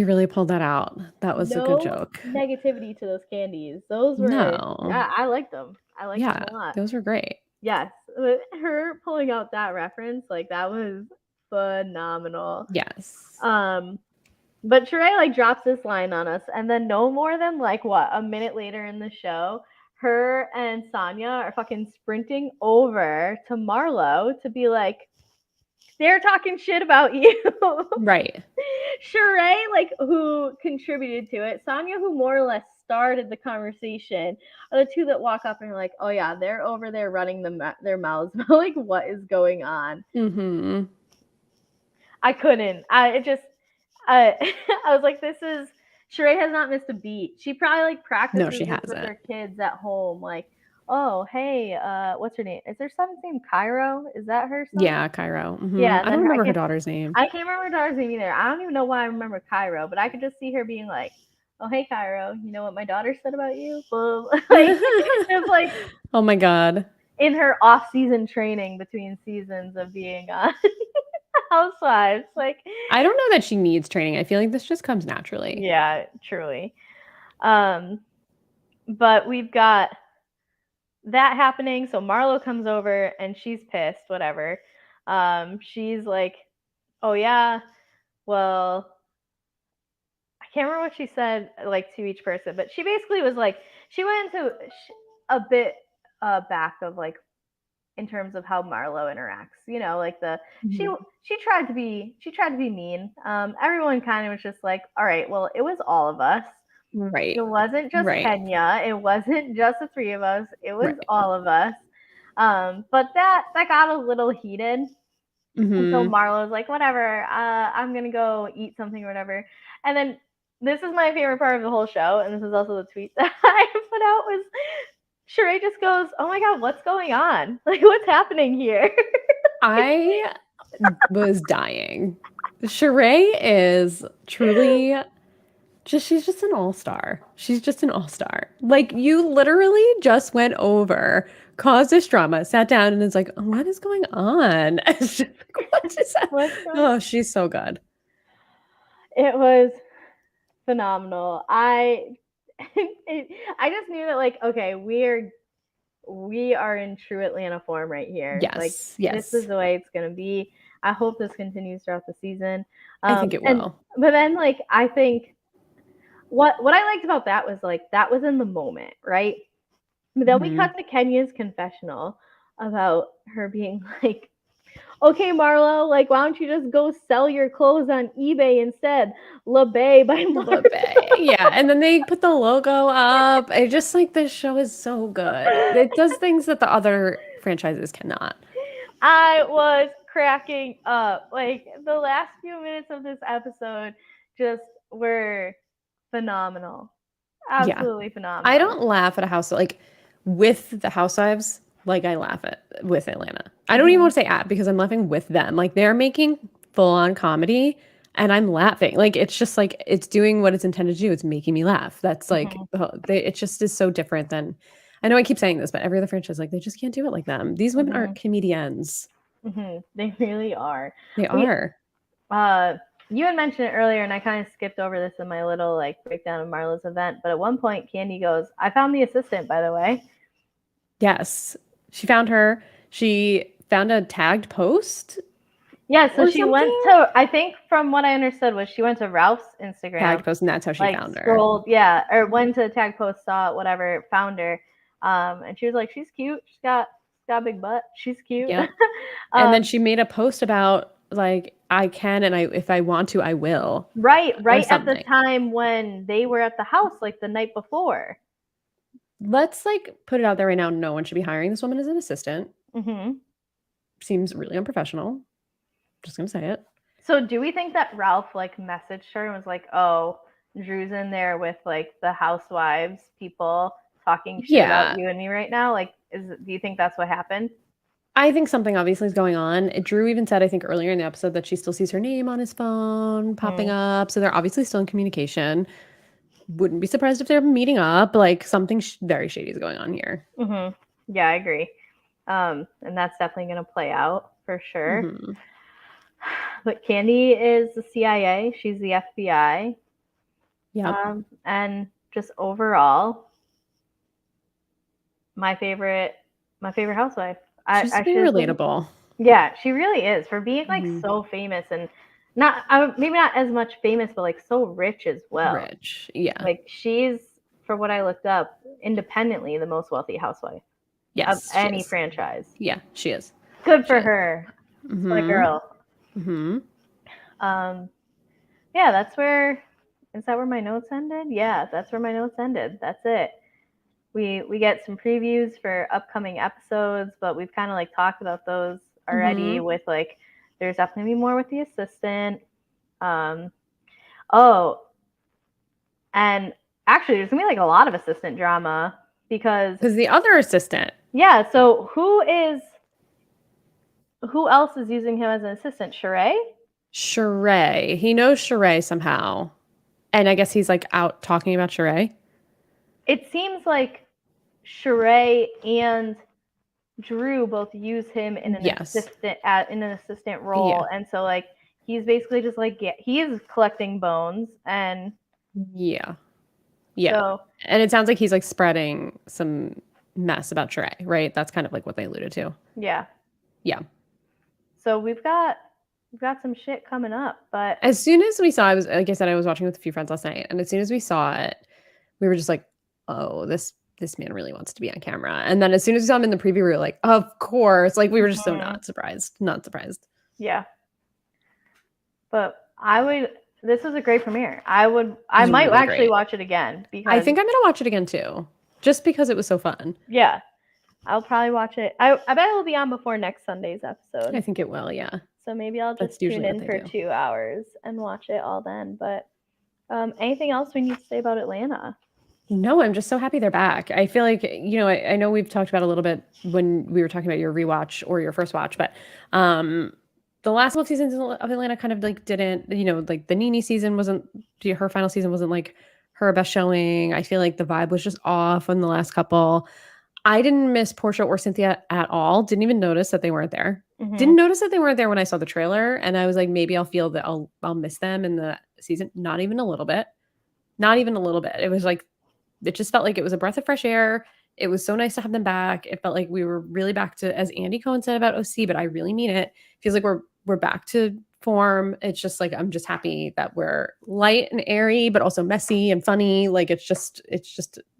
really pulled that out. That was a good no joke." negativity to those candies. Those were No. yeah, I liked them. I liked them Yeah, a lot. those were great. Yes, her pulling out that reference, like that was phenomenal. Yes. Um, but Sheree like drops this line on us, and then no more than like what a minute later in the show, her and Sonya are fucking sprinting over to Marlo to be like, they're talking shit about you. Right. Sheree, like, who contributed to it, Sonya, who more or less started the conversation, are the two that walk up and are like, oh yeah, they're over there running their mouths about like what is going on. Mhm. I couldn't. I I was like, this is Sheree has not missed a beat. She probably like No, practices she this with hasn't. her kids at home, like, oh hey, what's her name? Is her son's name Cairo? Is that her son? Yeah, Cairo. Mhm. Yeah, and I then don't her, remember her daughter's name. I can't remember her daughter's name either. I don't even know why I remember Cairo, but I could just see her being like, "Oh, hey, Cairo, you know what my daughter said about you?" Well, like, just like Oh my god. in her off-season training between seasons of being on Housewives. Like, I don't know that she needs training. I feel like this just comes naturally. yeah, truly. Um, but we've got that happening. So Marlo comes over and she's pissed. Whatever. She's like, "Oh yeah, well, I can't remember what she said like to each person, but she basically was like she went into a bit back of like in terms of how Marlo interacts. You know, like the Mhm. she tried to be mean. Everyone kind of was just like, all right, well, it was all of us. It Right. wasn't just Right. Kenya. It wasn't just the three of us. It was Right. all of us. But that got a little heated. And so Mhm. Marlo's like, whatever, I'm gonna go eat something or whatever. And then this is my favorite part of the whole show, and this is also the tweet that I put out was Sheree just goes, oh my god, what's going on? Like, what's happening here? I was dying. Sheree is truly she's just an all-star. She's just an all-star. Like, you literally just went over, caused this drama, sat down, and is like, "What is going on?" It's just like, what is that? What's going Oh, she's so good. It was phenomenal. I I just knew that like, okay, we're we are in true Atlanta form right here. Like Yes, this is yes. the way it's gonna be. I hope this continues throughout the season. I think it And will. but then like I think what I liked about that was like that was in the moment, right? But then we Mhm. cut to Kenya's confessional about her being like, okay, Marlo, like, why don't you just go sell your clothes on eBay instead? La Bay by The Marlo. Bay. Yeah, and then they put the logo up. I just like this show is so good. It does things that the other franchises cannot. I was cracking up. Like, the last few minutes of this episode just were phenomenal. Yeah. Absolutely I phenomenal. don't laugh at a house like with the Housewives like I laugh at with Atlanta. I don't even Mm-hmm. want to say at because I'm laughing with them. Like they're making full on comedy and I'm laughing. Like it's just like it's doing what it's intended to do. It's making me laugh. That's like Mm-hmm. it just is so different than I know I keep saying this, but every other franchise like they just can't do it like them. These women Mm-hmm. aren't comedians. Mm-hmm. They really are. They We are. uh you had mentioned it earlier and I kind of skipped over this in my little like breakdown of Marlo's event, but at one point Candy goes, I found the assistant, by the way. Yes. She found her. She found a tagged post Yeah, so or she went something. to, I think from what I understood was she went to Ralph's Instagram, Tagged post, and that's how she like found her. scrolled, yeah, or went to the tag post, saw whatever, found her. And she was like, she's cute. She's got a big butt. She's cute. Yep. And then um, she made a post about like I can and I if I want to I will or right at the something. time when they were at the house, like the night before. Let's like put it out there right now. No one should be hiring this woman as an assistant. Hmm. Seems really unprofessional. Just gonna say it. So do we think that Ralph like messaged her and was like, "Oh, Drew's in there with like the housewives people talking shit about Yeah. you and me right now"? Like, do you think that's what happened? I think something obviously is going on. Drew even said, I think earlier in the episode, that she still sees her name on his phone popping Mm, up. So they're obviously still in communication. Wouldn't be surprised if they're meeting up. Like something very shady is going on here. mm-hmm. Yeah, I agree. And that's definitely going to play out for sure. Hmm. But Candy is the CIA. She's the FBI. Yep. And just overall, my favorite, my favorite housewife. She's I being should have. relatable. Yeah, she really is for being like Mhm. so famous and not maybe not as much famous, but like so rich as well. Rich. Yeah. Like she's, for what I looked up, independently the most wealthy housewife of Yes, she any is. franchise. Yeah, she is. Good She for is. her. What a Mhm. girl. Mhm. Um, yeah, that's where. Is that where my notes ended? Yeah, that's where my notes ended. That's it. We get some previews for upcoming episodes, but we've kind of like talked about those already. Mhm. With like, there's definitely more with the assistant. Um, oh, and actually, there's gonna be like a lot of assistant drama because Cuz the other assistant, yeah. So who else is using him as an assistant? Sheree? Sheree. He knows Sheree somehow. And I guess he's like out talking about Sheree. It seems like Sheree and Drew both use him in an Yes. assistant role, Yeah. and so like he's basically just like he's collecting bones, and Yeah. Yeah. so And it sounds like he's like spreading some mess about Sheree, right? That's kind of like what they alluded to. yeah. Yeah. So we've got some shit coming up, but As soon as we saw, I was like I said, I was watching with a few friends last night, and as soon as we saw it, we were just like, "Oh, this man really wants to be on camera." And then as soon as we saw him in the preview, we were like, "Of course!" Like we were just so mm, not surprised, not surprised. yeah. But I would. This was a great premiere. It I was might really actually great. watch it again I because think I'm gonna watch it again too, just because it was so fun. yeah, I'll probably watch it. I bet it'll be on before next Sunday's episode. I think it will. Yeah, So maybe I'll that's just tune usually what in they for do. 2 hours and watch it all then. But anything else we need to say about Atlanta? No, I'm just so happy they're back. I feel like, I know we've talked about a little bit when we were talking about your rewatch or your first watch, but the last couple of seasons of Atlanta kind of like didn't, like the Nene season wasn't, her final season wasn't like her best showing. I feel like the vibe was just off on the last couple. I didn't miss Portia or Cynthia at all. Didn't even notice that they weren't there. Mm-hmm. Didn't notice that they weren't there when I saw the trailer, and I was like, maybe I'll feel that I'll miss them in the season. Not even a little bit. Not even a little bit. It was like it just felt like it was a breath of fresh air. It was so nice to have them back. It felt like we were really back to, as Andy Cohen said about OC, but I really mean it. Feels like we're back to form. It's just like I'm just happy that we're light and airy, but also messy and funny. Like it's just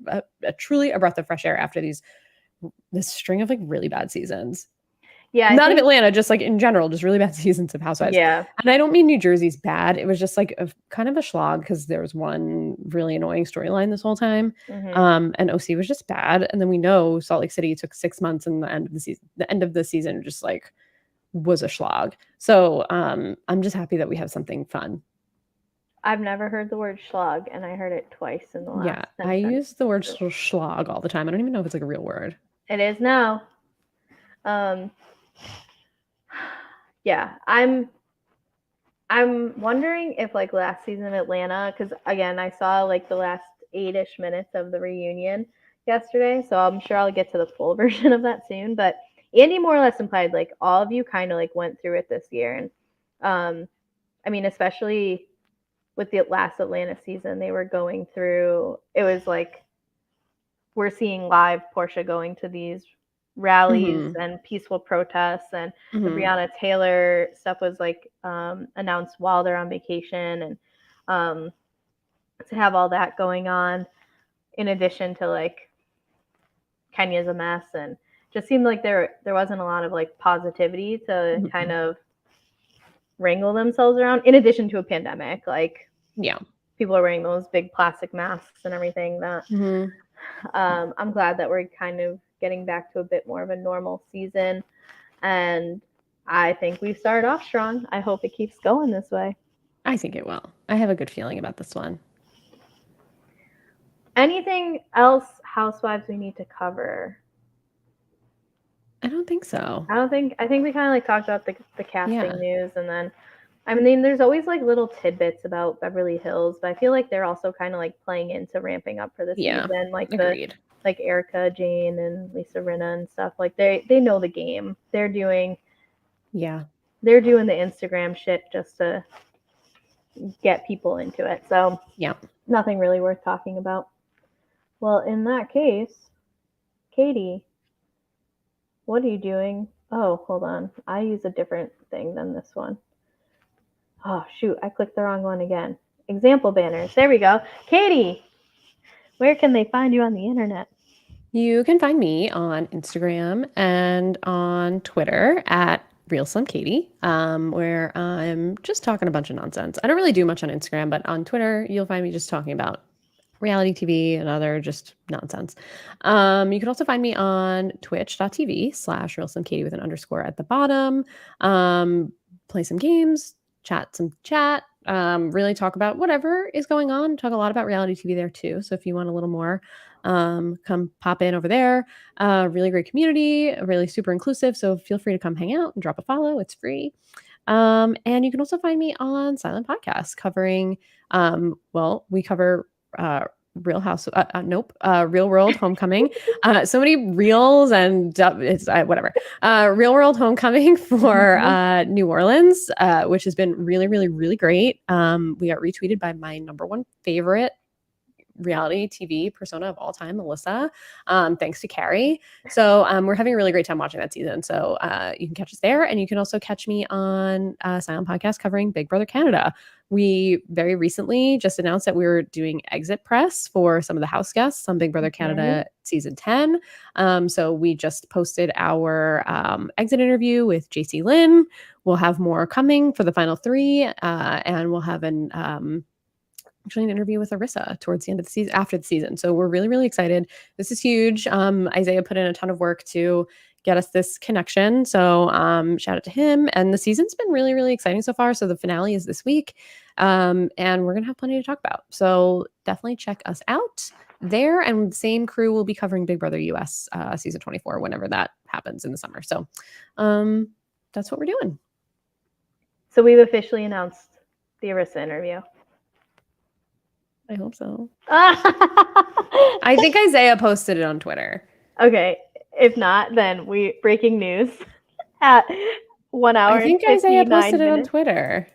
a truly a breath of fresh air after this string of like really bad seasons. Yeah, I Not of think Atlanta, just like in general, just really bad seasons of Housewives. yeah. And I don't mean New Jersey's bad. It was just like kind of a schlag because there was one really annoying storyline this whole time. Mhm. And OC was just bad. And then we know Salt Lake City took 6 months, and the end of the season just like was a schlag. So I'm just happy that we have something fun. I've never heard the word schlag, and I heard it twice in the Yeah, last I 10 use the word sentences. schlag all the time. I don't even know if it's like a real word. It is now. Um, yeah, I'm wondering if like last season of Atlanta, because again, I saw like the last 8-ish minutes of the reunion yesterday, so I'm sure I'll get to the full version of that soon. But Andy more or less implied like all of you kind of like went through it this year, and I mean, especially with the last Atlanta season, they were going through. It was like we're seeing live Portia going to these rallies Mm-hmm. and peaceful protests, and the Mm-hmm. Breonna Taylor stuff was like announced while they're on vacation, and um, to have all that going on in addition to like Kenya's a mess, and just seemed like there wasn't a lot of like positivity to kind Mm-hmm. of wrangle themselves around in addition to a pandemic. Like Yeah. people are wearing those big plastic masks and everything that Mm-hmm. I'm glad that we're kind of getting back to a bit more of a normal season. And I think we started off strong. I hope it keeps going this way. I think it will. I have a good feeling about this one. Anything else, Housewives, we need to cover? I don't think so. I don't think. I think we kind of like talked about the casting Yeah. news, and then I mean, there's always like little tidbits about Beverly Hills, but I feel like they're also kind of like playing into ramping up for the Yeah. season, like the Agreed. like Erica, Jane, and Lisa Rinna and stuff. Like they know the game. Yeah. They're doing the Instagram shit just to get people into it. So Yeah. nothing really worth talking about. Well, in that case, Katie, what are you doing? Oh, hold on. I use a different thing than this one. Oh, shoot. I clicked the wrong one again. Example banners. There we go. Katie, where can they find you on the internet? You can find me on Instagram and on Twitter at Real Slim Katie, where I'm just talking a bunch of nonsense. I don't really do much on Instagram, but on Twitter, you'll find me just talking about reality TV and other just nonsense. You can also find me on twitch.tv/Real Slim Katie with an underscore at the bottom. Play some games, chat, really talk about whatever is going on. Talk a lot about reality TV there too. So if you want a little more, come pop in over there. Really great community, really super inclusive. So feel free to come hang out and drop a follow. It's free. And you can also find me on Silent Podcast covering, well, we cover Real House, nope, Real World Homecoming. So many reels and it's whatever. Real World Homecoming for New Orleans, which has been really, really, really great. We got retweeted by my number one favorite reality TV persona of all time, Melissa, thanks to Kari. So we're having a really great time watching that season. So you can catch us there. And you can also catch me on Silent Podcast covering Big Brother Canada. We very recently just announced that we were doing exit press for some of the house guests on Big Brother Canada season 10. So we just posted our exit interview with JC Lynn. We'll have more coming for the final 3. And we'll have actually an interview with Arissa towards the end of the season, after the season. So we're really, really excited. This is huge. Isaiah put in a ton of work to get us this connection. So shout out to him. And the season's been really, really exciting so far. So the finale is this week. And we're going to have plenty to talk about. So definitely check us out there. And the same crew will be covering Big Brother US season 24 whenever that happens in the summer. So that's what we're doing. So we've officially announced the Arissa interview. I hope so. I think Isaiah posted it on Twitter. Okay. If not, then breaking news at 1 hour. I think and Isaiah 59 posted it on minutes. Twitter.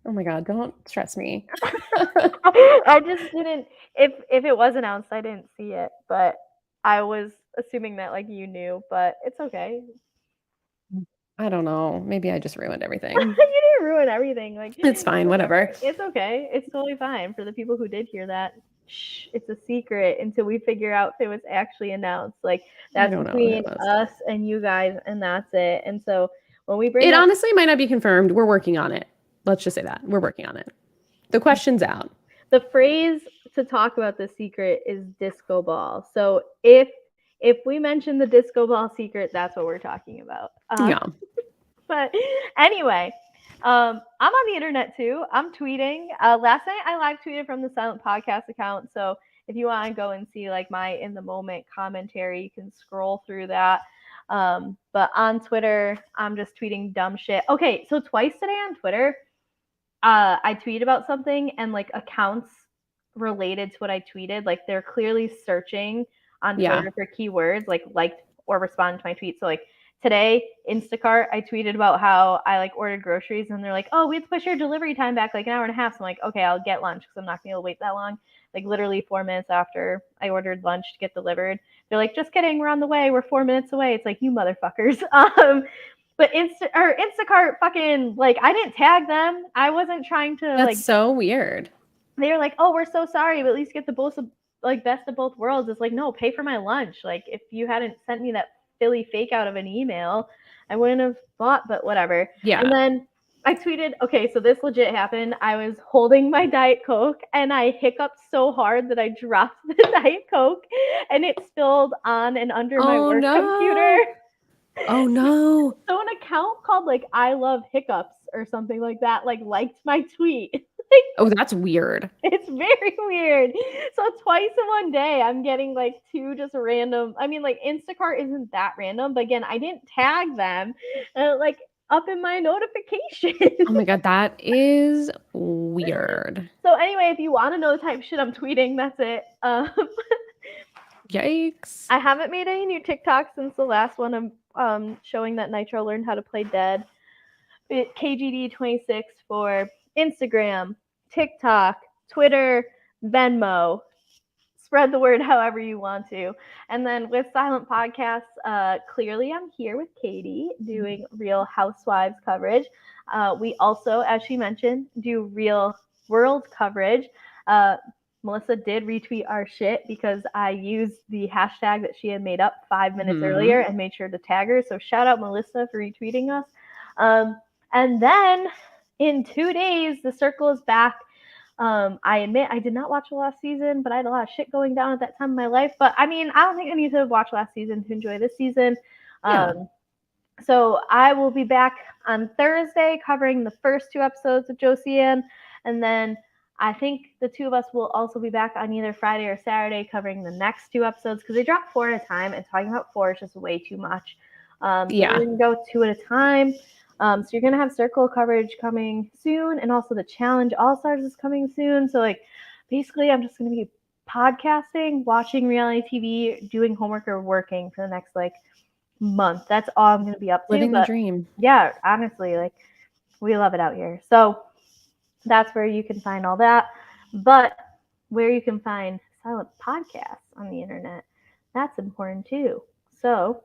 Oh my God, don't stress me. I just didn't. If it was announced, I didn't see it, but I was assuming that like you knew, but it's okay. I don't know. Maybe I just ruined You everything. didn't ruin everything. Like It's fine, whatever. whatever. It's okay. It's totally fine for the people who did hear that. Shh, it's a secret until we figure out if it was actually announced. Like I that's don't know if between it was. us and you guys, and that's it. And so when we bring It up honestly might not be confirmed. We're working on it. Let's just say that. We're working on it. The question's out. the phrase to talk about the secret is disco ball. So if we mention the disco ball secret, that's what we're talking about. Yeah. But anyway, I'm on the internet too. I'm tweeting. Last night I live tweeted from the Silent Podcast account. So if you want to go and see like my in the moment commentary, you can scroll through that. But on Twitter, I'm just tweeting dumb shit. Okay, so twice today on Twitter, I tweeted about something and like accounts related to what I tweeted, like they're clearly searching on Yeah. Twitter for keywords, like liked or responded to my tweet. So like today, Instacart, I tweeted about how I like ordered groceries and they're like, oh, we have to push your delivery time back like an hour and a half. So I'm like, okay, I'll get lunch because I'm not gonna be able to wait that long. Like literally 4 minutes after I ordered lunch to get delivered, they're like, just kidding, we're on the way, we're 4 minutes away. It's like you motherfuckers. But Instacart fucking like I didn't tag them. I wasn't trying to That's like. so weird. They were like, "Oh, we're so sorry, but at least get the both of, like best of both worlds." It's like, no, pay for my lunch. Like if you hadn't sent me that Philly fake out of an email, I wouldn't have bought. But whatever. And Yeah. then I tweeted, okay, so this legit happened. I was holding my Diet Coke and I hiccuped so hard that I dropped the Diet Coke and it spilled on and under my Oh work computer. no. Oh no. So an account called like I love hiccups or something like that like liked my tweet. Oh, that's weird. It's very weird. So twice in one day, I'm getting like two just random. I mean, like Instacart isn't that random, but again, I didn't tag them, like up in my notifications. Oh my God, that is weird. So anyway, if you want to know the type of shit I'm tweeting, that's it. Yikes. I haven't made any new TikToks since the last one. I'm showing that Nitro learned how to play dead. KGD26 for Instagram, TikTok, Twitter, Venmo. Spread the word however you want to. And then with Silent Podcasts, clearly I'm here with Katie doing Real Housewives coverage. We also, as she mentioned, do Real World coverage. Melissa did retweet our shit because I used the hashtag that she had made up 5 minutes earlier and made sure to tag her. So shout out Melissa for retweeting us. And then in 2 days, the circle is back. I admit I did not watch the last season, but I had a lot of shit going down at that time in my life. But I mean, I don't think I need to watch last season to enjoy this season. Yeah. So I will be back on Thursday covering the first 2 episodes of Josie Ann, and then I think the two of us will also be back on either Friday or Saturday covering the next 2 episodes because they drop 4 at a time, and talking about 4 is just way too much. So Yeah. we're gonna go 2 at a time. So you're gonna have circle coverage coming soon, and also the challenge All Stars is coming soon. So like, basically, I'm just gonna be podcasting, watching reality TV, doing homework, or working for the next like month. That's all I'm gonna be up to. Living the But dream. yeah, honestly, like we love it out here. So that's where you can find all that. But where you can find Silent Podcasts on the internet, that's important too. So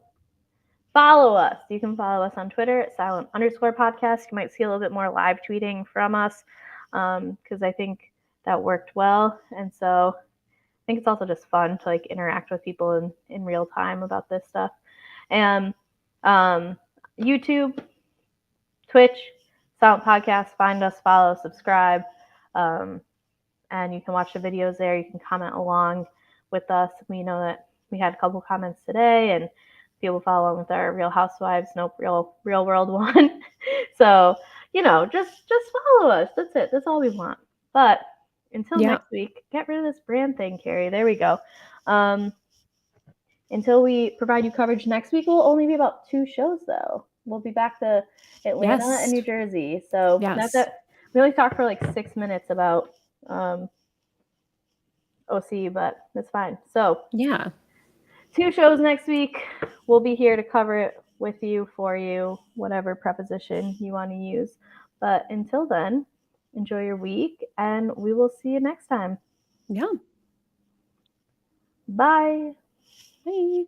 follow us. You can follow us on Twitter at silent_podcast. You might see a little bit more live tweeting from us because I think that worked well. And so I think it's also just fun to like interact with people in real time about this stuff. And YouTube, Twitch, Silent Podcast, find us, follow, subscribe. And you can watch the videos there. You can comment along with us. We know that we had a couple comments today and people follow with our Real Housewives, nope, real world one. So, just follow us. That's it. That's all we want. But until next week, get rid of this brand thing, Kari. There we go. Until we provide you coverage next week, will only be about 2 shows though. We'll be back to Atlanta and New Jersey. So not that we only talked for like 6 minutes about OC, but that's fine. So yeah. 2 shows next week. We'll be here to cover it with you, for you, whatever preposition you want to use. But until then, enjoy your week, and we will see you next time. Yeah. Bye. Bye.